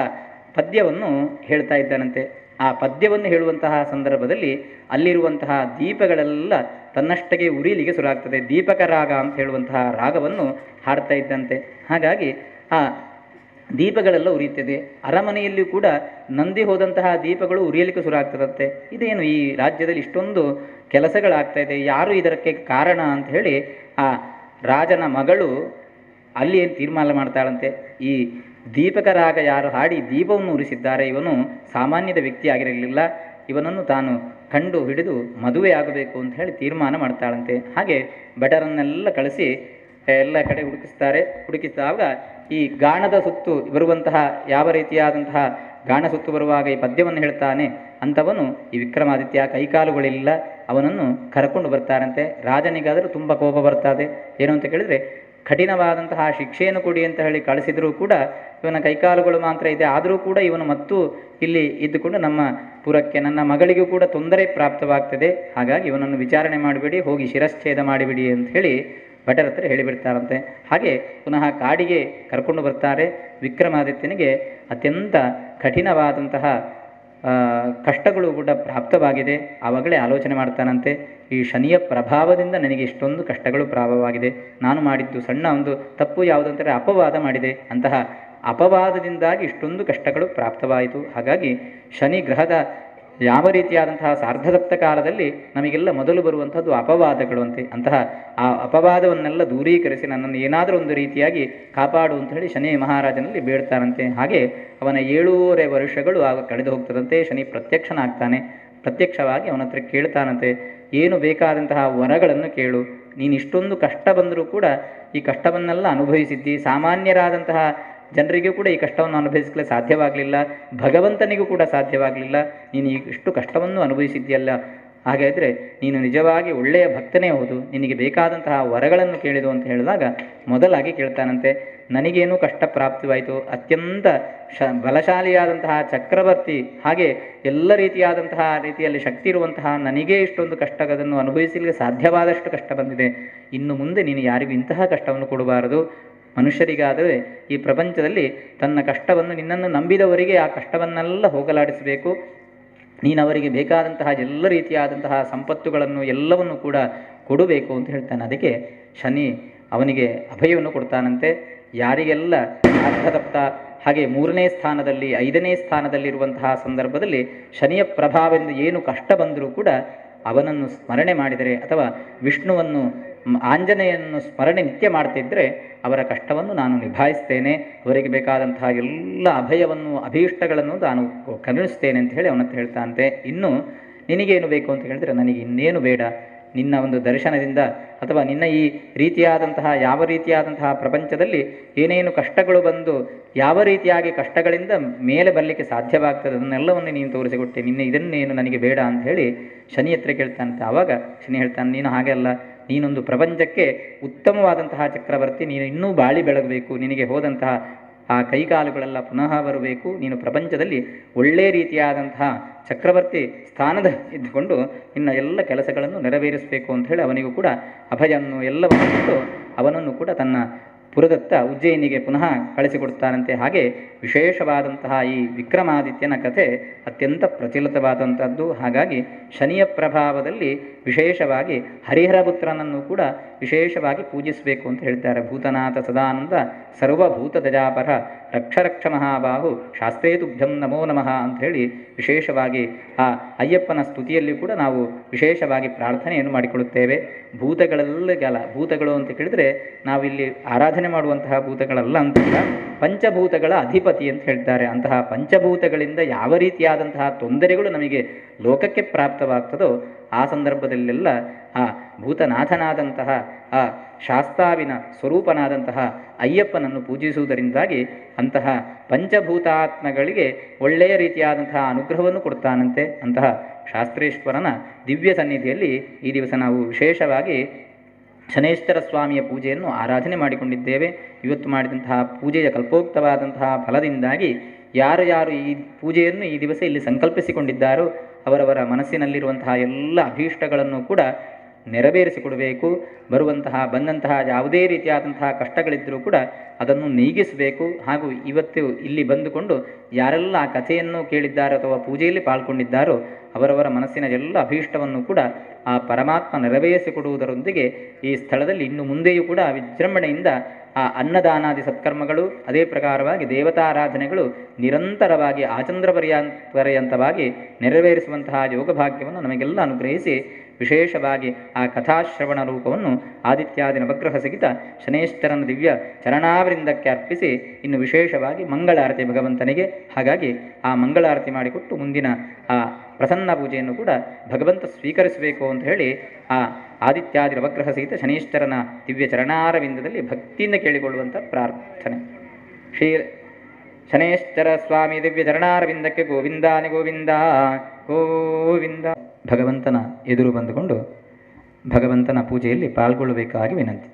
ಪದ್ಯವನ್ನು ಹೇಳ್ತಾ ಇದ್ದಾನಂತೆ. ಆ ಪದ್ಯವನ್ನು ಹೇಳುವಂತಹ ಸಂದರ್ಭದಲ್ಲಿ ಅಲ್ಲಿರುವಂತಹ ದೀಪಗಳೆಲ್ಲ ತನ್ನಷ್ಟಕ್ಕೆ ಉರಿಲಿಗೆ ಶುರುವಾಗ್ತದೆ. ದೀಪಕ ರಾಗ ಅಂತ ಹೇಳುವಂತಹ ರಾಗವನ್ನು ಹಾಡ್ತಾ ಇದ್ದಂತೆ. ಹಾಗಾಗಿ ಆ ದೀಪಗಳೆಲ್ಲ ಉರಿಯುತ್ತದೆ. ಅರಮನೆಯಲ್ಲಿಯೂ ಕೂಡ ನಂದಿ ಹೋದಂತಹ ದೀಪಗಳು ಉರಿಯಲಿಕ್ಕೆ ಶುರು ಆಗ್ತದಂತೆ. ಇದೇನು ಈ ರಾಜ್ಯದಲ್ಲಿ ಇಷ್ಟೊಂದು ಕೆಲಸಗಳಾಗ್ತಾ ಇದೆ, ಯಾರು ಇದಕ್ಕೆ ಕಾರಣ ಅಂತ ಹೇಳಿ ಆ ರಾಜನ ಮಗಳು ಅಲ್ಲಿ ಏನು ತೀರ್ಮಾನ ಮಾಡ್ತಾಳಂತೆ, ಈ ದೀಪಕ ರಾಗ ಯಾರು ಹಾಡಿ ದೀಪವನ್ನು ಉರಿಸಿದ್ದಾರೆ ಇವನು ಸಾಮಾನ್ಯದ ವ್ಯಕ್ತಿ ಆಗಿರಲಿಲ್ಲ, ಇವನನ್ನು ತಾನು ಕಂಡು ಹಿಡಿದು ಮದುವೆ ಆಗಬೇಕು ಅಂತ ಹೇಳಿ ತೀರ್ಮಾನ ಮಾಡ್ತಾಳಂತೆ. ಹಾಗೆ ಭಟರನ್ನೆಲ್ಲ ಕಳಿಸಿ ಎಲ್ಲ ಕಡೆ ಹುಡುಕಿಸಿದಾಗ ಈ ಗಾಣದ ಸುತ್ತು ಬರುವಂತಹ ಯಾವ ರೀತಿಯಾದಂತಹ ಗಾಣ ಸುತ್ತು ಬರುವಾಗ ಈ ಪದ್ಯವನ್ನು ಹೇಳ್ತಾನೆ ಅಂಥವನು ಈ ವಿಕ್ರಮಾದಿತ್ಯ ಕೈಕಾಲುಗಳಿಲ್ಲ, ಅವನನ್ನು ಕರ್ಕೊಂಡು ಬರ್ತಾರಂತೆ. ರಾಜನಿಗಾದರೂ ತುಂಬ ಕೋಪ ಬರ್ತದೆ. ಏನು ಅಂತ ಕೇಳಿದರೆ, ಕಠಿಣವಾದಂತಹ ಶಿಕ್ಷೆಯನ್ನು ಕೊಡಿ ಅಂತ ಹೇಳಿ ಕಳಿಸಿದರೂ ಕೂಡ ಇವನ ಕೈಕಾಲುಗಳು ಮಾತ್ರ ಇದೆ, ಆದರೂ ಕೂಡ ಇವನು ಮತ್ತು ಇಲ್ಲಿ ಇದ್ದುಕೊಂಡು ನಮ್ಮ ಪುರಕ್ಕೆ ನನ್ನ ಮಗಳಿಗೂ ಕೂಡ ತೊಂದರೆ ಪ್ರಾಪ್ತವಾಗ್ತದೆ, ಹಾಗಾಗಿ ಇವನನ್ನು ವಿಚಾರಣೆ ಮಾಡಿಬಿಡಿ, ಹೋಗಿ ಶಿರಶ್ಛೇದ ಮಾಡಿಬಿಡಿ ಅಂತ ಹೇಳಿ ಭಟರ ಹತ್ರ ಹೇಳಿಬಿಡ್ತಾರಂತೆ. ಹಾಗೆ ಪುನಃ ಕಾಡಿಗೆ ಕರ್ಕೊಂಡು ಬರ್ತಾರೆ. ವಿಕ್ರಮಾದಿತ್ಯನಿಗೆ ಅತ್ಯಂತ ಕಠಿಣವಾದಂತಹ ಕಷ್ಟಗಳು ಕೂಡ ಪ್ರಾಪ್ತವಾಗಿದೆ. ಆವಾಗಲೇ ಆಲೋಚನೆ ಮಾಡ್ತಾನಂತೆ, ಈ ಶನಿಯ ಪ್ರಭಾವದಿಂದ ನನಗೆ ಇಷ್ಟೊಂದು ಕಷ್ಟಗಳು ಪ್ರಾಪ್ತವಾಗಿದೆ, ನಾನು ಮಾಡಿದ್ದು ಸಣ್ಣ ಒಂದು ತಪ್ಪು ಯಾವುದಂದರೆ ಅಪವಾದ ಮಾಡಿದೆ, ಅಂತಹ ಅಪವಾದದಿಂದಾಗಿ ಇಷ್ಟೊಂದು ಕಷ್ಟಗಳು ಪ್ರಾಪ್ತವಾಯಿತು. ಹಾಗಾಗಿ ಶನಿ ಗ್ರಹದ ಯಾವ ರೀತಿಯಾದಂತಹ ಸಾರ್ಧಸಪ್ತ ಕಾಲದಲ್ಲಿ ನಮಗೆಲ್ಲ ಮೊದಲು ಬರುವಂಥದ್ದು ಅಪವಾದಗಳು ಅಂತೆ. ಅಂತಹ ಆ ಅಪವಾದವನ್ನೆಲ್ಲ ದೂರೀಕರಿಸಿ ನನ್ನನ್ನು ಏನಾದರೂ ಒಂದು ರೀತಿಯಾಗಿ ಕಾಪಾಡು ಅಂತ ಹೇಳಿ ಶನಿ ಮಹಾರಾಜನಲ್ಲಿ ಬೇಡ್ತಾರಂತೆ. ಹಾಗೆ ಅವನ 7.5 ವರ್ಷಗಳು ಆಗ ಕಳೆದು ಹೋಗ್ತದಂತೆ. ಶನಿ ಪ್ರತ್ಯಕ್ಷನಾಗ್ತಾನೆ. ಪ್ರತ್ಯಕ್ಷವಾಗಿ ಅವನ ಹತ್ರ ಕೇಳ್ತಾನಂತೆ, ಏನು ಬೇಕಾದಂತಹ ವರಗಳನ್ನು ಕೇಳು, ನೀನು ಇಷ್ಟೊಂದು ಕಷ್ಟ ಬಂದರೂ ಕೂಡ ಈ ಕಷ್ಟವನ್ನೆಲ್ಲ ಅನುಭವಿಸಿದ್ದಿ, ಸಾಮಾನ್ಯರಾದಂತಹ ಜನರಿಗೂ ಕೂಡ ಈ ಕಷ್ಟವನ್ನು ಅನುಭವಿಸಲು ಸಾಧ್ಯವಾಗಲಿಲ್ಲ, ಭಗವಂತನಿಗೂ ಕೂಡ ಸಾಧ್ಯವಾಗಲಿಲ್ಲ, ನೀನು ಇಷ್ಟು ಕಷ್ಟವನ್ನು ಅನುಭವಿಸಿದ್ಯಲ್ಲ, ಹಾಗಾದರೆ ನೀನು ನಿಜವಾಗಿ ಒಳ್ಳೆಯ ಭಕ್ತನೇ ಹೌದು, ನಿನಗೆ ಬೇಕಾದಂತಹ ವರಗಳನ್ನು ಕೇಳಿದು ಅಂತ ಹೇಳಿದಾಗ ಮೊದಲಾಗಿ ಕೇಳ್ತಾನಂತೆ, ನನಗೇನು ಕಷ್ಟ ಪ್ರಾಪ್ತಿವಾಯಿತು, ಅತ್ಯಂತ ಬಲಶಾಲಿಯಾದಂತಹ ಚಕ್ರವರ್ತಿ, ಹಾಗೆ ಎಲ್ಲ ರೀತಿಯಲ್ಲಿ ಶಕ್ತಿ ಇರುವಂತಹ ನನಗೇ ಇಷ್ಟೊಂದು ಕಷ್ಟವನ್ನು ಅನುಭವಿಸಲಿಕ್ಕೆ ಸಾಧ್ಯವಾದಷ್ಟು ಕಷ್ಟ ಬಂದಿದೆ, ಇನ್ನು ಮುಂದೆ ನೀನು ಯಾರಿಗೂ ಇಂತಹ ಕಷ್ಟವನ್ನು ಕೊಡಬಾರದು. ಮನುಷ್ಯರಿಗಾದರೆ ಈ ಪ್ರಪಂಚದಲ್ಲಿ ತನ್ನ ಕಷ್ಟವನ್ನು ನಿನ್ನನ್ನು ನಂಬಿದವರಿಗೆ ಆ ಕಷ್ಟವನ್ನೆಲ್ಲ ಹೋಗಲಾಡಿಸಬೇಕು, ನೀನು ಅವರಿಗೆ ಬೇಕಾದಂತಹ ಎಲ್ಲ ರೀತಿಯಾದಂತಹ ಸಂಪತ್ತುಗಳನ್ನು ಎಲ್ಲವನ್ನು ಕೂಡ ಕೊಡಬೇಕು ಅಂತ ಹೇಳ್ತಾನೆ. ಅದಕ್ಕೆ ಶನಿ ಅವನಿಗೆ ಅಭಯವನ್ನು ಕೊಡ್ತಾನಂತೆ. ಯಾರಿಗೆಲ್ಲ ಅರ್ಧತಪ್ತ ಹಾಗೆ 3ನೇ ಸ್ಥಾನದಲ್ಲಿ 5ನೇ ಸ್ಥಾನದಲ್ಲಿರುವಂತಹ ಸಂದರ್ಭದಲ್ಲಿ ಶನಿಯ ಪ್ರಭಾವದಿಂದ ಏನು ಕಷ್ಟ ಬಂದರೂ ಕೂಡ ಅವನನ್ನು ಸ್ಮರಣೆ ಮಾಡಿದರೆ ಅಥವಾ ವಿಷ್ಣುವನ್ನು ಆಂಜನೇಯನ್ನು ಸ್ಮರಣೆ ನಿತ್ಯ ಮಾಡ್ತಿದ್ದರೆ ಅವರ ಕಷ್ಟವನ್ನು ನಾನು ನಿಭಾಯಿಸ್ತೇನೆ, ಅವರಿಗೆ ಬೇಕಾದಂತಹ ಎಲ್ಲ ಅಭಯವನ್ನು ಅಭೀಷ್ಟಗಳನ್ನು ನಾನು ಕರುಣಿಸ್ತೇನೆ ಅಂತ ಹೇಳಿ ಅವನಂತ ಹೇಳ್ತಾನಂತೆ. ಇನ್ನು ನಿನಗೇನು ಬೇಕು ಅಂತ ಹೇಳಿದರೆ, ನನಗೆ ಇನ್ನೇನು ಬೇಡ, ನಿನ್ನ ಒಂದು ದರ್ಶನದಿಂದ ಅಥವಾ ನಿನ್ನ ಈ ರೀತಿಯಾದಂತಹ ಯಾವ ರೀತಿಯಾದಂತಹ ಪ್ರಪಂಚದಲ್ಲಿ ಏನೇನು ಕಷ್ಟಗಳು ಬಂದು ಯಾವ ರೀತಿಯಾಗಿ ಕಷ್ಟಗಳಿಂದ ಮೇಲೆ ಬರಲಿಕ್ಕೆ ಸಾಧ್ಯವಾಗ್ತದೆ ಅದನ್ನೆಲ್ಲವನ್ನು ನೀನು ತೋರಿಸಿಕೊಟ್ಟೆ, ಇದನ್ನೇನು ನನಗೆ ಬೇಡ ಅಂತ ಹೇಳಿ ಶನಿ ಹತ್ರ ಕೇಳ್ತಾನಂತೆ. ಆವಾಗ ಶನಿ ಹೇಳ್ತಾನೆ, ನೀನು ಹಾಗೆ ಅಲ್ಲ, ನೀನೊಂದು ಪ್ರಪಂಚಕ್ಕೆ ಉತ್ತಮವಾದಂತಹ ಚಕ್ರವರ್ತಿ, ನೀನು ಇನ್ನೂ ಬಾಳಿ ಬೆಳಗಬೇಕು, ನಿನಗೆ ಹೋದಂತಹ ಆ ಕೈಕಾಲುಗಳೆಲ್ಲ ಪುನಃ ಬರಬೇಕು, ನೀನು ಪ್ರಪಂಚದಲ್ಲಿ ಒಳ್ಳೆಯ ರೀತಿಯಾದಂತಹ ಚಕ್ರವರ್ತಿ ಸ್ಥಾನದ ಇದ್ದುಕೊಂಡು ನಿನ್ನ ಎಲ್ಲ ಕೆಲಸಗಳನ್ನು ನೆರವೇರಿಸಬೇಕು ಅಂತ ಹೇಳಿ ಅವನಿಗೂ ಕೂಡ ಅಭಯನ್ನು ಎಲ್ಲವನ್ನು ಕೊಟ್ಟು ಅವನನ್ನು ಕೂಡ ತನ್ನ ಪುರದತ್ತ ಉಜ್ಜಯಿನಿಗೆ ಪುನಃ ಕಳಿಸಿಕೊಡ್ತಾನಂತೆ. ಹಾಗೆ ವಿಶೇಷವಾದಂತಹ ಈ ವಿಕ್ರಮಾದಿತ್ಯನ ಕಥೆ ಅತ್ಯಂತ ಪ್ರಚಲಿತವಾದಂಥದ್ದು. ಹಾಗಾಗಿ ಶನಿಯ ಪ್ರಭಾವದಲ್ಲಿ ವಿಶೇಷವಾಗಿ ಹರಿಹರಪುತ್ರನನ್ನು ಕೂಡ ವಿಶೇಷವಾಗಿ ಪೂಜಿಸಬೇಕು ಅಂತ ಹೇಳ್ತಾರೆ. ಭೂತನಾಥ ಸದಾನಂದ ಸರ್ವಭೂತ ದಜಾಪರ ರಕ್ಷ ಮಹಾಬಾಹು ಶಾಸ್ತ್ರೇ ತುಭ್ಯಂ ನಮೋ ನಮಃ ಅಂತ ಹೇಳಿ ವಿಶೇಷವಾಗಿ ಆ ಅಯ್ಯಪ್ಪನ ಸ್ತುತಿಯಲ್ಲಿ ಕೂಡ ನಾವು ವಿಶೇಷವಾಗಿ ಪ್ರಾರ್ಥನೆಯನ್ನು ಮಾಡಿಕೊಳ್ಳುತ್ತೇವೆ. ಭೂತಗಳು ಅಂತ ಕೇಳಿದರೆ ನಾವಿಲ್ಲಿ ಆರಾಧನೆ ಮಾಡುವಂತಹ ಭೂತಗಳಲ್ಲ ಅಂತಲ್ಲ, ಪಂಚಭೂತಗಳ ಅಧಿಪತಿ ಅಂತ ಹೇಳ್ತಾರೆ. ಅಂತಹ ಪಂಚಭೂತಗಳಿಂದ ಯಾವ ರೀತಿಯಾದಂತಹ ತೊಂದರೆಗಳು ನಮಗೆ ಲೋಕಕ್ಕೆ ಪ್ರಾಪ್ತವಾಗ್ತದೋ ಆ ಸಂದರ್ಭದಲ್ಲೆಲ್ಲ ಆ ಭೂತನಾಥನಾದಂತಹ ಆ ಶಾಸ್ತಾವಿನ ಸ್ವರೂಪನಾದಂತಹ ಅಯ್ಯಪ್ಪನನ್ನು ಪೂಜಿಸುವುದರಿಂದಾಗಿ ಅಂತಹ ಪಂಚಭೂತಾತ್ಮಗಳಿಗೆ ಒಳ್ಳೆಯ ರೀತಿಯಾದಂತಹ ಅನುಗ್ರಹವನ್ನು ಕೊಡ್ತಾನಂತೆ. ಅಂತಹ ಶಾಸ್ತ್ರೇಶ್ವರನ ದಿವ್ಯ ಸನ್ನಿಧಿಯಲ್ಲಿ ಈ ದಿವಸ ನಾವು ವಿಶೇಷವಾಗಿ ಶನೇಶ್ವರ ಸ್ವಾಮಿಯ ಪೂಜೆಯನ್ನು ಆರಾಧನೆ ಮಾಡಿಕೊಂಡಿದ್ದೇವೆ. ಇವತ್ತು ಮಾಡಿದಂತಹ ಪೂಜೆಯ ಕಲ್ಪೋಕ್ತವಾದಂತಹ ಫಲದಿಂದಾಗಿ ಯಾರು ಈ ಪೂಜೆಯನ್ನು ಈ ದಿವಸ ಇಲ್ಲಿ ಸಂಕಲ್ಪಿಸಿಕೊಂಡಿದ್ದಾರೋ ಅವರವರ ಮನಸ್ಸಿನಲ್ಲಿರುವಂತಹ ಎಲ್ಲ ಅಭೀಷ್ಟಗಳನ್ನು ಕೂಡ ನೆರವೇರಿಸಿಕೊಡಬೇಕು. ಬಂದಂತಹ ಯಾವುದೇ ರೀತಿಯಾದಂತಹ ಕಷ್ಟಗಳಿದ್ದರೂ ಕೂಡ ಅದನ್ನು ನೀಗಿಸಬೇಕು. ಹಾಗೂ ಇವತ್ತು ಇಲ್ಲಿ ಬಂದುಕೊಂಡು ಯಾರೆಲ್ಲ ಆ ಕಥೆಯನ್ನು ಕೇಳಿದ್ದಾರೋ ಅಥವಾ ಪೂಜೆಯಲ್ಲಿ ಪಾಲ್ಗೊಂಡಿದ್ದಾರೋ ಅವರವರ ಮನಸ್ಸಿನ ಎಲ್ಲ ಅಭೀಷ್ಟವನ್ನು ಕೂಡ ಆ ಪರಮಾತ್ಮ ನೆರವೇರಿಸಿಕೊಡುವುದರೊಂದಿಗೆ ಈ ಸ್ಥಳದಲ್ಲಿ ಇನ್ನು ಮುಂದೆಯೂ ಕೂಡ ವಿಜೃಂಭಣೆಯಿಂದ ಆ ಅನ್ನದಾನಾದಿ ಸತ್ಕರ್ಮಗಳು, ಅದೇ ಪ್ರಕಾರವಾಗಿ ದೇವತಾರಾಧನೆಗಳು ನಿರಂತರವಾಗಿ ಆಚಂದ್ರ ಪರ್ಯಂತವಾಗಿ ನೆರವೇರಿಸುವಂತಹ ಯೋಗಭಾಗ್ಯವನ್ನು ನಮಗೆಲ್ಲ ಅನುಗ್ರಹಿಸಿ ವಿಶೇಷವಾಗಿ ಆ ಕಥಾಶ್ರವಣ ರೂಪವನ್ನು ಆದಿತ್ಯಾದಿ ನವಗ್ರಹ ಸಹಿತ ಶನೇಶ್ವರನ ದಿವ್ಯ ಚರಣಾವೃಂದಕ್ಕೆ ಅರ್ಪಿಸಿ ಇನ್ನು ವಿಶೇಷವಾಗಿ ಮಂಗಳಾರತಿ ಭಗವಂತನಿಗೆ. ಹಾಗಾಗಿ ಆ ಮಂಗಳಾರತಿ ಮಾಡಿಕೊಟ್ಟು ಮುಂದಿನ ಆ ಪ್ರಸನ್ನ ಪೂಜೆಯನ್ನು ಕೂಡ ಭಗವಂತ ಸ್ವೀಕರಿಸಬೇಕು ಅಂತ ಹೇಳಿ ಆ ಆದಿತ್ಯಾದಿ ನವಗ್ರಹ ಸಹಿತ ಶನೀಶ್ವರನ ದಿವ್ಯ ಚರಣಾರವಿಂದದಲ್ಲಿ ಭಕ್ತಿಯಿಂದ ಕೇಳಿಕೊಳ್ಳುವಂಥ ಪ್ರಾರ್ಥನೆ. ಶ್ರೀ ಶನೇಶ್ವರ ಸ್ವಾಮಿ ದಿವ್ಯ ಚರಣಾರವಿಂದಕ್ಕೆ ಗೋವಿಂದಾನಿ ಗೋವಿಂದ ಗೋವಿಂದ. ಭಗವಂತನ ಎದುರು ಬಂದುಕೊಂಡು ಭಗವಂತನ ಪೂಜೆಯಲ್ಲಿ ಪಾಲ್ಗೊಳ್ಳಬೇಕಾಗಿ ವಿನಂತಿ.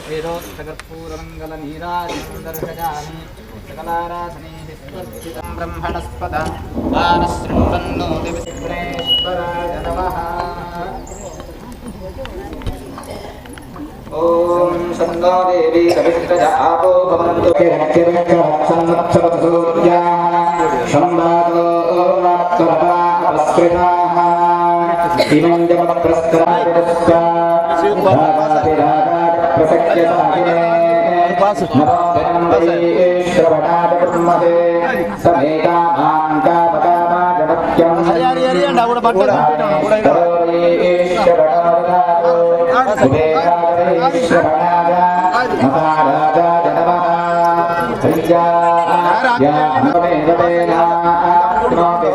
वेदोत्तकर्पूरमङ्गलनीराजनं सकलाराधने ब्रह्मणस्पद आनशृण्वन्नो दिविश्वराय नमः। ॐ सन्नो देवी सवित्रज आपो भवन्तु संवत्सरसूर्याः संवादो वाक्करपापस्कृताः इमं जमप्रस्तराजस्वा प्रसक्यसाहिने श्रवणाद ब्रह्मदे समेकामाङ्कामकामाजनक्यं श्रवणाद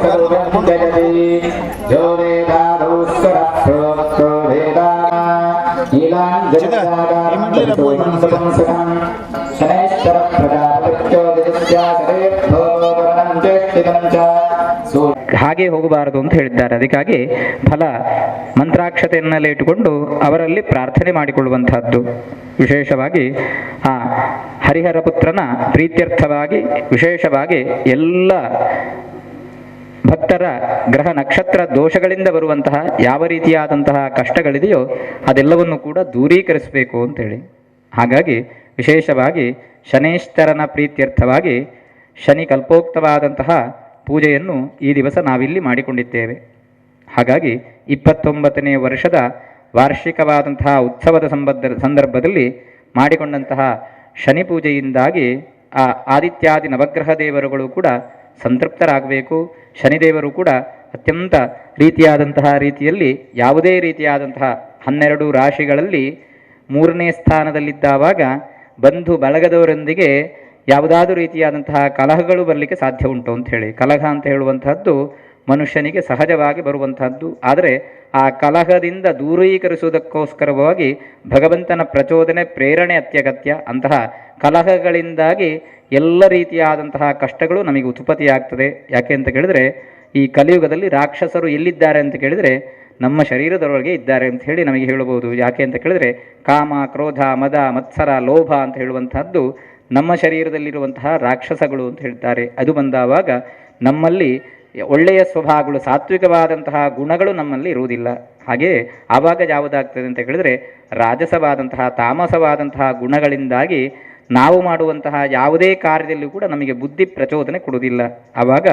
सर्वं जयति यो वेदादौस्वरः प्रोक्तो ಹಾಗೆ ಹೋಗಬಾರದು ಅಂತ ಹೇಳಿದ್ದಾರೆ. ಅದಕ್ಕಾಗಿ ಫಲ ಮಂತ್ರಾಕ್ಷತೆಯನ್ನೆಲ್ಲ ಇಟ್ಟುಕೊಂಡು ಅವರಲ್ಲಿ ಪ್ರಾರ್ಥನೆ ಮಾಡಿಕೊಳ್ಳುವಂತಹದ್ದು. ವಿಶೇಷವಾಗಿ ಆ ಹರಿಹರ ಪುತ್ರನ ಪ್ರೀತ್ಯರ್ಥವಾಗಿ ವಿಶೇಷವಾಗಿ ಎಲ್ಲ ಭಕ್ತರ ಗ್ರಹ ನಕ್ಷತ್ರ ದೋಷಗಳಿಂದ ಬರುವಂತಹ ಯಾವ ರೀತಿಯಾದಂತಹ ಕಷ್ಟಗಳಿದೆಯೋ ಅದೆಲ್ಲವನ್ನು ಕೂಡ ದೂರೀಕರಿಸಬೇಕು ಅಂತೇಳಿ. ಹಾಗಾಗಿ ವಿಶೇಷವಾಗಿ ಶನೇಶ್ವರನ ಪ್ರೀತ್ಯರ್ಥವಾಗಿ ಶನಿ ಕಲ್ಪೋಕ್ತವಾದಂತಹ ಪೂಜೆಯನ್ನು ಈ ದಿವಸ ನಾವಿಲ್ಲಿ ಮಾಡಿಕೊಂಡಿದ್ದೇವೆ. ಹಾಗಾಗಿ 29ನೇ ವರ್ಷದ ವಾರ್ಷಿಕವಾದಂತಹ ಉತ್ಸವದ ಸಂದರ್ಭದಲ್ಲಿ ಮಾಡಿಕೊಂಡಂತಹ ಶನಿ ಪೂಜೆಯಿಂದಾಗಿ ಆ ಆದಿತ್ಯಾದಿ ನವಗ್ರಹ ದೇವರುಗಳು ಕೂಡ ಸಂತೃಪ್ತರಾಗಬೇಕು. ಶನಿದೇವರು ಕೂಡ ಅತ್ಯಂತ ರೀತಿಯಲ್ಲಿ ಯಾವುದೇ ರೀತಿಯಾದಂತಹ 12 ರಾಶಿಗಳಲ್ಲಿ 3ನೇ ಸ್ಥಾನದಲ್ಲಿದ್ದಾವಾಗ ಬಂಧು ಬಳಗದವರೊಂದಿಗೆ ಯಾವುದಾದ್ರೂ ರೀತಿಯಾದಂತಹ ಕಲಹಗಳು ಬರಲಿಕ್ಕೆ ಸಾಧ್ಯ ಉಂಟು ಅಂತ ಹೇಳಿ. ಕಲಹ ಅಂತ ಹೇಳುವಂತಹದ್ದು ಮನುಷ್ಯನಿಗೆ ಸಹಜವಾಗಿ ಬರುವಂತಹದ್ದು. ಆದರೆ ಆ ಕಲಹದಿಂದ ದೂರೀಕರಿಸುವುದಕ್ಕೋಸ್ಕರವಾಗಿ ಭಗವಂತನ ಪ್ರಚೋದನೆ ಪ್ರೇರಣೆ ಅತ್ಯಗತ್ಯ. ಅಂತಹ ಕಲಹಗಳಿಂದಾಗಿ ಎಲ್ಲ ರೀತಿಯಾದಂತಹ ಕಷ್ಟಗಳು ನಮಗೆ ಉತ್ಪತ್ತಿಯಾಗ್ತದೆ. ಯಾಕೆ ಅಂತ ಕೇಳಿದರೆ ಈ ಕಲಿಯುಗದಲ್ಲಿ ರಾಕ್ಷಸರು ಎಲ್ಲಿದ್ದಾರೆ ಅಂತ ಕೇಳಿದರೆ ನಮ್ಮ ಶರೀರದೊಳಗೆ ಇದ್ದಾರೆ ಅಂತ ಹೇಳಿ ನಮಗೆ ಹೇಳಬಹುದು. ಯಾಕೆ ಅಂತ ಕೇಳಿದರೆ ಕಾಮ, ಕ್ರೋಧ, ಮದ, ಮತ್ಸರ, ಲೋಭ ಅಂತ ಹೇಳುವಂತಹದ್ದು ನಮ್ಮ ಶರೀರದಲ್ಲಿರುವಂತಹ ರಾಕ್ಷಸಗಳು ಅಂತ ಹೇಳ್ತಾರೆ. ಅದು ಬಂದಾವಾಗ ನಮ್ಮಲ್ಲಿ ಒಳ್ಳೆಯ ಸ್ವಭಾವಗಳು, ಸಾತ್ವಿಕವಾದಂತಹ ಗುಣಗಳು ನಮ್ಮಲ್ಲಿ ಇರುವುದಿಲ್ಲ. ಹಾಗೆಯೇ ಆವಾಗ ಯಾವುದಾಗ್ತದೆ ಅಂತ ಹೇಳಿದರೆ ರಾಜಸವಾದಂತಹ ತಾಮಸವಾದಂತಹ ಗುಣಗಳಿಂದಾಗಿ ನಾವು ಮಾಡುವಂತಹ ಯಾವುದೇ ಕಾರ್ಯದಲ್ಲೂ ಕೂಡ ನಮಗೆ ಬುದ್ಧಿ ಪ್ರಚೋದನೆ ಕೊಡುವುದಿಲ್ಲ. ಆವಾಗ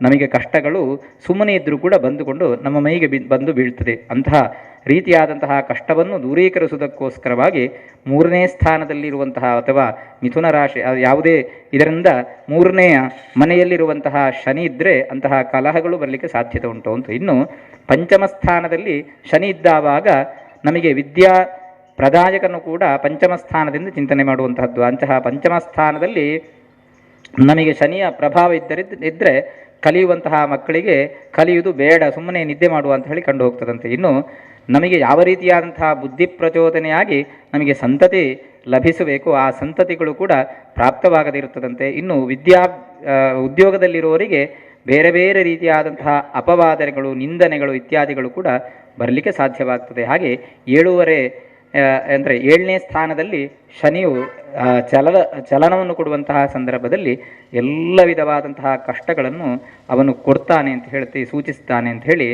ನಮಗೆ ಕಷ್ಟಗಳು ಸುಮ್ಮನೆ ಇದ್ದರೂ ಕೂಡ ಬಂದುಕೊಂಡು ನಮ್ಮ ಮೈಗೆ ಬಂದು ಬೀಳ್ತದೆ. ಅಂತಹ ರೀತಿಯಾದಂತಹ ಕಷ್ಟವನ್ನು ದೂರೀಕರಿಸುವುದಕ್ಕೋಸ್ಕರವಾಗಿ 3ನೇ ಸ್ಥಾನದಲ್ಲಿರುವಂತಹ ಅಥವಾ ಮಿಥುನ ರಾಶಿ ಯಾವುದೇ ಇದರಿಂದ 3ನೇ ಮನೆಯಲ್ಲಿರುವಂತಹ ಶನಿ ಇದ್ದರೆ ಅಂತಹ ಕಲಹಗಳು ಬರಲಿಕ್ಕೆ ಸಾಧ್ಯತೆ ಉಂಟು ಅಂತ. ಇನ್ನು ಪಂಚಮ ಸ್ಥಾನದಲ್ಲಿ ಶನಿ ಇದ್ದಾವಾಗ ನಮಗೆ ವಿದ್ಯಾ ಪ್ರದಾಯಕನು ಕೂಡ ಪಂಚಮ ಸ್ಥಾನದಿಂದ ಚಿಂತನೆ ಮಾಡುವಂತಹದ್ದು. ಅಂತಹ ಪಂಚಮ ಸ್ಥಾನದಲ್ಲಿ ನಮಗೆ ಶನಿಯ ಪ್ರಭಾವ ಇದ್ದರೆ ಕಲಿಯುವಂತಹ ಮಕ್ಕಳಿಗೆ ಕಲಿಯುವುದು ಬೇಡ, ಸುಮ್ಮನೆ ನಿದ್ದೆ ಮಾಡುವ ಅಂತ ಹೇಳಿ ಕಂಡು ಹೋಗ್ತದಂತೆ. ಇನ್ನು ನಮಗೆ ಯಾವ ರೀತಿಯಾದಂತಹ ಬುದ್ಧಿ ಪ್ರಚೋದನೆಯಾಗಿ ನಮಗೆ ಸಂತತಿ ಲಭಿಸಬೇಕು, ಆ ಸಂತತಿಗಳು ಕೂಡ ಪ್ರಾಪ್ತವಾಗದಿರುತ್ತದಂತೆ. ಇನ್ನು ಉದ್ಯೋಗದಲ್ಲಿರುವವರಿಗೆ ಬೇರೆ ಬೇರೆ ರೀತಿಯಾದಂತಹ ಅಪವಾದನೆಗಳು, ನಿಂದನೆಗಳು ಇತ್ಯಾದಿಗಳು ಕೂಡ ಬರಲಿಕ್ಕೆ ಸಾಧ್ಯವಾಗ್ತದೆ. ಹಾಗೆ 7ನೇ ಸ್ಥಾನದಲ್ಲಿ ಶನಿಯು ಚಲನವನ್ನು ಕೊಡುವಂತಹ ಸಂದರ್ಭದಲ್ಲಿ ಎಲ್ಲ ವಿಧವಾದಂತಹ ಕಷ್ಟಗಳನ್ನು ಅವನು ಕೊಡ್ತಾನೆ ಅಂತ ಹೇಳ್ತಿ ಸೂಚಿಸ್ತಾನೆ ಅಂತ ಹೇಳಿ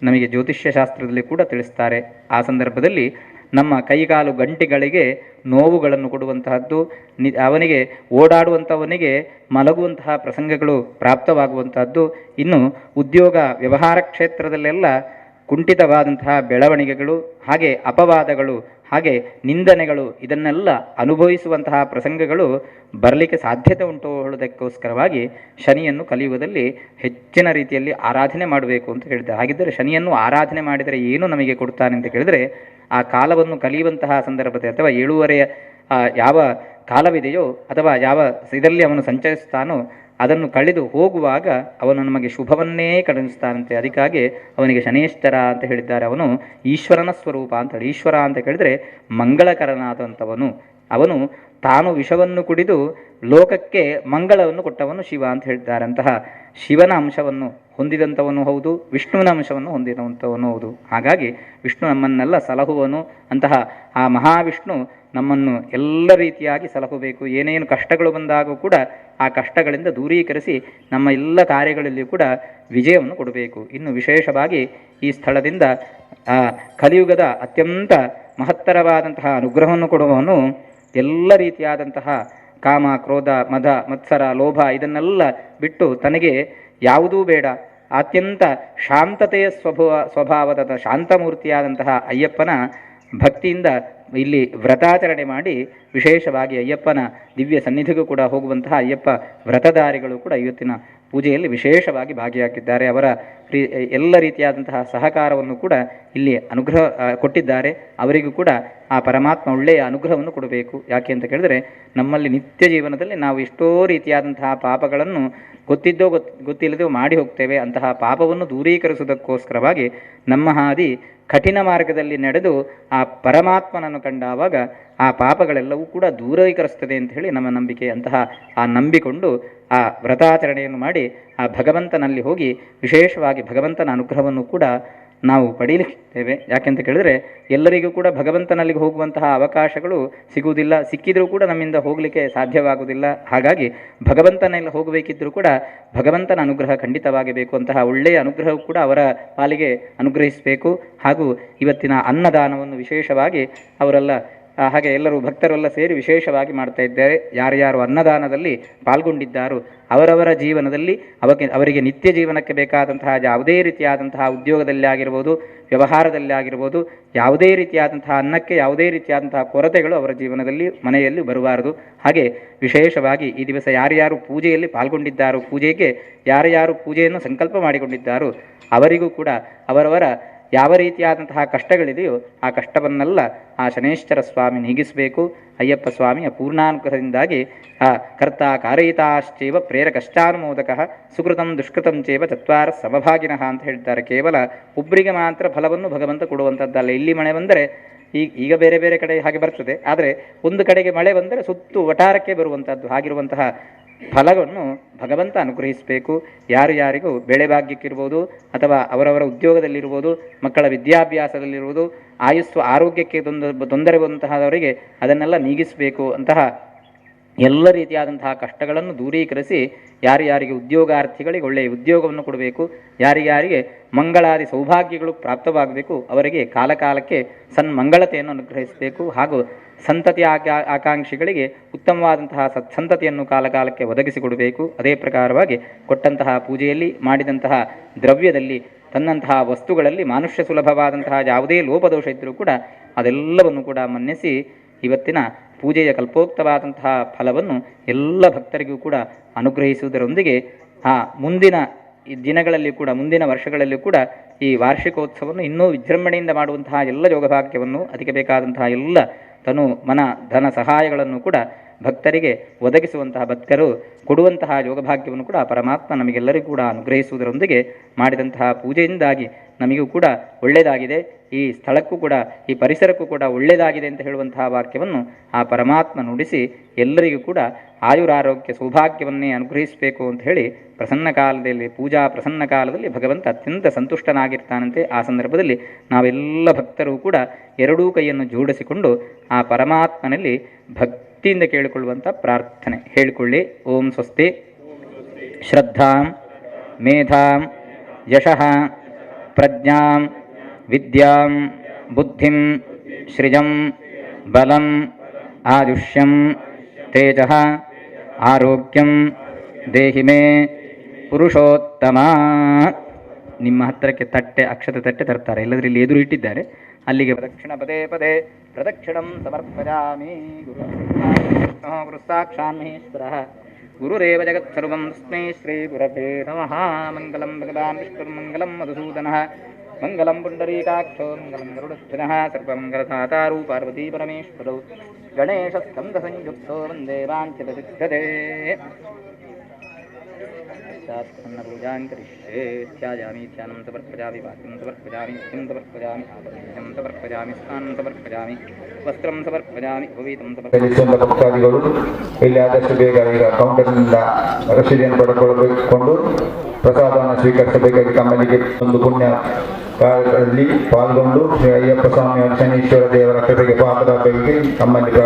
ನಮಗೆ ಜ್ಯೋತಿಷ್ಯ ಶಾಸ್ತ್ರದಲ್ಲಿ ಕೂಡ ತಿಳಿಸ್ತಾರೆ. ಆ ಸಂದರ್ಭದಲ್ಲಿ ನಮ್ಮ ಕೈಗಾಲು ಗಂಟೆಗಳಿಗೆ ನೋವುಗಳನ್ನು ಕೊಡುವಂತಹದ್ದು, ಅವನಿಗೆ ಓಡಾಡುವಂಥವನಿಗೆ ಮಲಗುವಂತಹ ಪ್ರಸಂಗಗಳು ಪ್ರಾಪ್ತವಾಗುವಂತಹದ್ದು. ಇನ್ನು ಉದ್ಯೋಗ ವ್ಯವಹಾರ ಕ್ಷೇತ್ರದಲ್ಲೆಲ್ಲ ಕುಂಠಿತವಾದಂತಹ ಬೆಳವಣಿಗೆಗಳು, ಹಾಗೆ ಅಪವಾದಗಳು, ಹಾಗೆ ನಿಂದನೆಗಳು ಇದನ್ನೆಲ್ಲ ಅನುಭವಿಸುವಂತಹ ಪ್ರಸಂಗಗಳು ಬರಲಿಕ್ಕೆ ಸಾಧ್ಯತೆ ಉಂಟು ಹೇಳೋದಕ್ಕೋಸ್ಕರವಾಗಿ ಶನಿಯನ್ನು ಕಲಿಯುಗದಲ್ಲಿ ಹೆಚ್ಚಿನ ರೀತಿಯಲ್ಲಿ ಆರಾಧನೆ ಮಾಡಬೇಕು ಅಂತ ಹೇಳಿದ್ದಾರೆ. ಹಾಗಿದ್ದರೆ ಶನಿಯನ್ನು ಆರಾಧನೆ ಮಾಡಿದರೆ ಏನು ನಮಗೆ ಕೊಡ್ತಾನೆ ಅಂತ ಕೇಳಿದರೆ ಆ ಕಾಲವನ್ನು ಕಲಿಯುವಂತಹ ಸಂದರ್ಭದಲ್ಲಿ ಅಥವಾ 7 ಯಾವ ಕಾಲವಿದೆಯೋ ಅಥವಾ ಯಾವ ಇದರಲ್ಲಿ ಅವನು ಸಂಚರಿಸ್ತಾನೋ ಅದನ್ನು ಕಳೆದು ಹೋಗುವಾಗ ಅವನು ನಮಗೆ ಶುಭವನ್ನೇ ಕಳುಹಿಸ್ತಾನಂತೆ. ಅದಕ್ಕಾಗಿ ಅವನಿಗೆ ಶನೇಶ್ವರ ಅಂತ ಹೇಳಿದ್ದಾರೆ. ಅವನು ಈಶ್ವರನ ಸ್ವರೂಪ ಅಂತ ಹೇಳಿ. ಈಶ್ವರ ಅಂತ ಕೇಳಿದರೆ ಮಂಗಳಕರನಾದಂಥವನು. ಅವನು ತಾನು ವಿಷವನ್ನು ಕುಡಿದು ಲೋಕಕ್ಕೆ ಮಂಗಳವನ್ನು ಕೊಟ್ಟವನು ಶಿವ ಅಂತ ಹೇಳಿದ್ದಾರೆ. ಅಂತಹ ಶಿವನ ಅಂಶವನ್ನು ಹೊಂದಿದಂಥವನು ಹೌದು, ವಿಷ್ಣುವಿನ ಅಂಶವನ್ನು ಹೊಂದಿದಂಥವನು ಹೌದು. ಹಾಗಾಗಿ ವಿಷ್ಣು ನಮ್ಮನ್ನೆಲ್ಲ ಸಲಹುವನು. ಅಂತಹ ಆ ಮಹಾವಿಷ್ಣು ನಮ್ಮನ್ನು ಎಲ್ಲ ರೀತಿಯಾಗಿ ಸಲಹಬೇಕು. ಏನೇನು ಕಷ್ಟಗಳು ಬಂದಾಗೂ ಕೂಡ ಆ ಕಷ್ಟಗಳಿಂದ ದೂರೀಕರಿಸಿ ನಮ್ಮ ಎಲ್ಲ ಕಾರ್ಯಗಳಲ್ಲಿಯೂ ಕೂಡ ವಿಜಯವನ್ನು ಕೊಡಬೇಕು. ಇನ್ನು ವಿಶೇಷವಾಗಿ ಈ ಸ್ಥಳದಿಂದ ಕಲಿಯುಗದ ಅತ್ಯಂತ ಮಹತ್ತರವಾದಂತಹ ಅನುಗ್ರಹವನ್ನು ಕೊಡುವವನು ಎಲ್ಲ ರೀತಿಯಾದಂತಹ ಕಾಮ, ಕ್ರೋಧ, ಮದ, ಮತ್ಸರ, ಲೋಭ ಇದನ್ನೆಲ್ಲ ಬಿಟ್ಟು ತನಗೆ ಯಾವುದೂ ಬೇಡ, ಅತ್ಯಂತ ಶಾಂತತೆಯ ಸ್ವಭಾವದ ಶಾಂತಮೂರ್ತಿಯಾದಂತಹ ಅಯ್ಯಪ್ಪನ ಭಕ್ತಿಯಿಂದ ಇಲ್ಲಿ ವ್ರತಾಚರಣೆ ಮಾಡಿ ವಿಶೇಷವಾಗಿ ಅಯ್ಯಪ್ಪನ ದಿವ್ಯ ಸನ್ನಿಧಿಗೂ ಕೂಡ ಹೋಗುವಂತಹ ಅಯ್ಯಪ್ಪ ವ್ರತಧಾರಿಗಳು ಕೂಡ ಇವತ್ತಿನ ಪೂಜೆಯಲ್ಲಿ ವಿಶೇಷವಾಗಿ ಭಾಗಿಯಾಗಿದ್ದಾರೆ. ಅವರ ಎಲ್ಲ ರೀತಿಯಾದಂತಹ ಸಹಕಾರವನ್ನು ಕೂಡ ಇಲ್ಲಿ ಅನುಗ್ರಹ ಕೊಟ್ಟಿದ್ದಾರೆ. ಅವರಿಗೂ ಕೂಡ ಆ ಪರಮಾತ್ಮ ಒಳ್ಳೆಯ ಅನುಗ್ರಹವನ್ನು ಕೊಡಬೇಕು. ಯಾಕೆ ಅಂತ ಕೇಳಿದರೆ, ನಮ್ಮಲ್ಲಿ ನಿತ್ಯ ಜೀವನದಲ್ಲಿ ನಾವು ಎಷ್ಟೋ ರೀತಿಯಾದಂತಹ ಪಾಪಗಳನ್ನು ಗೊತ್ತಿದ್ದೋ ಗೊತ್ತಿಲ್ಲದೋ ಮಾಡಿ ಹೋಗ್ತೇವೆ. ಅಂತಹ ಪಾಪವನ್ನು ದೂರೀಕರಿಸುವುದಕ್ಕೋಸ್ಕರವಾಗಿ ನಮ್ಮ ಹಾದಿ ಕಠಿಣ ಮಾರ್ಗದಲ್ಲಿ ನಡೆದು ಆ ಪರಮಾತ್ಮನನ್ನು ಕಂಡಾವಾಗ ಆ ಪಾಪಗಳೆಲ್ಲವೂ ಕೂಡ ದೂರೀಕರಿಸ್ತದೆ ಅಂತ ಹೇಳಿ ನಮ್ಮ ನಂಬಿಕೆ. ಅಂತಹ ಆ ನಂಬಿಕೊಂಡು ಆ ವ್ರತಾಚರಣೆಯನ್ನು ಮಾಡಿ ಆ ಭಗವಂತನಲ್ಲಿ ಹೋಗಿ ವಿಶೇಷವಾಗಿ ಭಗವಂತನ ಅನುಗ್ರಹವನ್ನು ಕೂಡ ನಾವು ಪಡೀಲಿದ್ದೇವೆ. ಯಾಕೆಂತ ಕೇಳಿದರೆ, ಎಲ್ಲರಿಗೂ ಕೂಡ ಭಗವಂತನಲ್ಲಿಗೆ ಹೋಗುವಂತಹ ಅವಕಾಶಗಳು ಸಿಗುವುದಿಲ್ಲ. ಸಿಕ್ಕಿದರೂ ಕೂಡ ನಮ್ಮಿಂದ ಹೋಗಲಿಕ್ಕೆ ಸಾಧ್ಯವಾಗುವುದಿಲ್ಲ. ಹಾಗಾಗಿ ಭಗವಂತನಲ್ಲಿ ಹೋಗಬೇಕಿದ್ದರೂ ಕೂಡ ಭಗವಂತನ ಅನುಗ್ರಹ ಖಂಡಿತವಾಗಿ ಬೇಕು. ಅಂತಹ ಒಳ್ಳೆಯ ಅನುಗ್ರಹವು ಕೂಡ ಅವರ ಪಾಲಿಗೆ ಅನುಗ್ರಹಿಸಬೇಕು. ಹಾಗೂ ಇವತ್ತಿನ ಅನ್ನದಾನವನ್ನು ವಿಶೇಷವಾಗಿ ಅವರೆಲ್ಲ ಹಾಗೆ ಎಲ್ಲರೂ ಭಕ್ತರೆಲ್ಲ ಸೇರಿ ವಿಶೇಷವಾಗಿ ಮಾಡ್ತಾ ಇದ್ದಾರೆ. ಯಾರ್ಯಾರು ಅನ್ನದಾನದಲ್ಲಿ ಪಾಲ್ಗೊಂಡಿದ್ದಾರೋ ಅವರವರ ಜೀವನದಲ್ಲಿ ಅವರಿಗೆ ನಿತ್ಯ ಜೀವನಕ್ಕೆ ಬೇಕಾದಂತಹ ಯಾವುದೇ ರೀತಿಯಾದಂತಹ ಉದ್ಯೋಗದಲ್ಲಿ ಆಗಿರ್ಬೋದು, ವ್ಯವಹಾರದಲ್ಲಿ ಆಗಿರ್ಬೋದು, ಯಾವುದೇ ರೀತಿಯಾದಂತಹ ಅನ್ನಕ್ಕೆ ಯಾವುದೇ ರೀತಿಯಾದಂತಹ ಕೊರತೆಗಳು ಅವರ ಜೀವನದಲ್ಲಿ ಮನೆಯಲ್ಲಿ ಬರಬಾರದು. ಹಾಗೆ ವಿಶೇಷವಾಗಿ ಈ ದಿವಸ ಯಾರ್ಯಾರು ಪೂಜೆಯಲ್ಲಿ ಪಾಲ್ಗೊಂಡಿದ್ದಾರೋ, ಪೂಜೆಗೆ ಯಾರ್ಯಾರು ಪೂಜೆಯನ್ನು ಸಂಕಲ್ಪ ಮಾಡಿಕೊಂಡಿದ್ದಾರೋ ಅವರಿಗೂ ಕೂಡ ಅವರವರ ಯಾವ ರೀತಿಯಾದಂತಹ ಕಷ್ಟಗಳಿದೆಯೋ ಆ ಕಷ್ಟವನ್ನೆಲ್ಲ ಆ ಶನೇಶ್ವರ ಸ್ವಾಮಿ ನೀಗಿಸಬೇಕು. ಅಯ್ಯಪ್ಪ ಸ್ವಾಮಿಯ ಪೂರ್ಣಾನುಗ್ರಹದಿಂದಾಗಿ ಆ ಕರ್ತ ಕಾರಯಿತಾಶ್ಚೈವ ಪ್ರೇರಕಶ್ಚಾನುಮೋದಕ ಸುಕೃತಂ ದುಷ್ಕೃತಂ ಚೇವ ಚತ್ವಾರ ಸಮಭಾಗಿನಃ ಅಂತ ಹೇಳ್ತಾರೆ. ಕೇವಲ ಒಬ್ಬರಿಗೆ ಮಾತ್ರ ಫಲವನ್ನು ಭಗವಂತ ಕೊಡುವಂಥದ್ದಲ್ಲ. ಇಲ್ಲಿ ಮಳೆ ಬಂದರೆ ಈಗ ಬೇರೆ ಬೇರೆ ಕಡೆ ಹಾಗೆ ಬರ್ತದೆ, ಆದರೆ ಒಂದು ಕಡೆಗೆ ಮಳೆ ಬಂದರೆ ಸುತ್ತು ವಟಾರಕ್ಕೆ ಬರುವಂಥದ್ದು. ಹಾಗಿರುವಂತಹ ಫಲವನ್ನು ಭಗವಂತ ಅನುಗ್ರಹಿಸಬೇಕು. ಯಾರಿಗೂ ಬೆಳೆ ಭಾಗ್ಯಕ್ಕಿರ್ಬೋದು, ಅಥವಾ ಅವರವರ ಉದ್ಯೋಗದಲ್ಲಿರ್ಬೋದು, ಮಕ್ಕಳ ವಿದ್ಯಾಭ್ಯಾಸದಲ್ಲಿರ್ಬೋದು, ಆರೋಗ್ಯಕ್ಕೆ ತೊಂದರೆ ಬಂತಹವರಿಗೆ ಅದನ್ನೆಲ್ಲ ನೀಗಿಸಬೇಕು. ಅಂತಹ ಎಲ್ಲ ರೀತಿಯಾದಂತಹ ಕಷ್ಟಗಳನ್ನು ದೂರೀಕರಿಸಿ ಯಾರಿಗೆ ಉದ್ಯೋಗಾರ್ಥಿಗಳಿಗೆ ಒಳ್ಳೆಯ ಉದ್ಯೋಗವನ್ನು ಕೊಡಬೇಕು. ಯಾರಿಗೆ ಮಂಗಳಾದಿ ಸೌಭಾಗ್ಯಗಳು ಪ್ರಾಪ್ತವಾಗಬೇಕು ಅವರಿಗೆ ಕಾಲಕಾಲಕ್ಕೆ ಸನ್ಮಂಗಳತೆಯನ್ನು ಅನುಗ್ರಹಿಸಬೇಕು. ಹಾಗೂ ಸಂತತಿ ಆಕಾಂಕ್ಷಿಗಳಿಗೆ ಉತ್ತಮವಾದಂತಹ ಸತ್ಸಂತತಿಯನ್ನು ಕಾಲಕಾಲಕ್ಕೆ ಒದಗಿಸಿಕೊಡಬೇಕು. ಅದೇ ಪ್ರಕಾರವಾಗಿ ಕೊಟ್ಟಂತಹ ಪೂಜೆಯಲ್ಲಿ ಮಾಡಿದಂತಹ ದ್ರವ್ಯದಲ್ಲಿ ತನ್ನಂತಹ ವಸ್ತುಗಳಲ್ಲಿ ಮಾನುಷ್ಯ ಸುಲಭವಾದಂತಹ ಯಾವುದೇ ಲೋಪದೋಷ ಇದ್ದರೂ ಕೂಡ ಅದೆಲ್ಲವನ್ನು ಕೂಡ ಮನ್ನಿಸಿ ಇವತ್ತಿನ ಪೂಜೆಯ ಕಲ್ಪೋಕ್ತವಾದಂತಹ ಫಲವನ್ನು ಎಲ್ಲ ಭಕ್ತರಿಗೂ ಕೂಡ ಅನುಗ್ರಹಿಸುವುದರೊಂದಿಗೆ ಮುಂದಿನ ದಿನಗಳಲ್ಲಿ ಕೂಡ, ಮುಂದಿನ ವರ್ಷಗಳಲ್ಲಿ ಕೂಡ ಈ ವಾರ್ಷಿಕೋತ್ಸವವನ್ನು ಇನ್ನೂ ವಿಜೃಂಭಣೆಯಿಂದ ಮಾಡುವಂತಹ ಎಲ್ಲ ಯೋಗಭಾಗ್ಯವನ್ನು, ಅದಕ್ಕೆ ಬೇಕಾದಂತಹ ಎಲ್ಲ ಮನ ಧನ ಸಹಾಯಗಳನ್ನು ಕೂಡ ಭಕ್ತರಿಗೆ ಒದಗಿಸುವಂತಹ, ಭಕ್ತರು ಕೊಡುವಂತಹ ಯೋಗಭಾಗ್ಯವನ್ನು ಕೂಡ ಪರಮಾತ್ಮ ನಮಗೆಲ್ಲರಿಗೂ ಕೂಡ ಅನುಗ್ರಹಿಸುವುದರೊಂದಿಗೆ ಮಾಡಿದಂತಹ ಪೂಜೆಯಿಂದಾಗಿ ನಮಗೂ ಕೂಡ ಒಳ್ಳೆಯದಾಗಿದೆ, ಈ ಸ್ಥಳಕ್ಕೂ ಕೂಡ ಈ ಪರಿಸರಕ್ಕೂ ಕೂಡ ಒಳ್ಳೆಯದಾಗಿದೆ ಅಂತ ಹೇಳುವಂತಹ ವಾಕ್ಯವನ್ನು ಆ ಪರಮಾತ್ಮ ನುಡಿಸಿ ಎಲ್ಲರಿಗೂ ಕೂಡ ಆಯುರಾರೋಗ್ಯ ಸೌಭಾಗ್ಯವನ್ನೇ ಅನುಗ್ರಹಿಸಬೇಕು ಅಂತ ಹೇಳಿ ಪ್ರಸನ್ನ ಕಾಲದಲ್ಲಿ, ಪೂಜಾ ಪ್ರಸನ್ನ ಕಾಲದಲ್ಲಿ ಭಗವಂತ ಅತ್ಯಂತ ಸಂತುಷ್ಟನಾಗಿರ್ತಾನಂತೆ. ಆ ಸಂದರ್ಭದಲ್ಲಿ ನಾವೆಲ್ಲ ಭಕ್ತರು ಕೂಡ ಎರಡೂ ಕೈಯನ್ನು ಜೋಡಿಸಿಕೊಂಡು ಆ ಪರಮಾತ್ಮನಲ್ಲಿ ಭಕ್ತಿಯಿಂದ ಕೇಳಿಕೊಳ್ಳುವಂಥ ಪ್ರಾರ್ಥನೆ ಹೇಳಿಕೊಳ್ಳಿ. ಓಂ ಸ್ವಸ್ತಿ ಶ್ರದ್ಧಾಂ ಮೇಧಾಂ ಯಶಃ ಪ್ರಜ್ಞಾಂ ವಿದ್ಯಾಂ ಬುದ್ಧಿಂ ಶ್ರಿಯಂ ಬಲಂ ಆಯುಷ್ಯಂ ತೇಜಃ ಆರೋಗ್ಯಂ ದೇಹಿ ಮೇ ಪುರುಷೋತ್ತಮ. ನಿಮ್ಮ ಹತ್ತಿರಕ್ಕೆ ಅಕ್ಷತೆ ತಟ್ಟೆ ತರ್ತಾರೆ, ಎಲ್ಲದರೂ ಇಲ್ಲಿ ಎದುರು ಇಟ್ಟಿದ್ದಾರೆ, ಅಲ್ಲಿಗೆ ಪ್ರದಕ್ಷಿಣ ಪದೇ ಪದೇ ಪ್ರದಕ್ಷಿಣಂ ಸಮರ್ಪಯಾಮಿ. ಗುರು ಸಾಕ್ಷಾತ್ ಮಹೇಶ್ವರಃ ಗುರುರೇವ ಜಗತ್ಸರ್ವಂ ತಸ್ಮೈ ಶ್ರೀ ಗುರವೇ ನಮಃ. ಮಂಗಲಂ ಭಗವಾನ್ ವಿಷ್ಣುರ್ಮಂಗಲಂ ಮಧುಸೂದನಃ ಮಂಗಲಂ ಪುಂಡರೀಕಾಕ್ಷೋ ಮಂಗಲಂ ಗರುಡಧ್ವಜಃ ಸರ್ವಮಂಗಲದಾತಾರು ಪಾರ್ವತೀ ಪರಮೇಶ್ವರೌ ಗಣೇಶಸ್ಕಂದ ಸಂಯುಕ್ತೋ ವಂದೇ ವಾಂಛಿತಸಿದ್ಧತೆ. पूजां करिष्ये ध्यायामि ध्यानं समर्पयामि वाक्यं समर्पयामि नित्यं समर्पयामि आभरणं समर्पयामि स्नानं समर्पयामि वस्त्रं समर्पयामि उपवीतं समर्पयामि. ಭಕ್ತಾದಿಗಳು ಇಲ್ಲಿ ಆದಷ್ಟು ಬೇಗ ಈಗ ಕೌಂಟರ್ನಿಂದ ರಸೀದಿಯನ್ನು ಪಡೆದುಕೊಳ್ಳಬೇಕು, ಪ್ರಸಾದವನ್ನು ಸ್ವೀಕರಿಸಬೇಕಾಗಿ ತಮ್ಮಲ್ಲಿಗೆ ಒಂದು ಪುಣ್ಯ ಕಾರ್ಯಗಳಲ್ಲಿ ಪಾಲ್ಗೊಂಡು ಶ್ರೀ ಅಯ್ಯಪ್ಪ ಸ್ವಾಮಿ ಶನೀಶ್ವರ ದೇವರ ಕೃಪೆಗೆ ಪಾತ್ರರಾಗಬೇಕಾಗಿ ತಮ್ಮಲ್ಲಿ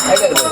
ಹೇಗಿರ್ಬೋದು